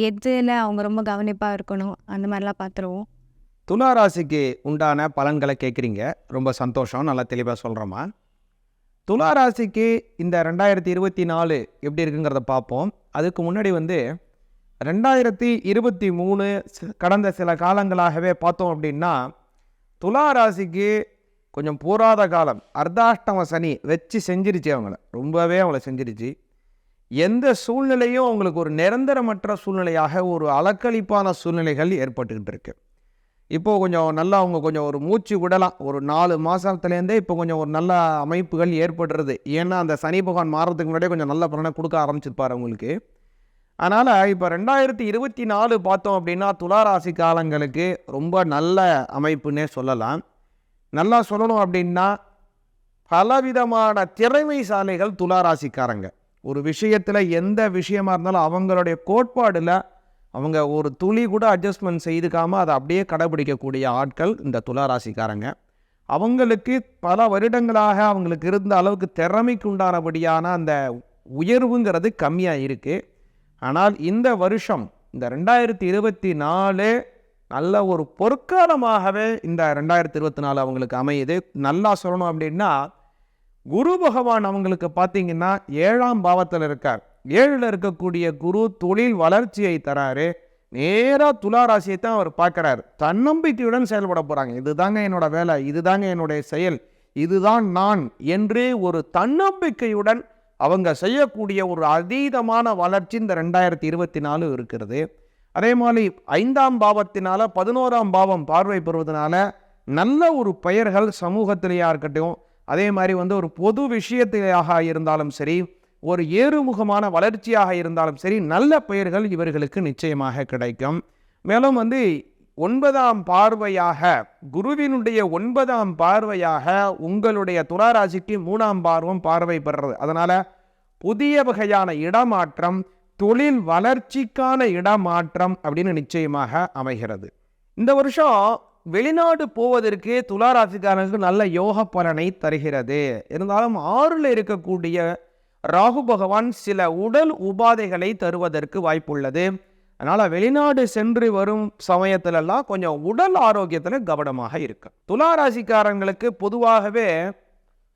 எதில் அவங்க ரொம்ப கவனிப்பாக இருக்கணும், அந்த மாதிரிலாம் பார்த்துருவோம். துலா ராசிக்கு உண்டான பலன்களை கேட்குறீங்க, ரொம்ப சந்தோஷம், நல்லா தெளிவாக சொல்கிறோமா. துலா ராசிக்கு இந்த 2024 எப்படி இருக்குங்கிறத பார்ப்போம். அதுக்கு முன்னாடி 2023 கடந்த சில காலங்களாகவே பார்த்தோம் அப்படின்னா துலா ராசிக்கு கொஞ்சம் போராத காலம். அர்த்தாஷ்டம சனி வச்சு செஞ்சிருச்சு, அவங்கள செஞ்சிருச்சு. எந்த சூழ்நிலையும் அவங்களுக்கு ஒரு நிரந்தரமற்ற சூழ்நிலையாக ஒரு அலக்களிப்பான சூழ்நிலைகள் ஏற்பட்டுக்கிட்டு இருக்கு. இப்போது கொஞ்சம் நல்லா அவங்க கொஞ்சம் ஒரு மூச்சு விடலாம். ஒரு 4 மாதத்துலேருந்தே இப்போ கொஞ்சம் ஒரு நல்ல அமைப்புகள் ஏற்படுறது. ஏன்னா அந்த சனி பகவான் மாறதுக்கு முன்னாடியே கொஞ்சம் நல்ல பலனை கொடுக்க ஆரம்பிச்சிருப்பார் அவங்களுக்கு. அதனால் இப்போ 2024 பார்த்தோம் அப்படின்னா துலா ராசி காலங்களுக்கு ரொம்ப நல்ல அமைப்புன்னே சொல்லலாம். நல்லா சொல்லணும் அப்படின்னா பலவிதமான திறமைசாலிகள் துலா ராசிக்காரங்க. ஒரு விஷயத்தில் எந்த விஷயமா இருந்தாலும் அவங்களுடைய கோட்பாடில் அவங்க ஒரு துளி கூட அட்ஜஸ்ட்மெண்ட் செய்துக்காமல் அதை அப்படியே கடைபிடிக்கக்கூடிய ஆட்கள் இந்த துலா ராசிக்காரங்க. அவங்களுக்கு பல வருடங்களாக அவங்களுக்கு இருந்த அளவுக்கு திறமைக்கு உண்டானபடியான அந்த உயர்வுங்கிறது கம்மியாக இருக்குது. ஆனால் இந்த வருஷம் இந்த 2024 நல்ல ஒரு பொற்காலமாகவே இந்த 2024 அவங்களுக்கு அமையுது. நல்லா சொல்லணும் அப்படின்னா குரு பகவான் அவங்களுக்கு பார்த்தீங்கன்னா 7ஆம் பாவத்தில் இருக்கார். 7ல் இருக்கக்கூடிய குரு தொழில் வளர்ச்சியை தராரு. நேராக துலா ராசியை தான் அவர் பார்க்குறாரு. தன்னம்பிக்கையுடன் செயல்பட போகிறாங்க. இதுதாங்க என்னோட வேலை, இதுதாங்க என்னுடைய செயல், இதுதான் நான் என்று ஒரு தன்னம்பிக்கையுடன் அவங்க செய்யக்கூடிய ஒரு அதீதமான வளர்ச்சி இந்த 2024 இருக்கிறது. அதே மாதிரி 5ஆம் பாவத்தினால 11ஆம் பாவம் பார்வை பெறுவதனால நல்ல ஒரு பெயர்கள் சமூகத்திலேயா இருக்கட்டும், அதே மாதிரி ஒரு பொது விஷயத்திலேயாக இருந்தாலும் சரி, ஒரு ஏறுமுகமான வளர்ச்சியாக இருந்தாலும் சரி, நல்ல பெயர்கள் இவர்களுக்கு நிச்சயமாக கிடைக்கும். மேலும் 9ஆம் பார்வையாக குருவினுடைய 9ஆம் பார்வையாக உங்களுடைய துலா ராசிக்கு 3ஆம் பார்வை பெறுறது. அதனால் புதிய வகையான இடமாற்றம், தொழில் வளர்ச்சிக்கான இடமாற்றம் அப்படின்னு நிச்சயமாக அமைகிறது. இந்த வருஷம் வெளிநாடு போவதற்கு துலா ராசிக்காரர்களுக்கு நல்ல யோக பலனை தருகிறது. இருந்தாலும் 6ல் இருக்கக்கூடிய ராகு பகவான் சில உடல் உபாதைகளை தருவதற்கு வாய்ப்புள்ளது. அதனால் வெளிநாடு சென்று வரும் சமயத்திலெல்லாம் கொஞ்சம் உடல் ஆரோக்கியத்தில் கவனமாக இருக்கு. துலா ராசிக்காரங்களுக்கு பொதுவாகவே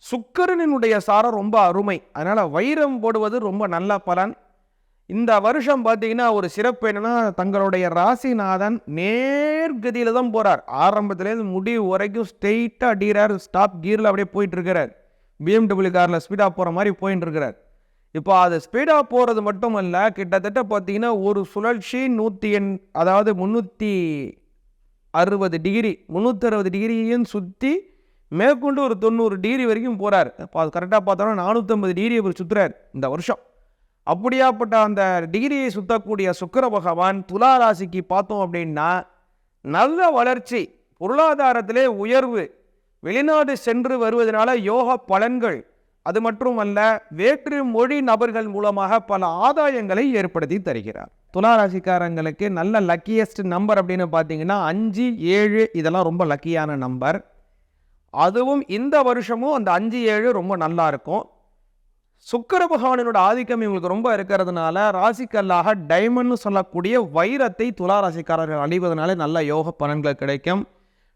சுக்கிரனினுடைய சாரம் ரொம்ப அருமை. அதனால் வைரம் போடுவது ரொம்ப நல்ல பலன். இந்த வருஷம் பார்த்தீங்கன்னா ஒரு சிறப்பு என்னன்னா, தங்களுடைய ராசிநாதன் நேர்கதியில் தான் போகிறார். ஆரம்பத்துலேருந்து முடிவு வரைக்கும் ஸ்ட்ரெயிட்டாக அடிக்கிறார். ஸ்டாப் கியரில் அப்படியே போயிட்டு இருக்கிறார். BMW காரில் ஸ்பீடாக போகிற மாதிரி போயிட்டு இருக்கிறார். இப்போ அது ஸ்பீடாக போகிறது மட்டும் அல்ல, கிட்டத்தட்ட பார்த்தீங்கன்னா ஒரு சுழற்சி 360 டிகிரி 360 டிகிரியும் சுற்றி மேற்கொண்டு ஒரு 90 டிகிரி வரைக்கும் போகிறார். கரெக்டாக பார்த்தோன்னா 450 டிகிரி அவர் சுற்றுறார் இந்த வருஷம். அப்படியாப்பட்ட அந்த டிகிரியை சுற்றக்கூடிய சுக்கிர பகவான் துலா ராசிக்கு பார்த்தோம் அப்படின்னா நல்ல வளர்ச்சி, பொருளாதாரத்திலே உயர்வு, வெளிநாடு சென்று வருவதனால யோக பலன்கள், அது மட்டுமல்ல வேற்று மொழி நபர்கள் மூலமாக பல ஆதாயங்களை ஏற்படுத்தி தருகிறார். துலா ராசிக்காரங்களுக்கு நல்ல லக்கியஸ்ட் நம்பர் அப்படின்னு பார்த்தீங்கன்னா 5, 7 இதெல்லாம் ரொம்ப லக்கியான நம்பர். அதுவும் இந்த வருஷமும் அந்த 5, 7 ரொம்ப நல்லா இருக்கும். சுக்கிர பகவானோட ஆதிக்கம் இவங்களுக்கு ரொம்ப இருக்கிறதுனால ராசிக்கல்லாக டைமண்ட்னு சொல்லக்கூடிய வைரத்தை துலா ராசிக்காரர்கள் அழிவதனால நல்ல யோக பலன்கள் கிடைக்கும்.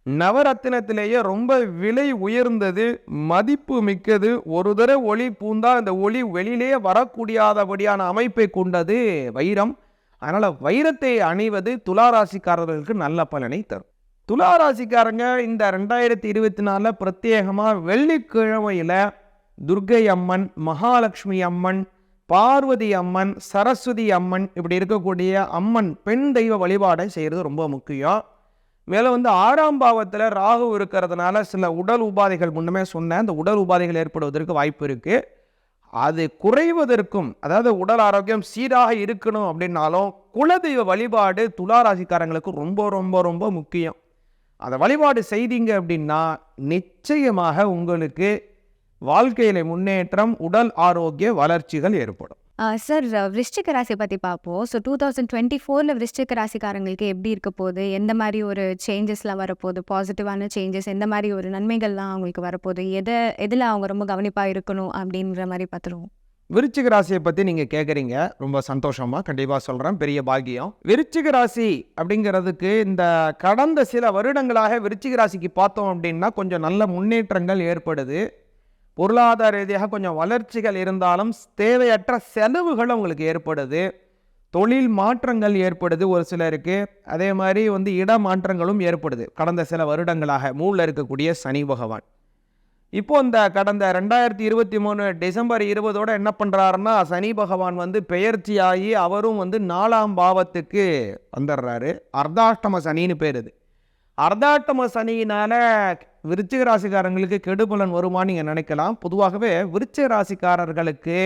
நவரத்தினத்திலேயே ரொம்ப விலை உயர்ந்தது, மதிப்பு மிக்கது, ஒரு தடவை ஒளி பூந்தா இந்த ஒளி வெளியிலேயே வரக்கூடியாதபடியான அமைப்பை கொண்டது வைரம். அதனால் வைரத்தை அணிவது துலா ராசிக்காரர்களுக்கு நல்ல பலனை தரும். துலா ராசிக்காரங்க இந்த 2024 பிரத்யேகமாக வெள்ளிக்கிழமையில் துர்க்கை அம்மன், மகாலட்சுமி அம்மன், பார்வதி அம்மன், சரஸ்வதி அம்மன் இப்படி இருக்கக்கூடிய அம்மன் பெண் தெய்வ வழிபாடை செய்கிறது ரொம்ப முக்கியம். மேலும் 6ஆம் பாவத்தில் ராகு இருக்கிறதுனால சில உடல் உபாதைகள் முன்னமே சொன்ன அந்த உடல் உபாதைகள் ஏற்படுவதற்கு வாய்ப்பு இருக்குது. அது குறைவதற்கும், அதாவது உடல் ஆரோக்கியம் சீராக இருக்கணும் அப்படின்னாலும் குலதெய்வ வழிபாடு துலா ராசிக்காரங்களுக்கு ரொம்ப ரொம்ப ரொம்ப முக்கியம். அந்த வழிபாடு செய்தீங்க அப்படின்னா நிச்சயமாக உங்களுக்கு வாழ்க்கையில முன்னேற்றம், உடல் ஆரோக்கிய வளர்ச்சிகள் ஏற்படும். சார், விருச்சிக ராசி பற்றி பார்ப்போம். ஸோ 2024 விருச்சிக ராசிக்காரங்களுக்கு எப்படி இருக்க போகுது, எந்த மாதிரி ஒரு சேஞ்சஸ்லாம் வரப்போகுது, பாசிட்டிவான சேஞ்சஸ், எந்த மாதிரி ஒரு நன்மைகள்லாம் அவங்களுக்கு வரப்போகுது, எதில் அவங்க ரொம்ப கவனிப்பாக இருக்கணும் அப்படின்ற மாதிரி பார்த்துருவோம். விருச்சிக ராசியை பற்றி நீங்கள் கேட்குறீங்க, ரொம்ப சந்தோஷமாக கண்டிப்பாக சொல்கிறேன், பெரிய பாக்கியம். விருச்சிக ராசி அப்படிங்கிறதுக்கு இந்த கடந்த சில வருடங்களாக விருச்சிக ராசிக்கு பார்த்தோம் அப்படின்னா கொஞ்சம் நல்ல முன்னேற்றங்கள் ஏற்படுது. பொருளாதார ரீதியாக கொஞ்சம் வளர்ச்சிகள் இருந்தாலும் தேவையற்ற செலவுகள் உங்களுக்கு ஏற்படுது. தொழில் மாற்றங்கள் ஏற்படுது ஒரு சிலருக்கு. அதே மாதிரி இட மாற்றங்களும் ஏற்படுது கடந்த சில வருடங்களாக. மூணில் இருக்கக்கூடிய சனி பகவான் இப்போ இந்த கடந்த 2023 டிசம்பர் 20 என்ன பண்ணுறாருன்னா, சனி பகவான் பெயர்ச்சியாகி அவரும் 4ஆம் பாவத்துக்கு வந்துடுறாரு. அர்த்தாஷ்டம சனின்னு பேர். இது அர்த்தாஷ்டம சனியினால விருச்சிக ராசிக்காரங்களுக்கு கெடுபலன் வருமானு நீங்கள் நினைக்கலாம். பொதுவாகவே விருச்சிக ராசிக்காரர்களுக்கு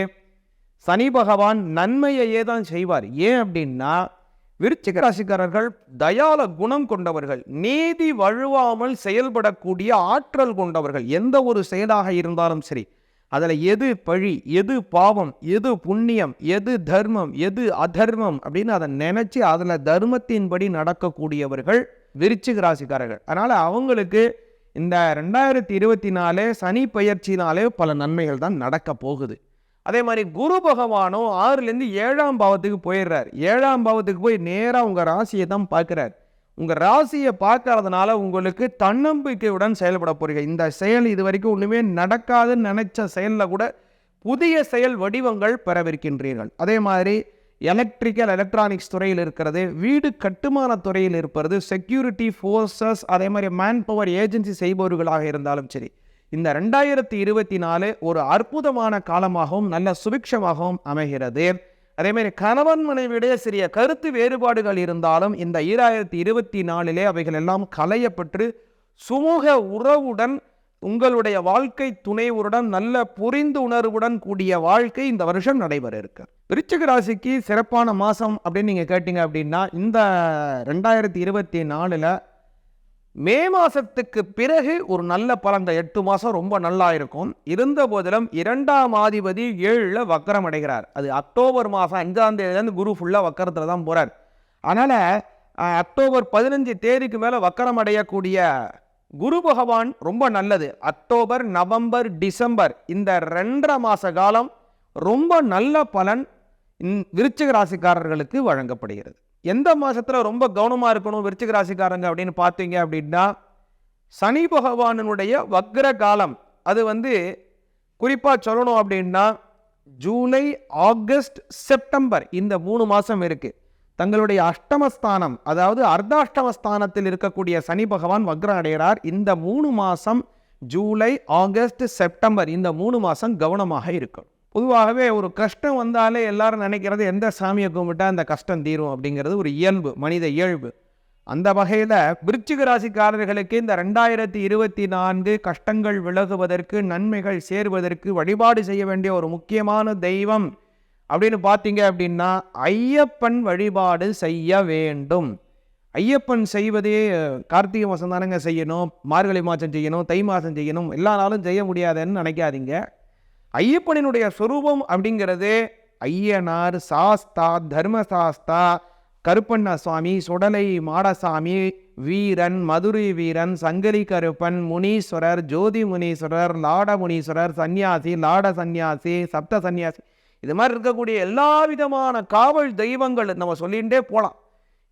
சனி பகவான் நன்மையையே தான் செய்வார். ஏன் அப்படின்னா, விருச்சிக ராசிக்காரர்கள் தயால குணம் கொண்டவர்கள், நீதி வழுவாமல் செயல்படக்கூடிய ஆற்றல் கொண்டவர்கள். எந்த ஒரு செயலாக இருந்தாலும் சரி, அதில் எது பழி, எது பாவம், எது புண்ணியம், எது தர்மம், எது அதர்மம் அப்படின்னு அதை நினைச்சு அதில் தர்மத்தின்படி நடக்கக்கூடியவர்கள் விருச்சிக ராசிக்காரர்கள். அதனால் அவங்களுக்கு இந்த 2024 சனி பயிற்சினாலே பல நன்மைகள் தான் நடக்க போகுது. அதே மாதிரி குரு பகவானும் 6லேருந்து 7ஆம் பாவத்துக்கு போயிடுறார். 7ஆம் பாவத்துக்கு போய் நேராக உங்கள் ராசியை தான் பார்க்குறார். உங்கள் ராசியை பார்க்கறதுனால உங்களுக்கு தன்னம்பிக்கையுடன் செயல்பட போறீங்க. இந்த செயல் இது வரைக்கும் ஒன்றுமே நடக்காதுன்னு நினைச்ச செயலில் கூட புதிய செயல் வடிவங்கள் பெறவிருக்கின்றீர்கள். அதே மாதிரி எலக்ட்ரிக்கல் எலக்ட்ரானிக்ஸ் துறையில் இருக்கிறது, வீடு கட்டுமான துறையில் இருப்பது, செக்யூரிட்டி ஃபோர்ஸஸ், அதே மாதிரி மேன் பவர் ஏஜென்சி செய்பவர்களாக இருந்தாலும் சரி, இந்த 2024 ஒரு அற்புதமான காலமாகவும் நல்ல சுபிக்ஷமாகவும் அமைகிறது. அதே மாதிரி கணவன் மனைவியுடைய சிறிய கருத்து வேறுபாடுகள் இருந்தாலும் இந்த 2024 அவைகள் எல்லாம் களையப்பட்டு சுமூக உறவுடன் உங்களுடைய வாழ்க்கை துணைவருடன் நல்ல புரிந்து உணர்வுடன் கூடிய வாழ்க்கை இந்த வருஷம் நடைபெற இருக்கு. விருச்சிக ராசிக்கு சிறப்பான மாதம் அப்படின்னு நீங்கள் கேட்டீங்க அப்படின்னா, இந்த 2024 மே மாதத்துக்கு பிறகு ஒரு நல்ல பலன். இந்த 8 மாதம் ரொம்ப நல்லா இருக்கும். இருந்த போதிலும் 2ஆம் அதிபதி 7ல் வக்கரம் அடைகிறார். அது அக்டோபர் மாதம் 5ஆம் தேதியிலேருந்து குரு ஃபுல்லாக வக்கரத்தில் தான் போகிறார். அதனால் அக்டோபர் 15 தேதிக்கு மேலே வக்கரம் அடையக்கூடிய குரு பகவான் ரொம்ப நல்லது. அக்டோபர், நவம்பர், டிசம்பர் இந்த 2.5 மாத காலம் ரொம்ப நல்ல பலன் விருச்சிக ராசிக்காரர்களுக்கு வழங்கப்படுகிறது. எந்த மாதத்தில் ரொம்ப கவனமாக இருக்கணும் விருச்சிக ராசிக்காரங்க அப்படின்னு பார்த்தீங்க அப்படின்னா, சனி பகவானுடைய வக்ர காலம். அது குறிப்பாக சொல்லணும் அப்படின்னா ஜூலை, ஆகஸ்ட், செப்டம்பர் இந்த 3 மாதம் இருக்குது. தங்களுடைய அஷ்டமஸ்தானம், அதாவது அர்த்தாஷ்டமஸ்தானத்தில் இருக்கக்கூடிய சனி பகவான் வக்ரம் அடைகிறார். இந்த 3 மாதம் ஜூலை, ஆகஸ்ட், செப்டம்பர் இந்த 3 மாதம் கவனமாக இருக்கும். பொதுவாகவே ஒரு கஷ்டம் வந்தாலே எல்லாரும் நினைக்கிறது எந்த சாமியை கும்பிட்டா அந்த கஷ்டம் தீரும் அப்படிங்கிறது ஒரு இயல்பு, மனித இயல்பு. அந்த வகையில் விருச்சிக ராசிக்காரர்களுக்கு இந்த 2024 கஷ்டங்கள் விலகுவதற்கு, நன்மைகள் சேருவதற்கு வழிபாடு செய்ய வேண்டிய ஒரு முக்கியமான தெய்வம் அப்படின்னு பார்த்தீங்க அப்படின்னா, ஐயப்பன் வழிபாடு செய்ய வேண்டும். ஐயப்பன் செய்வதே கார்த்திகை மாதம் தானங்க செய்யணும், மார்கழி மாதம் செய்யணும், தை மாதம் செய்யணும், எல்லா நாளும் செய்ய முடியாதுன்னு நினைக்காதீங்க. ஐயப்பனினுடைய சொரூபம் அப்படிங்கிறது ஐயனார், சாஸ்தா, தர்மசாஸ்தா, கருப்பண்ண சுவாமி, சுடலை மாடசாமி, வீரன், மதுரை வீரன், சங்கரி கருப்பன், முனீஸ்வரர், ஜோதி முனீஸ்வரர், லாட முனீஸ்வரர், சன்னியாசி, லாட சன்னியாசி, சப்த சன்னியாசி, இது மாதிரி இருக்கக்கூடிய எல்லா விதமான காவல் தெய்வங்கள் நம்ம சொல்லிகிட்டே போகலாம்.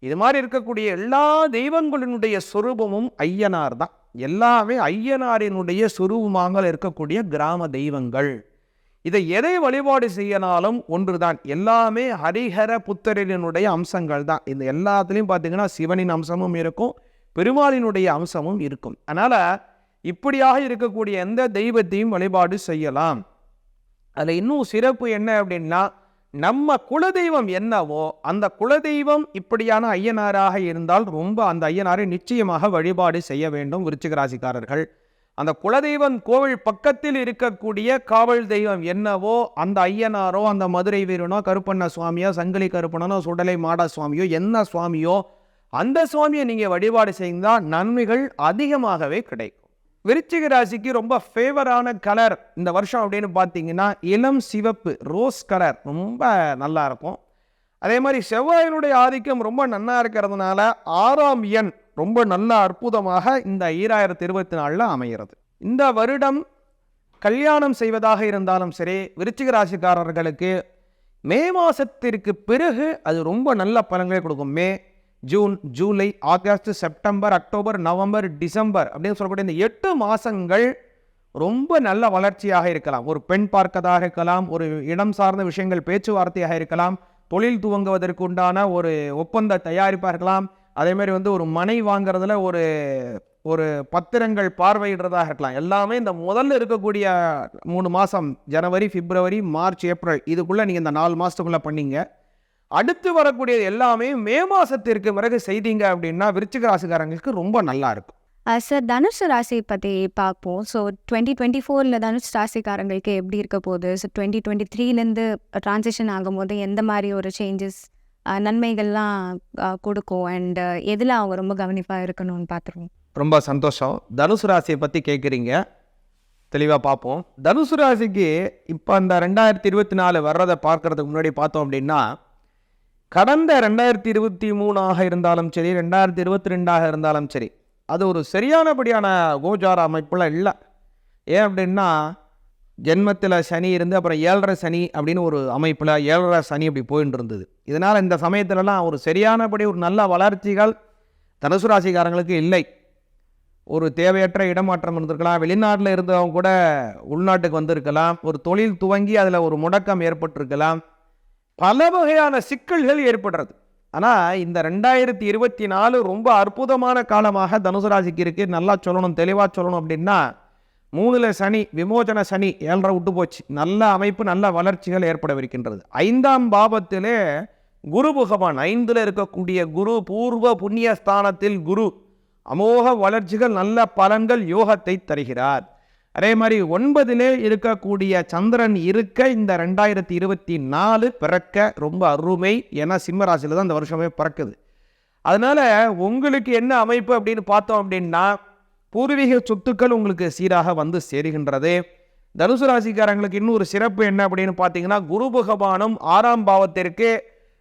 இது மாதிரி இருக்கக்கூடிய எல்லா தெய்வங்களினுடைய சொரூபமும் ஐயனார் தான். எல்லாமே ஐயனாரினுடைய சொரூபமாக இருக்கக்கூடிய கிராம தெய்வங்கள். இதை எதை வழிபாடு செய்யனாலும் ஒன்றுதான், எல்லாமே ஹரிஹர புத்தரினுடைய அம்சங்கள் தான். இந்த எல்லாத்துலேயும் பார்த்தீங்கன்னா சிவனின் அம்சமும் இருக்கும், பெருமாளினுடைய அம்சமும் இருக்கும். அதனால் இப்படியாக இருக்கக்கூடிய எந்த தெய்வத்தையும் வழிபாடு செய்யலாம். அதில் இன்னும் சிறப்பு என்ன அப்படின்னா, நம்ம குலதெய்வம் என்னவோ அந்த குலதெய்வம் இப்படியான ஐயனாராக இருந்தால் ரொம்ப அந்த ஐயனாரை நிச்சயமாக வழிபாடு செய்ய வேண்டும் விருச்சிக ராசிக்காரர்கள். அந்த குலதெய்வம் கோவில் பக்கத்தில் இருக்கக்கூடிய காவல் தெய்வம் என்னவோ அந்த ஐயனாரோ, அந்த மதுரை வீரனோ, கருப்பண்ண சுவாமியோ, சங்கிலி கருப்பண்ணனோ, சுடலை மாட சுவாமியோ, என்ன சுவாமியோ அந்த சுவாமியை நீங்கள் வழிபாடு செய்தால் நன்மைகள் அதிகமாகவே கிடைக்கும். விருச்சிக ராசிக்கு ரொம்ப ஃபேவரான கலர் இந்த வருஷம் அப்படின்னு பார்த்தீங்கன்னா இளம் சிவப்பு ரோஸ் கலர் ரொம்ப நல்லா இருக்கும். அதே மாதிரி செவ்வாயினுடைய ஆதிக்கம் ரொம்ப நல்லா இருக்கிறதுனால 6ஆம் எண் ரொம்ப நல்ல அற்புதமாக இந்த 2024 அமைகிறது. இந்த வருடம் கல்யாணம் செய்வதாக இருந்தாலும் சரி, விருச்சிக ராசிக்காரர்களுக்கு மே மாதத்திற்கு பிறகு அது ரொம்ப நல்ல பலன்களை கொடுக்கும். May, June, July, August, September, October, November, December அப்படின்னு சொல்லக்கூடிய இந்த 8 மாதங்கள் ரொம்ப நல்ல வளர்ச்சியாக இருக்கலாம். ஒரு பெண் பார்க்கதாக இருக்கலாம், ஒரு இடம் சார்ந்த விஷயங்கள் பேச்சுவார்த்தையாக இருக்கலாம், தொழில் துவங்குவதற்கு உண்டான ஒரு ஒப்பந்த தயாரிப்பாக இருக்கலாம், அதே மாதிரி ஒரு மனை வாங்குறதுல ஒரு பத்திரங்கள் பார்வையிடுறதாக இருக்கலாம். எல்லாமே இந்த முதல்ல இருக்கக்கூடிய 3 மாதம் ஜனவரி, பிப்ரவரி, மார்ச், ஏப்ரல் இதுக்குள்ளே நீங்கள் இந்த 4 மாதத்துக்குள்ளே பண்ணீங்க. அடுத்து வரக்கூடியது எல்லாமே மே மாதத்திற்கு பிறகு செய்தீங்க அப்படின்னா விருச்சிக ராசிக்காரங்களுக்கு ரொம்ப நல்லா இருக்கும். சார், தனுஷ் ராசி பற்றி பார்ப்போம். ஸோ 2024 தனுஷ் ராசிக்காரங்களுக்கு எப்படி இருக்க போகுது? ஸோ 2023 ட்ரான்சிஷன் ஆகும்போது எந்த மாதிரி ஒரு சேஞ்சஸ் நன்மைகள்லாம் கொடுக்கும், அண்ட் எதில் அவங்க ரொம்ப கவனிப்பாக இருக்கணும்னு பார்த்துருவோம். ரொம்ப சந்தோஷம். தனுசு ராசியை பற்றி கேட்குறீங்க, தெளிவாக பார்ப்போம். தனுசு ராசிக்கு இப்போ அந்த 2024 வர்றதை பார்க்கறதுக்கு முன்னாடி பார்த்தோம் அப்படின்னா, கடந்த 2023 இருந்தாலும் சரி, 2022 இருந்தாலும் சரி, அது ஒரு சரியானபடியான கோச்சார அமைப்புல இல்லை. ஏன் அப்படின்னா, ஜென்மத்தில் சனி இருந்து அப்புறம் 7.5 சனி அப்படின்னு ஒரு அமைப்பில் 7.5 சனி அப்படி போயிட்டு இருந்தது. இதனால் இந்த சமயத்துலலாம் ஒரு சரியானபடி ஒரு நல்ல வளர்ச்சிகள் தனுசு ராசிக்காரங்களுக்கு இல்லை. ஒரு தேவையற்ற இடமாற்றம் இருந்திருக்கலாம், வெளிநாட்டில் இருந்தவங்க கூட உள்நாட்டுக்கு வந்திருக்கலாம், ஒரு தொழில் துவங்கி அதில் ஒரு முடக்கம் ஏற்பட்டிருக்கலாம், பல வகையான சிக்கல்கள் ஏற்படுறது. ஆனால் இந்த 2024 ரொம்ப அற்புதமான காலமாக தனுசு ராசிக்கு இருக்குது. நல்லா சொல்லணும், தெளிவாக சொல்லணும் அப்படின்னா, 3ல் சனி, விமோசன சனி 7.5 விட்டு போச்சு. நல்ல அமைப்பு, நல்ல வளர்ச்சிகள் ஏற்படவிருக்கின்றது. 5ஆம் பாவத்திலே குரு பகவான், 5ல் இருக்கக்கூடிய குரு, பூர்வ புண்ணிய ஸ்தானத்தில் குரு, அமோக வளர்ச்சிகள், நல்ல பலன்கள், யோகத்தை தருகிறார். அதே மாதிரி 9லே இருக்கக்கூடிய சந்திரன் இருக்க இந்த 2024 பிறக்க ரொம்ப அருமை. ஏன்னா சிம்ம ராசியில் தான் இந்த வருஷமே பிறக்குது. அதனால உங்களுக்கு என்ன அமைப்பு அப்படின்னு பார்த்தோம் அப்படின்னா, பூர்வீக சொத்துக்கள் உங்களுக்கு சீராக வந்து சேருகின்றது. தனுசு ராசிக்காரங்களுக்கு இன்னொரு சிறப்பு என்ன அப்படின்னு பார்த்தீங்கன்னா, குரு பகவானும் 6ஆம் பாவத்திற்கு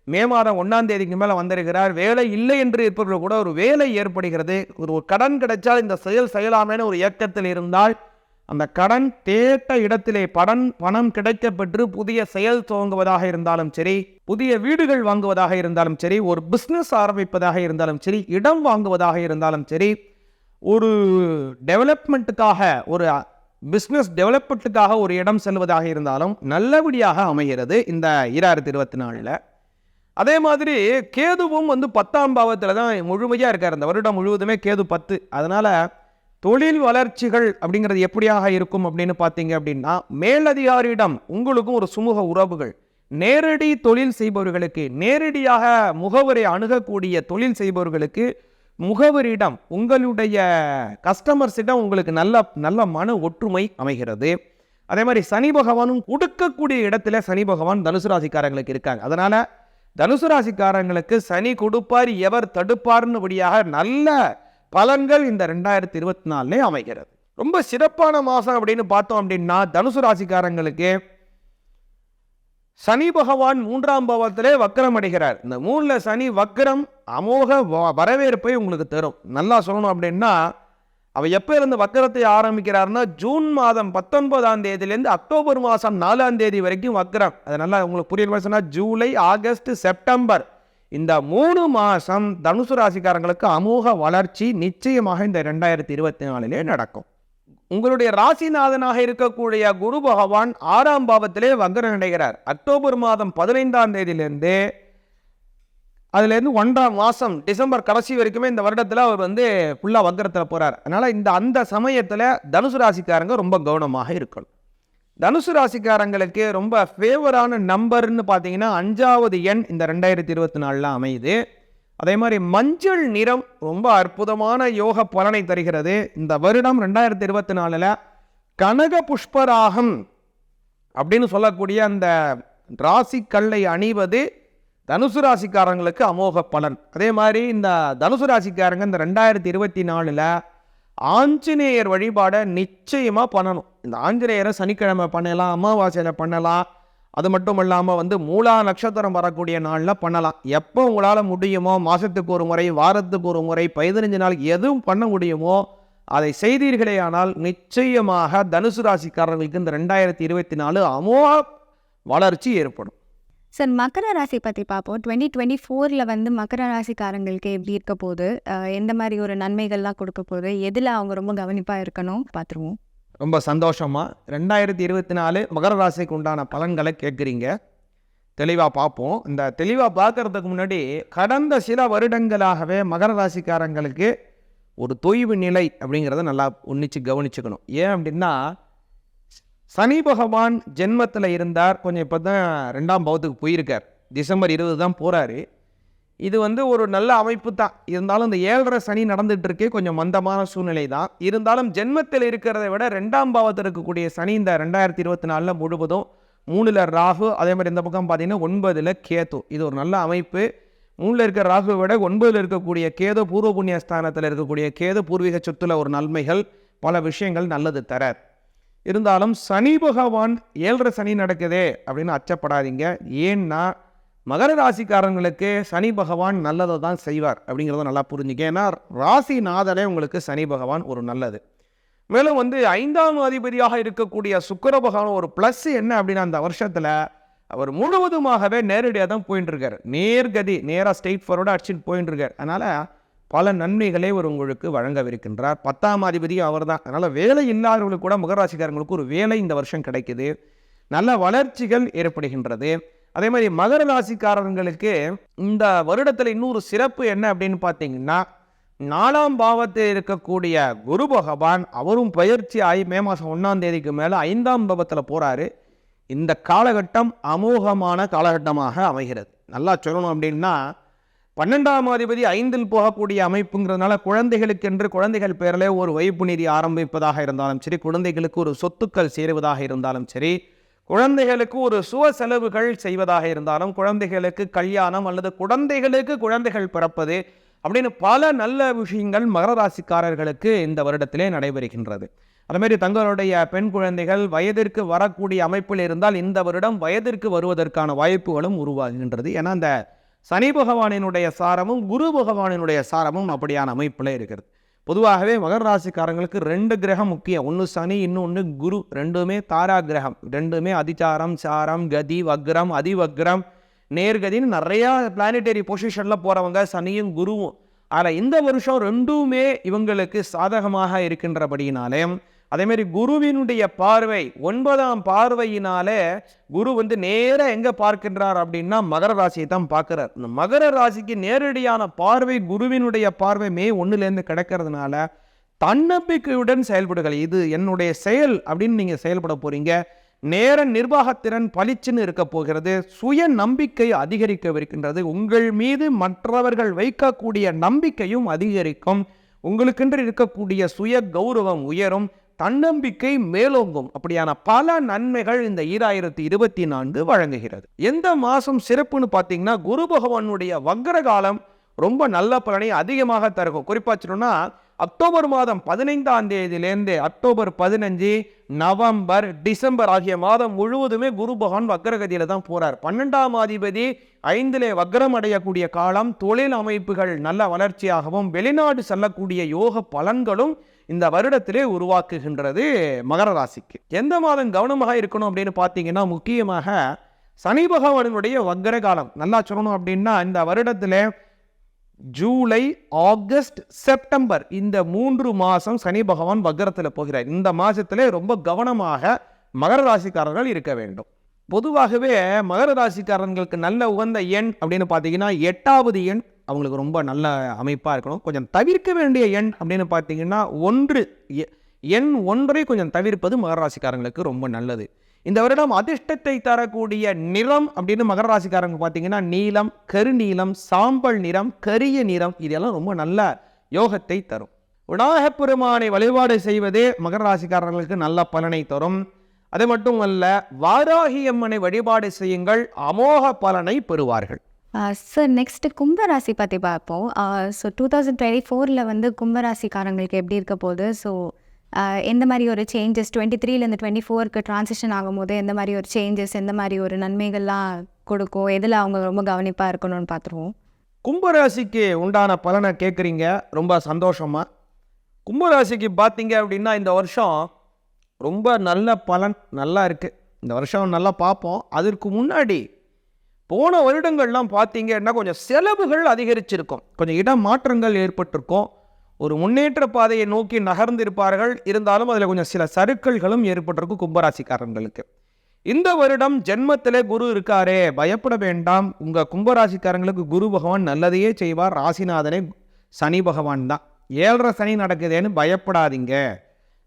மே மாதம் 1ஆம் தேதிக்கு மேலே வந்திருக்கிறார். வேலை இல்லை என்று இருப்பவர்கள் கூட ஒரு வேலை ஏற்படுகிறது. ஒரு கடன் கிடைச்சால் இந்த செயல் செய்யலாமேன்னு ஒரு இயக்கத்தில் இருந்தால் அந்த கடன் கேட்ட இடத்திலே பணம் கிடைக்கப்பெற்று புதிய செயல் துவங்குவதாக இருந்தாலும் சரி, புதிய வீடுகள் வாங்குவதாக இருந்தாலும் சரி, ஒரு பிஸ்னஸ் ஆரம்பிப்பதாக இருந்தாலும் சரி, இடம் வாங்குவதாக இருந்தாலும் சரி, ஒரு டெவலப்மெண்ட்டுக்காக, ஒரு பிஸ்னஸ் டெவலப்மெண்ட்டுக்காக ஒரு இடம் செல்வதாக இருந்தாலும் நல்லபடியாக அமைகிறது இந்த 2024. அதே மாதிரி கேதுவும் 10ஆம் பாவத்தில் தான் முழுமையாக இருக்கார். இந்த வருடம் முழுவதுமே கேது 10. அதனால் தொழில் வளர்ச்சிகள் அப்படிங்கிறது எப்படியாக இருக்கும் அப்படின்னு பார்த்தீங்க அப்படின்னா, மேலதிகாரியிடம் உங்களுக்கும் ஒரு சுமூக உறவுகள், நேரடி தொழில் செய்பவர்களுக்கு, நேரடியாக முகவரை அணுகக்கூடிய தொழில் செய்பவர்களுக்கு முகவரியிடம், உங்களுடைய கஸ்டமர்ஸிடம் உங்களுக்கு நல்ல மன ஒற்றுமை அமைகிறது. அதே மாதிரி சனி பகவானும் கொடுக்கக்கூடிய இடத்துல சனி பகவான் தனுசு ராசிக்காரங்களுக்கு இருக்காங்க. அதனால் தனுசு ராசிக்காரங்களுக்கு சனி கொடுப்பார், எவர் தடுப்பார்னு படியாக நல்ல பலன்கள் இந்த 2024 அமைகிறது. ரொம்ப சிறப்பான மாதம் அப்படின்னு பார்த்தோம் அப்படின்னா, தனுசு ராசிக்காரங்களுக்கு சனி பகவான் 3ஆம் பாவத்திலே வக்கரம் அடைகிறார். இந்த 3ல் சனி வக்கரம் அமோக வரவேற்பை உங்களுக்கு தரும். நல்லா சொல்லணும் அப்படின்னா, அவர் எப்போ இருந்து வக்கரத்தை ஆரம்பிக்கிறார்னா, ஜூன் மாதம் 19ஆம் தேதியிலேருந்து அக்டோபர் மாதம் 4ஆம் தேதி வரைக்கும் வக்கரம். அது நல்லா உங்களுக்கு புரியுற சொன்னால், ஜூலை, ஆகஸ்ட், செப்டம்பர் இந்த 3 மாதம் தனுசு ராசிக்காரங்களுக்கு அமோக வளர்ச்சி நிச்சயமாக இந்த 2024 நடக்கும். உங்களுடைய ராசிநாதனாக இருக்கக்கூடிய குரு பகவான் 6ஆம் பாவத்திலே வக்கரம் அடைகிறார். அக்டோபர் மாதம் 15ஆம் தேதியிலிருந்து அதுலேருந்து 1ஆம் மாதம் டிசம்பர் கடைசி வரைக்குமே இந்த வருடத்தில் அவர் ஃபுல்லாக வக்கரத்தில் போகிறார். அதனால் அந்த சமயத்தில் தனுசு ராசிக்காரங்க ரொம்ப கவனமாக இருக்கணும். தனுசு ராசிக்காரங்களுக்கு ரொம்ப ஃபேவரான நம்பர்னு பார்த்தீங்கன்னா 5வது எண் இந்த 2024 அமையுது. அதே மாதிரி மஞ்சள் நிறம் ரொம்ப அற்புதமான யோக பலனை தருகிறது. இந்த வருடம் 2024 கனக புஷ்பராகம் அப்படின்னு சொல்லக்கூடிய அந்த ராசி கல்லை அணிவது தனுசு ராசிக்காரங்களுக்கு அமோக பலன். அதே மாதிரி இந்த தனுசு ராசிக்காரங்க இந்த 2024 ஆஞ்சநேயர் வழிபாடை நிச்சயமாக பண்ணணும். இந்த ஆஞ்சநேயரை சனிக்கிழமை பண்ணலாம், அமாவாசையில் பண்ணலாம். அது மட்டும் இல்லாமல் மூலா நட்சத்திரம் வரக்கூடிய நாளில் பண்ணலாம். எப்போ உங்களால் முடியுமோ, மாதத்துக்கு ஒரு முறை, வாரத்துக்கு ஒரு முறை, 15 நாள் எதுவும் பண்ண முடியுமோ அதை செய்தீர்களே ஆனால் நிச்சயமாக தனுசு ராசிக்காரர்களுக்கு இந்த 2024 அமோக வளர்ச்சி ஏற்படும். சார், மகர ராசி பற்றி பார்ப்போம். 2024 மகர ராசிக்காரங்களுக்கு எப்படி இருக்க போகுது, எந்த மாதிரி ஒரு நன்மைகள்லாம் கொடுக்க போகுது, எதில் அவங்க ரொம்ப கவனிப்பாக இருக்கணும் பார்த்துருவோம். ரொம்ப சந்தோஷமா 2024 மகர ராசிக்கு உண்டான பலன்களை கேட்குறீங்க. தெளிவாக பார்ப்போம். இந்த தெளிவாக பார்க்கறதுக்கு முன்னாடி கடந்த சில வருடங்களாகவே மகர ராசிக்காரங்களுக்கு ஒரு தொய்வு நிலை அப்படிங்கிறத நல்லா உன்னிச்சு கவனிச்சுக்கணும். ஏன் அப்படின்னா, சனி பகவான் ஜென்மத்தில் இருந்தார். கொஞ்சம் இப்போ தான் 2ஆம் பாவத்துக்கு போயிருக்கார். டிசம்பர் 20 தான் போகிறாரு. இது ஒரு நல்ல அமைப்பு தான். இருந்தாலும் இந்த 7.5 சனி நடந்துட்டு இருக்கே, கொஞ்சம் மந்தமான சூழ்நிலை தான். இருந்தாலும் ஜென்மத்தில் இருக்கிறத விட 2ஆம் பாவத்தில் இருக்கக்கூடிய சனி இந்த 2024 முழுவதும் 3ல் ராகு, அதே மாதிரி இந்த பக்கம் பார்த்தீங்கன்னா 9ல் கேது. இது ஒரு நல்ல அமைப்பு. 3ல் இருக்கிற ராகுவை விட 9ல் இருக்கக்கூடிய கேது, பூர்வ புண்ணிய ஸ்தானத்தில் இருக்கக்கூடிய கேது பூர்வீக சொத்துல ஒரு நன்மைகள், பல விஷயங்கள் நல்லது தரார். இருந்தாலும் சனி பகவான் 7.5 சனி நடக்குதே அப்படின்னு அச்சப்படாதீங்க. ஏன்னா மகர ராசிக்காரங்களுக்கு சனி பகவான் நல்லதை தான் செய்வார் அப்படிங்கிறத நல்லா புரிஞ்சுக்க. ஏன்னா ராசிநாதனே உங்களுக்கு சனி பகவான் ஒரு நல்லது. மேலும் 5ஆம் அதிபதியாக இருக்கக்கூடிய சுக்கிர பகவான் ஒரு ப்ளஸ் என்ன அப்படின்னா, அந்த வருஷத்தில் அவர் முழுவதுமாகவே நேரடியாக தான் போயிட்டு இருக்கார். நேர்கதி, நேராக ஸ்ட்ரெயிட் ஃபார்வர்டாக அடிச்சுட்டு போயிட்டு இருக்கார். அதனால் பல நன்மைகளை அவர் உங்களுக்கு வழங்கவிருக்கின்றார். 10ஆம் அதிபதி அவர் தான். அதனால் வேலை இல்லாதவர்களுக்கு கூட மகராசிக்காரங்களுக்கு ஒரு வேலை இந்த வருஷம் கிடைக்குது. நல்ல வளர்ச்சிகள் ஏற்படுகின்றது. அதே மாதிரி மகர ராசிக்காரர்களுக்கு இந்த வருடத்தில் இன்னொரு சிறப்பு என்ன அப்படின்னு பார்த்தீங்கன்னா, 4ஆம் பாவத்தில் இருக்கக்கூடிய குரு பகவான் அவரும் பயிற்சி ஆகி மே மாதம் 1ஆம் தேதிக்கு மேலே 5ஆம் பாவத்தில் போகிறாரு. இந்த காலகட்டம் அமோகமான காலகட்டமாக அமைகிறது. நல்லா சொல்லணும் அப்படின்னா, 12ஆம் அதிபதி 5ல் போகக்கூடிய அமைப்புங்கிறதுனால குழந்தைகளுக்கென்று குழந்தைகள் பேரிலே ஒரு வைப்பு நிதி ஆரம்பிப்பதாக இருந்தாலும் சரி, குழந்தைகளுக்கு ஒரு சொத்துக்கள் சேருவதாக இருந்தாலும் சரி, குழந்தைகளுக்கு ஒரு சுவ செலவுகள் செய்வதாக இருந்தாலும், குழந்தைகளுக்கு கல்யாணம் அல்லது குழந்தைகள் பிறப்பது அப்படின்னு பல நல்ல விஷயங்கள் மகர ராசிக்காரர்களுக்கு இந்த வருடத்திலே நடைபெறுகின்றது. அதுமாரி தங்களுடைய பெண் குழந்தைகள் வயதிற்கு வரக்கூடிய அமைப்பில் இருந்தால் இந்த வருடம் வயதிற்கு வருவதற்கான வாய்ப்புகளும் உருவாகின்றது. ஏன்னா அந்த சனி பகவானினுடைய சாரமும் குரு பகவானினுடைய சாரமும் அப்படியான அமைப்பில் இருக்கிறது. பொதுவாகவே மகர ராசிக்காரங்களுக்கு 2 கிரகம் முக்கியம். ஒன்று சனி, இன்னொன்று குரு. ரெண்டுமே தாரா கிரகம். ரெண்டுமே அதிச்சாரம், சாரம், கதி, வக்ரம், அதிவக்ரம், நேர்கதின்னு நிறையா பிளானட்டரி பொசிஷனில் போகிறவங்க சனியும் குருவும். ஆனால் இந்த வருஷம் ரெண்டுமே இவங்களுக்கு சாதகமாக இருக்கின்றபடியினாலே, அதேமாரி குருவினுடைய பார்வை 9ஆம் பார்வையினாலே குரு நேராக எங்கே பார்க்கின்றார் அப்படின்னா மகர ராசியை தான் பார்க்குறார். இந்த மகர ராசிக்கு நேரடியான பார்வை குருவினுடைய பார்வை மே 1லேருந்து கிடைக்கிறதுனால தன்னம்பிக்கையுடன் செயல்படுகள். இது என்னுடைய செயல் அப்படின்னு நீங்கள் செயல்பட போகிறீங்க. நேர நிர்வாகத்திறன் பளிச்சுன்னு இருக்க போகிறது. சுய நம்பிக்கை அதிகரிக்கவிருக்கின்றது. உங்கள் மீது மற்றவர்கள் வைக்கக்கூடிய நம்பிக்கையும் அதிகரிக்கும். உங்களுக்கென்று இருக்கக்கூடிய சுய கௌரவம் உயரும், தன்னம்பிக்கை மேலோங்கும். அப்படியான பல நன்மைகள் இந்த 2024 வழங்குகிறது. எந்த மாதம் சிறப்புன்னு பார்த்தீங்கன்னா, குரு பகவானுடைய வக்ர காலம் ரொம்ப நல்ல பலனை அதிகமாக தரும். குறிப்பாக சொல்லணும்னா, அக்டோபர் மாதம் 15ஆம் தேதியிலேருந்து அக்டோபர் 15, நவம்பர், டிசம்பர் ஆகிய மாதம் முழுவதுமே குரு பகவான் வக்ரகதியில் தான் போகிறார். 12ஆம் அதிபதி 5லே வக்ரம் அடையக்கூடிய காலம். தொழில் அமைப்புகள் நல்ல வளர்ச்சியாகவும் வெளிநாடு செல்லக்கூடிய யோக பலன்களும் இந்த வருடத்திலே உருவாக்குகின்றது மகர ராசிக்கு. எந்த மாதம் கவனமாக இருக்கணும் அப்படின்னு பார்த்தீங்கன்னா, முக்கியமாக சனி பகவானுடைய வக்ர காலம். நல்லா சொல்லணும் அப்படின்னா, இந்த வருடத்தில் ஜூலை, ஆகஸ்ட், செப்டம்பர் இந்த 3 மாதம் சனி பகவான் வக்ரத்தில் போகிறார். இந்த மாதத்திலே ரொம்ப கவனமாக மகர ராசிக்காரர்கள் இருக்க வேண்டும். பொதுவாகவே மகர ராசிக்காரர்களுக்கு நல்ல உகந்த எண் அப்படின்னு பார்த்தீங்கன்னா 8வது எண் அவங்களுக்கு ரொம்ப நல்ல அமைப்பாக இருக்கணும். கொஞ்சம் தவிர்க்க வேண்டிய எண் அப்படின்னு பார்த்தீங்கன்னா 1, எண் 1ஐ கொஞ்சம் தவிர்ப்பது மகர ராசிக்காரங்களுக்கு ரொம்ப நல்லது. இந்த வருடம் அதிர்ஷ்டத்தை தரக்கூடிய நிறம் அப்படின்னு மகர ராசிக்காரங்க பார்த்தீங்கன்னா நீலம், கருநீலம், சாம்பல் நிறம், கரிய நிறம் இதெல்லாம் ரொம்ப நல்ல யோகத்தை தரும். விநாயகப் பெருமானை வழிபாடு செய்வதே மகர ராசிக்காரர்களுக்கு நல்ல பலனை தரும். அது மட்டுமல்ல, வாராகி அம்மனை வழிபாடு செய்யுங்கள், அமோக பலனை பெறுவார்கள். சார் நெக்ஸ்ட்டு கும்பராசி பற்றி பார்ப்போம். ஸோ 2024ல் வந்து கும்பராசிக்காரங்களுக்கு எப்படி இருக்க போகுது? ஸோ எந்த மாதிரி ஒரு சேஞ்சஸ் 23லேருந்து 24க்கு ட்ரான்சிஷன் ஆகும்போது எந்த மாதிரி ஒரு சேஞ்சஸ், எந்த மாதிரி ஒரு நன்மைகள்லாம் கொடுக்கும், எதில் அவங்க ரொம்ப கவனிப்பாக இருக்கணும்னு பார்த்துருவோம். கும்பராசிக்கு உண்டான பலனை கேட்குறீங்க, ரொம்ப சந்தோஷமா. கும்பராசிக்கு பார்த்தீங்க அப்படின்னா இந்த வருஷம் ரொம்ப நல்ல பலன் நல்லா இருக்குது. இந்த வருஷம் நல்லா பார்ப்போம். அதற்கு முன்னாடி போன வருடங்கள்லாம் பார்த்தீங்கன்னா கொஞ்சம் செலவுகள் அதிகரிச்சிருக்கும், கொஞ்சம் இடமாற்றங்கள் ஏற்பட்டிருக்கும், ஒரு முன்னேற்ற பாதையை நோக்கி நகர்ந்திருப்பார்கள். இருந்தாலும் அதில் கொஞ்சம் சில சறுக்கல்களும் ஏற்பட்டிருக்கும் கும்பராசிக்காரங்களுக்கு. இந்த வருடம் ஜென்மத்திலே குரு இருக்காரே, பயப்பட வேண்டாம். உங்கள் கும்பராசிக்காரங்களுக்கு குரு பகவான் நல்லதையே செய்வார். ராசிநாதனே சனி பகவான் தான். 7.5 சனி நடக்குதேன்னு பயப்படாதீங்க.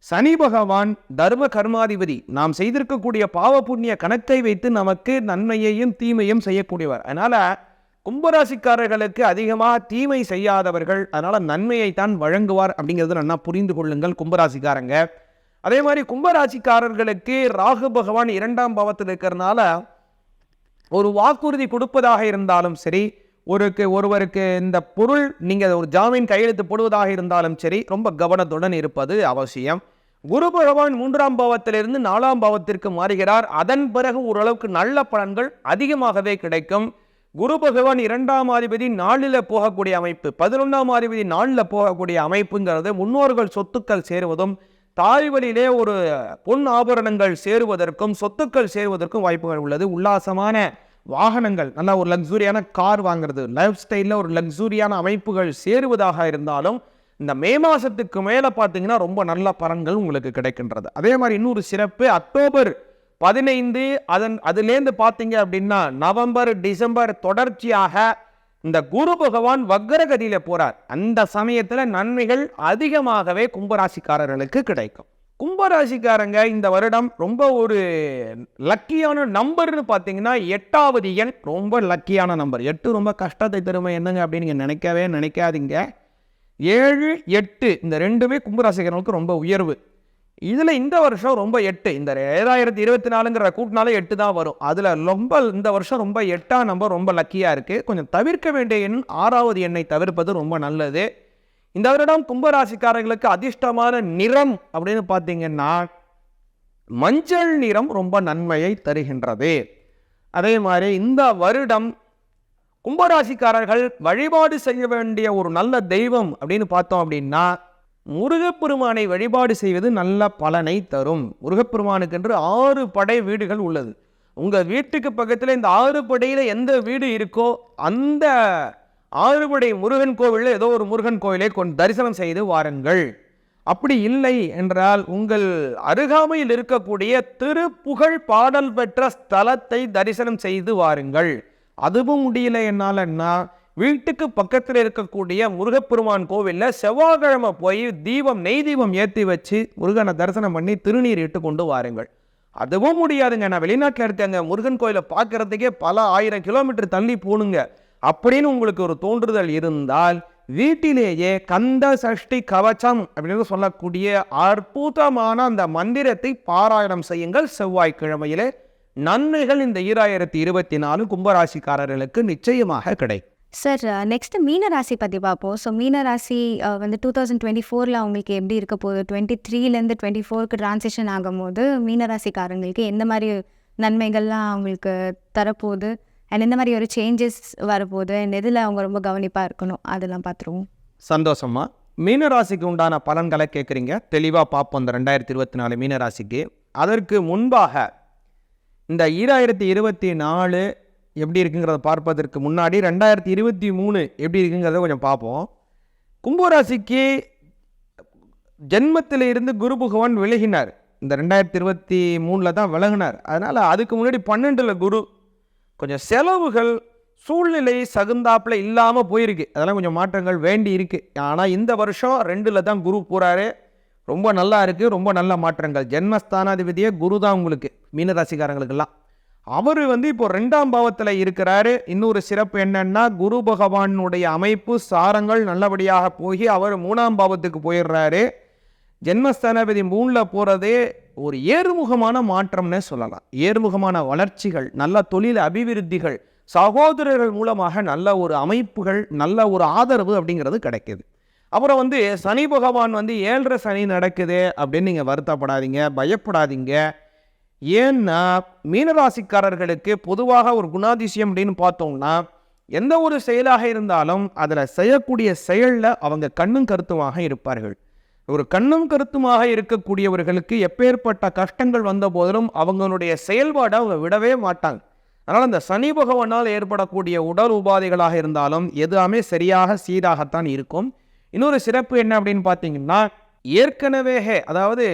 சனி பகவான் தர்ம கர்மாதிபதி. நாம் செய்திருக்கக்கூடிய பாவ புண்ணிய கணக்கை வைத்து நமக்கு நன்மையையும் தீமையும் செய்யக்கூடியவர். அதனால் கும்பராசிக்காரர்களுக்கு அதிகமாக தீமை செய்யாதவர்கள், அதனால் நன்மையை தான் வழங்குவார் அப்படிங்கிறது நல்லா புரிந்து கொள்ளுங்கள் கும்பராசிக்காரங்க. அதே மாதிரி கும்பராசிக்காரர்களுக்கு ராகு பகவான் 2ஆம் பாவத்தில் இருக்கிறதுனால ஒரு வாக்குறுதி கொடுப்பதாக இருந்தாலும் சரி, ஒருவருக்கு இந்த பொருள் நீங்கள் ஒரு ஜாமீன் கையெழுத்து போடுவதாக இருந்தாலும் சரி, ரொம்ப கவனத்துடன் இருப்பது அவசியம். குரு பகவான் 3ஆம் பாவத்திலிருந்து 4ஆம் பாவத்திற்கு மாறுகிறார். அதன் பிறகு ஓரளவுக்கு நல்ல பலன்கள் அதிகமாகவே கிடைக்கும். குரு பகவான் 2ஆம் அதிபதி 4ல் போகக்கூடிய அமைப்பு, 11ஆம் அதிபதி 4ல் போகக்கூடிய அமைப்புங்கிறது முன்னோர்கள் சொத்துக்கள் சேருவதும், தாய் வழியிலே ஒரு பொன் ஆபரணங்கள் சேருவதற்கும் சொத்துக்கள் சேருவதற்கும் வாய்ப்புகள் உள்ளது. உல்லாசமான வாகனங்கள், நல்லா ஒரு லக்ஸூரியான கார் வாங்குறது, லைஃப் ஸ்டைலில் ஒரு லக்ஸூரியான அமைப்புகள் சேருவதாக இருந்தாலும் இந்த மே மாதத்துக்கு மேலே பார்த்தீங்கன்னா ரொம்ப நல்ல பலன்கள் உங்களுக்கு கிடைக்கின்றது. அதே மாதிரி இன்னொரு சிறப்பு, அக்டோபர் 15 அதுலேருந்து பார்த்தீங்க அப்படின்னா நவம்பர் டிசம்பர் தொடர்ச்சியாக இந்த குரு பகவான் வக்ரகதியில் போகிறார். அந்த சமயத்தில் நன்மைகள் அதிகமாகவே கும்பராசிக்காரர்களுக்கு கிடைக்கும். கும்பராசிக்காரங்க இந்த வருடம் ரொம்ப ஒரு லக்கியான நம்பர்னு பார்த்தீங்கன்னா 8வது எண் ரொம்ப லக்கியான நம்பர். 8 ரொம்ப கஷ்டத்தை தருமை என்னங்க அப்படின்னு நீங்கள் நினைக்காதீங்க. 7, 8 இந்த ரெண்டுமே கும்பராசிக்காரர்களுக்கு ரொம்ப உயர்வு. இதில் இந்த வருஷம் ரொம்ப 8, இந்த 2024ங்கிற கூட்டினாலே 8 தான் வரும். அதில் ரொம்ப இந்த வருஷம் ரொம்ப 8ஆம் நம்பர் ரொம்ப லக்கியாக இருக்குது. கொஞ்சம் தவிர்க்க வேண்டிய எண் 6வது எண்ணை தவிர்ப்பது ரொம்ப நல்லது. இந்த வருடம் கும்பராசிக்காரர்களுக்கு அதிர்ஷ்டமான நிறம் அப்படின்னு பார்த்தீங்கன்னா மஞ்சள் நிறம் ரொம்ப நன்மையை தருகின்றது. அதே மாதிரி இந்த வருடம் கும்பராசிக்காரர்கள் வழிபாடு செய்ய வேண்டிய ஒரு நல்ல தெய்வம் அப்படின்னு பார்த்தோம் அப்படின்னா முருகப்பெருமானை வழிபாடு செய்வது நல்ல பலனை தரும். முருகப்பெருமானுக்கென்று 6 படை வீடுகள் உள்ளது. உங்கள் வீட்டுக்கு பக்கத்தில் இந்த 6 படையில் எந்த வீடு இருக்கோ அந்த 6 படை முருகன் கோவிலில் ஏதோ ஒரு முருகன் கோவிலை தரிசனம் செய்து வாருங்கள். அப்படி இல்லை என்றால் உங்கள் அருகாமையில் இருக்கக்கூடிய திருப்புகழ் பாடல் பெற்ற ஸ்தலத்தை தரிசனம் செய்து வாருங்கள். அதுவும் முடியல என்னாலன்னா வீட்டுக்கு பக்கத்தில் இருக்கக்கூடிய முருகப்பெருமான் கோவிலில் செவ்வாய்க்கிழமை போய் நெய் தீபம் ஏற்றி வச்சு முருகனை தரிசனம் பண்ணி திருநீர் இட்டு கொண்டு வாருங்கள். அதுவும் முடியாதுங்க, நான் வெளிநாட்டில் இருக்கேங்க, முருகன் கோயிலை பார்க்கறதுக்கே பல 1000 கிலோமீட்டர் தள்ளி போகணுங்க அப்படின்னு உங்களுக்கு ஒரு தோன்றுதல் இருந்தால் வீட்டிலேயே கந்த சஷ்டி கவச்சம் அப்படின்னு சொல்லக்கூடிய அற்புதமான அந்த மந்திரத்தை பாராயணம் செய்யுங்கள். செவ்வாய்க்கிழமையிலே நன்மைகள் இந்த 2024 கும்பராசிக்காரர்களுக்கு நிச்சயமாக கிடைக்கும். சார் நெக்ஸ்ட்டு மீனராசி பற்றி பார்ப்போம். ஸோ மீனராசி வந்து 2024ல் அவங்களுக்கு எப்படி இருக்க போகுது? 23லேருந்து 24க்கு ட்ரான்சிஷன் ஆகும்போது மீனராசிக்காரங்களுக்கு எந்த மாதிரி நன்மைகள்லாம் அவங்களுக்கு தரப்போகுது, அண்ட் எந்த மாதிரி ஒரு சேஞ்சஸ் வரப்போகுது, அண்ட் எதில் அவங்க ரொம்ப கவனிப்பாக இருக்கணும், அதெல்லாம் பார்த்துருவோம். சந்தோஷமா. மீனராசிக்கு உண்டான பலன்களை கேட்குறீங்க, தெளிவாக பார்ப்போம் இந்த 2024 மீனராசிக்கு. அதற்கு முன்பாக இந்த 2024 எப்படி இருக்குங்கிறத பார்ப்பதற்கு முன்னாடி 2023 எப்படி இருக்குங்கிறத கொஞ்சம் பார்ப்போம். கும்பராசிக்கு ஜென்மத்தில் இருந்து குரு பகவான் விலகினார். இந்த 2023 தான் விலகினார். அதனால் அதுக்கு முன்னாடி 12ல் குரு, கொஞ்சம் செலவுகள் சூழ்நிலை சகுந்தாப்பில் இல்லாமல் போயிருக்கு. அதெல்லாம் கொஞ்சம் மாற்றங்கள் வேண்டி இருக்குது. ஆனால் இந்த வருஷம் 2ல் தான் குரு போகிறாரு. ரொம்ப நல்லா இருக்குது, ரொம்ப நல்ல மாற்றங்கள். ஜென்மஸ்தானாதிபதியே குரு தான் உங்களுக்கு மீனராசிக்காரங்களுக்கெல்லாம். அவர் இப்போ 2ஆம் பாவத்தில் இருக்கிறாரு. இன்னொரு சிறப்பு என்னன்னா குரு பகவானுடைய அமைப்பு சாரங்கள் நல்லபடியாக போய் அவர் 3ஆம் பாவத்துக்கு போயிடுறாரு. ஜென்மஸ்தானாதிபதி 3ல் போகிறதே ஒரு ஏறுமுகமான மாற்றம்னே சொல்லலாம். ஏறுமுகமான வளர்ச்சிகள், நல்ல தொழில் அபிவிருத்திகள், சகோதரர்கள் மூலமாக நல்ல ஒரு அமைப்புகள், நல்ல ஒரு ஆதரவு அப்படிங்கிறது கிடைக்குது. அப்புறம் வந்து சனி பகவான் வந்து 7.5 சனி நடக்குது அப்படின்னு நீங்கள் வருத்தப்படாதீங்க, பயப்படாதீங்க. ஏன்னா மீனராசிக்காரர்களுக்கு பொதுவாக ஒரு குணாதிசயம் அப்படின்னு பார்த்தோம்னா, எந்த ஒரு செயலாக இருந்தாலும் அதில் செய்யக்கூடிய செயலில் அவங்க கண்ணும் கருத்துமாக இருப்பார்கள். ஒரு கண்ணும் கருத்துமாக இருக்கக்கூடியவர்களுக்கு எப்பேற்பட்ட கஷ்டங்கள் வந்த போதிலும் அவங்களுடைய செயல்பாடை அவங்க விடவே மாட்டாங்க. அதனால் அந்த சனி பகவானால் ஏற்படக்கூடிய உடல் உபாதைகளாக இருந்தாலும் எல்லாமே சரியாக சீராகத்தான் இருக்கும். இன்னொரு சிறப்பு என்ன அப்படின்னு பார்த்தீங்கன்னா, ஏற்கனவே அதாவது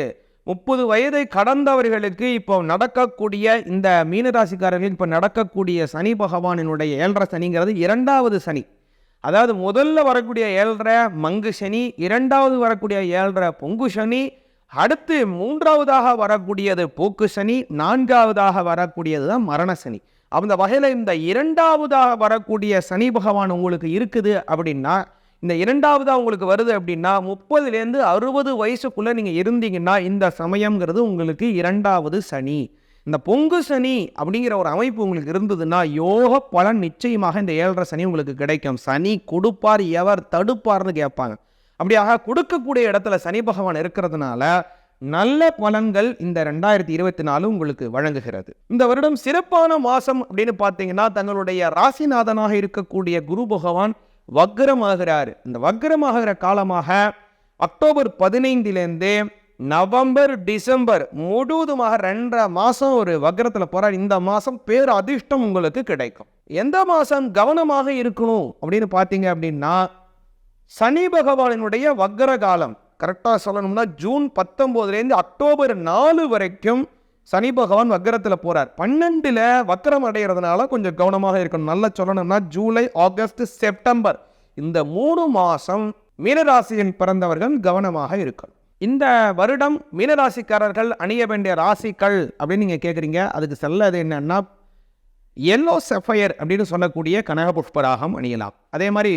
30 வயதை கடந்தவர்களுக்கு இப்போ நடக்கக்கூடிய இந்த மீனராசிக்காரர்களுக்கு இப்போ நடக்கக்கூடிய சனி பகவானினுடைய 7.5 சனிங்கிறது 2வது சனி. அதாவது முதல்ல வரக்கூடிய 7.5 மங்கு சனி, 2வது வரக்கூடிய 7.5 பொங்கு சனி, அடுத்து 3வதாக வரக்கூடியது போக்கு சனி, 4வதாக வரக்கூடியது தான் மரண சனி. அந்த வகையில் இந்த 2வதாக வரக்கூடிய சனி பகவான் உங்களுக்கு இருக்குது அப்படின்னா, இந்த 2வதாக உங்களுக்கு வருது அப்படின்னா 30லேருந்து 60 வயசுக்குள்ளே நீங்கள் இருந்தீங்கன்னா இந்த சமயங்கிறது உங்களுக்கு 2வது சனி. இந்த பொங்கு சனி அப்படிங்கிற ஒரு அமைப்பு உங்களுக்கு இருந்ததுன்னா யோக பலன் நிச்சயமாக இந்த 7.5 சனி உங்களுக்கு கிடைக்கும். சனி கொடுப்பார், எவர் தடுப்பார்னு கேட்பாங்க. அப்படியாக கொடுக்கக்கூடிய இடத்துல சனி பகவான் இருக்கிறதுனால நல்ல பலன்கள் இந்த 2024 உங்களுக்கு வழங்குகிறது. இந்த வருடம் சிறப்பான மாதம் அப்படின்னு பார்த்தீங்கன்னா, தங்களுடைய ராசிநாதனாக இருக்கக்கூடிய குரு பகவான் வக்ரமாகிறார். இந்த வக்ரமாகிற காலமாக அக்டோபர் 15லேருந்து நவம்பர் டிசம்பர் முழுவதுமாக 2.5 மாதம் ஒரு வக்ரத்தில் போகிறார். இந்த மாதம் பேர் அதிர்ஷ்டம் உங்களுக்கு கிடைக்கும். எந்த மாதம் கவனமாக இருக்கணும் அப்படின்னு பார்த்தீங்க அப்படின்னா, சனி பகவானினுடைய வக்ர காலம் கரெக்டாக சொல்லணும்னா ஜூன் 19லேருந்து அக்டோபர் 4 வரைக்கும் சனி பகவான் வக்ரத்தில் போகிறார். 12ல் வக்ரம் அடைகிறதுனால கொஞ்சம் கவனமாக இருக்கணும். நல்லா சொல்லணும்னா ஜூலை, ஆகஸ்ட், செப்டம்பர் இந்த 3 மாதம் மீனராசியில் பிறந்தவர்கள் கவனமாக இருக்கணும். இந்த வருடம் மீனராசிக்காரர்கள் அணிய வேண்டிய ராசிகள் அப்படின்னு நீங்கள் கேட்குறீங்க. அதுக்கு செல்லது என்னன்னா, எல்லோ சஃபயர் அப்படின்னு சொல்லக்கூடிய கனக புஷ்பராகம் அணியலாம். அதே மாதிரி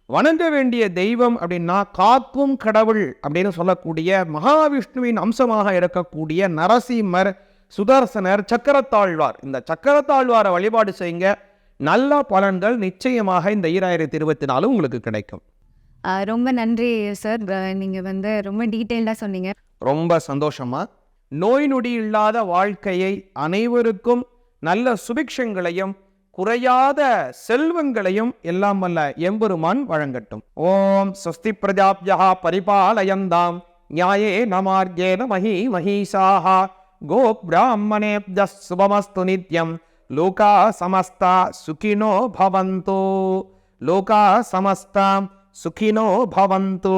வணங்க வேண்டிய தெய்வம் அப்படின்னா காக்கும் கடவுள் அப்படின்னு சொல்லக்கூடிய மகாவிஷ்ணுவின் அம்சமாக இருக்கக்கூடிய நரசிம்மர், சுதர்சனர், சக்கரத்தாழ்வார். இந்த சக்கரத்தாழ்வாரை வழிபாடு செய்யுங்க. நல்ல பலன்கள் நிச்சயமாக இந்த 2024 உங்களுக்கு கிடைக்கும். ரொம்ப நன்றி சார். நீங்கள் வந்து ரொம்ப டீட்டெயில்டாக சொன்னீங்க. ரொம்ப சந்தோஷமா. நோய் நொடி இல்லாத வாழ்க்கையை, அனைவருக்கும் நல்ல சுபிக்ஷங்களையும் குறையாத செல்வங்களையும் எல்லாம் வல்ல எம்பெருமான் வழங்கட்டும். ஓம் ஸ்வஸ்தி பிரஜாப்யா பரிபாலயந்தாம் ஞாயேன மார்கேன மஹீசாஹ கோ பிராமணேப்யः சுபமஸ்து நித்யம் லோகா சமஸ்தா சுகினோ பவந்து. லோகா சமஸ்தா சுகினோ பவந்து.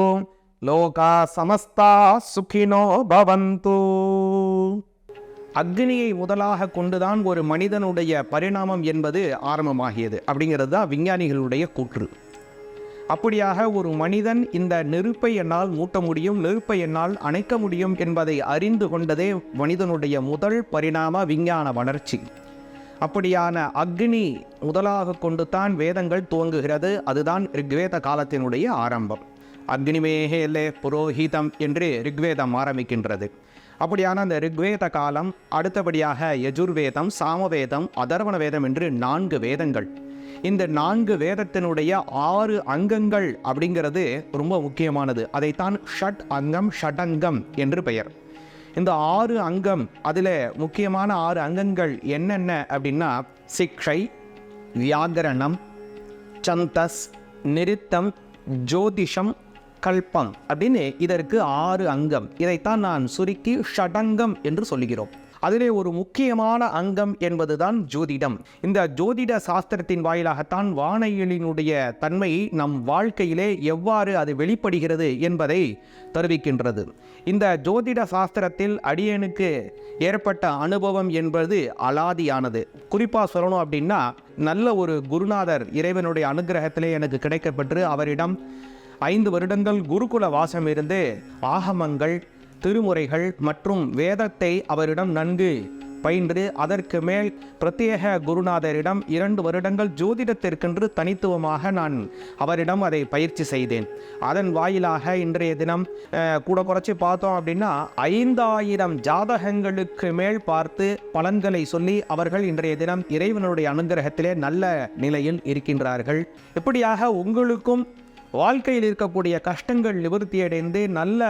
லோகா சமஸ்தா சுகினோ பவந்து. அக்னியை முதலாக கொண்டுதான் ஒரு மனிதனுடைய பரிணாமம் என்பது ஆரம்பமாகியது அப்படிங்கிறது தான் விஞ்ஞானிகளுடைய கூற்று. அப்படியாக ஒரு மனிதன் இந்த நெருப்பை என்னால் மூட்ட முடியும், நெருப்பை என்னால் அணைக்க முடியும் என்பதை அறிந்து கொண்டதே மனிதனுடைய முதல் பரிணாம விஞ்ஞான வளர்ச்சி. அப்படியான அக்னி முதலாக கொண்டு தான் வேதங்கள் துவங்குகிறது. அதுதான் ரிக்வேத காலத்தினுடைய ஆரம்பம். அக்னிமேஹேலே புரோஹிதம் என்று ரிக்வேதம் ஆரம்பிக்கின்றது. அப்படியான அந்த ரிக்வேத காலம் அடுத்தபடியாக யஜுர்வேதம், சாமவேதம், அதர்வண வேதம் என்று 4 வேதங்கள். இந்த 4 வேதத்தினுடைய 6 அங்கங்கள் அப்படிங்கிறது ரொம்ப முக்கியமானது. அதைத்தான் ஷட் அங்கம், ஷடங்கம் என்று பெயர். இந்த 6 அங்கம், அதில் முக்கியமான 6 அங்கங்கள் என்னென்ன அப்படின்னா சிக்ஷை, வியாகரணம், சந்தஸ், நிருத்தம், ஜோதிஷம், கல்பம் அப்படின்னு இதற்கு 6 அங்கம். இதைத்தான் நான் சுருக்கி ஷடங்கம் என்று சொல்கிறோம். அதிலே ஒரு முக்கியமான அங்கம் என்பதுதான் ஜோதிடம். இந்த ஜோதிட சாஸ்திரத்தின் வாயிலாகத்தான் வானியலினுடைய தன்மை நம் வாழ்க்கையிலே எவ்வாறு அது வெளிப்படுகிறது என்பதை தெரிவிக்கின்றது. இந்த ஜோதிட சாஸ்திரத்தில் அடியனுக்கு ஏற்பட்ட அனுபவம் என்பது அலாதியானது. குறிப்பாக சொல்லணும் அப்படின்னா, நல்ல ஒரு குருநாதர் இறைவனுடைய அனுகிரகத்திலே எனக்கு கிடைக்கப்பெற்று அவரிடம் 5 வருடங்கள் குருகுல வாசம் இருந்து ஆகமங்கள், திருமுறைகள் மற்றும் வேதத்தை அவரிடம் நன்கு பயின்று அதற்கு மேல் பிரத்யேக குருநாதரிடம் 2 வருடங்கள் ஜோதிடத்திற்கென்று தனித்துவமாக நான் அவரிடம் அதை பயிற்சி செய்தேன். அதன் வாயிலாக இன்றைய தினம் கூட குறைச்சி பார்த்தோம் அப்படின்னா 5000 ஜாதகங்களுக்கு மேல் பார்த்து பலன்களை சொல்லி அவர்கள் இன்றைய தினம் இறைவனுடைய அனுகிரகத்திலே நல்ல நிலையில் இருக்கின்றார்கள். இப்படியாக உங்களுக்கும் வாழ்க்கையில் இருக்கக்கூடிய கஷ்டங்கள் நிவர்த்தியடைந்து நல்ல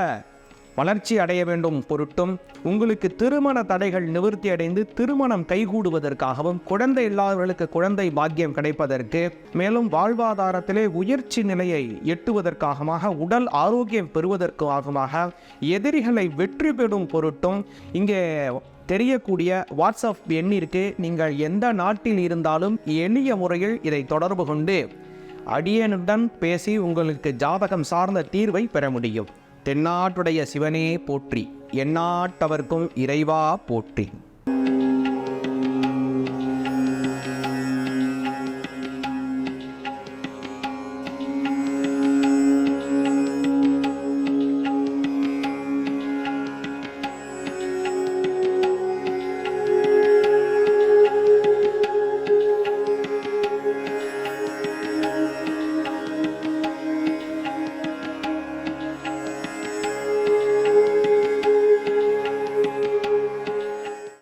வளர்ச்சி அடைய வேண்டும் பொருட்டும், உங்களுக்கு திருமண தடைகள் நிவர்த்தி அடைந்து திருமணம் கைகூடுவதற்காகவும், குழந்தை இல்லாதவர்களுக்கு குழந்தை பாக்கியம் கிடைப்பதற்கு, மேலும் வாழ்வாதாரத்திலே உயர்ச்சி நிலையை எட்டுவதற்காக, உடல் ஆரோக்கியம் பெறுவதற்காக, எதிரிகளை வெற்றி பெறும் பொருட்டும் இங்கே தெரியக்கூடிய வாட்ஸ்அப் எண்ணிற்கு நீங்கள் எந்த நாட்டில் இருந்தாலும் எளிய முறையில் இதை தொடர்பு கொண்டு அடியனுடன் பேசி உங்களுக்கு ஜாதகம் சார்ந்த தீர்வை பெற முடியும். தென்னாட்டுடைய சிவனே போற்றி, எந்நாட்டவர்க்கும் இறைவா போற்றி.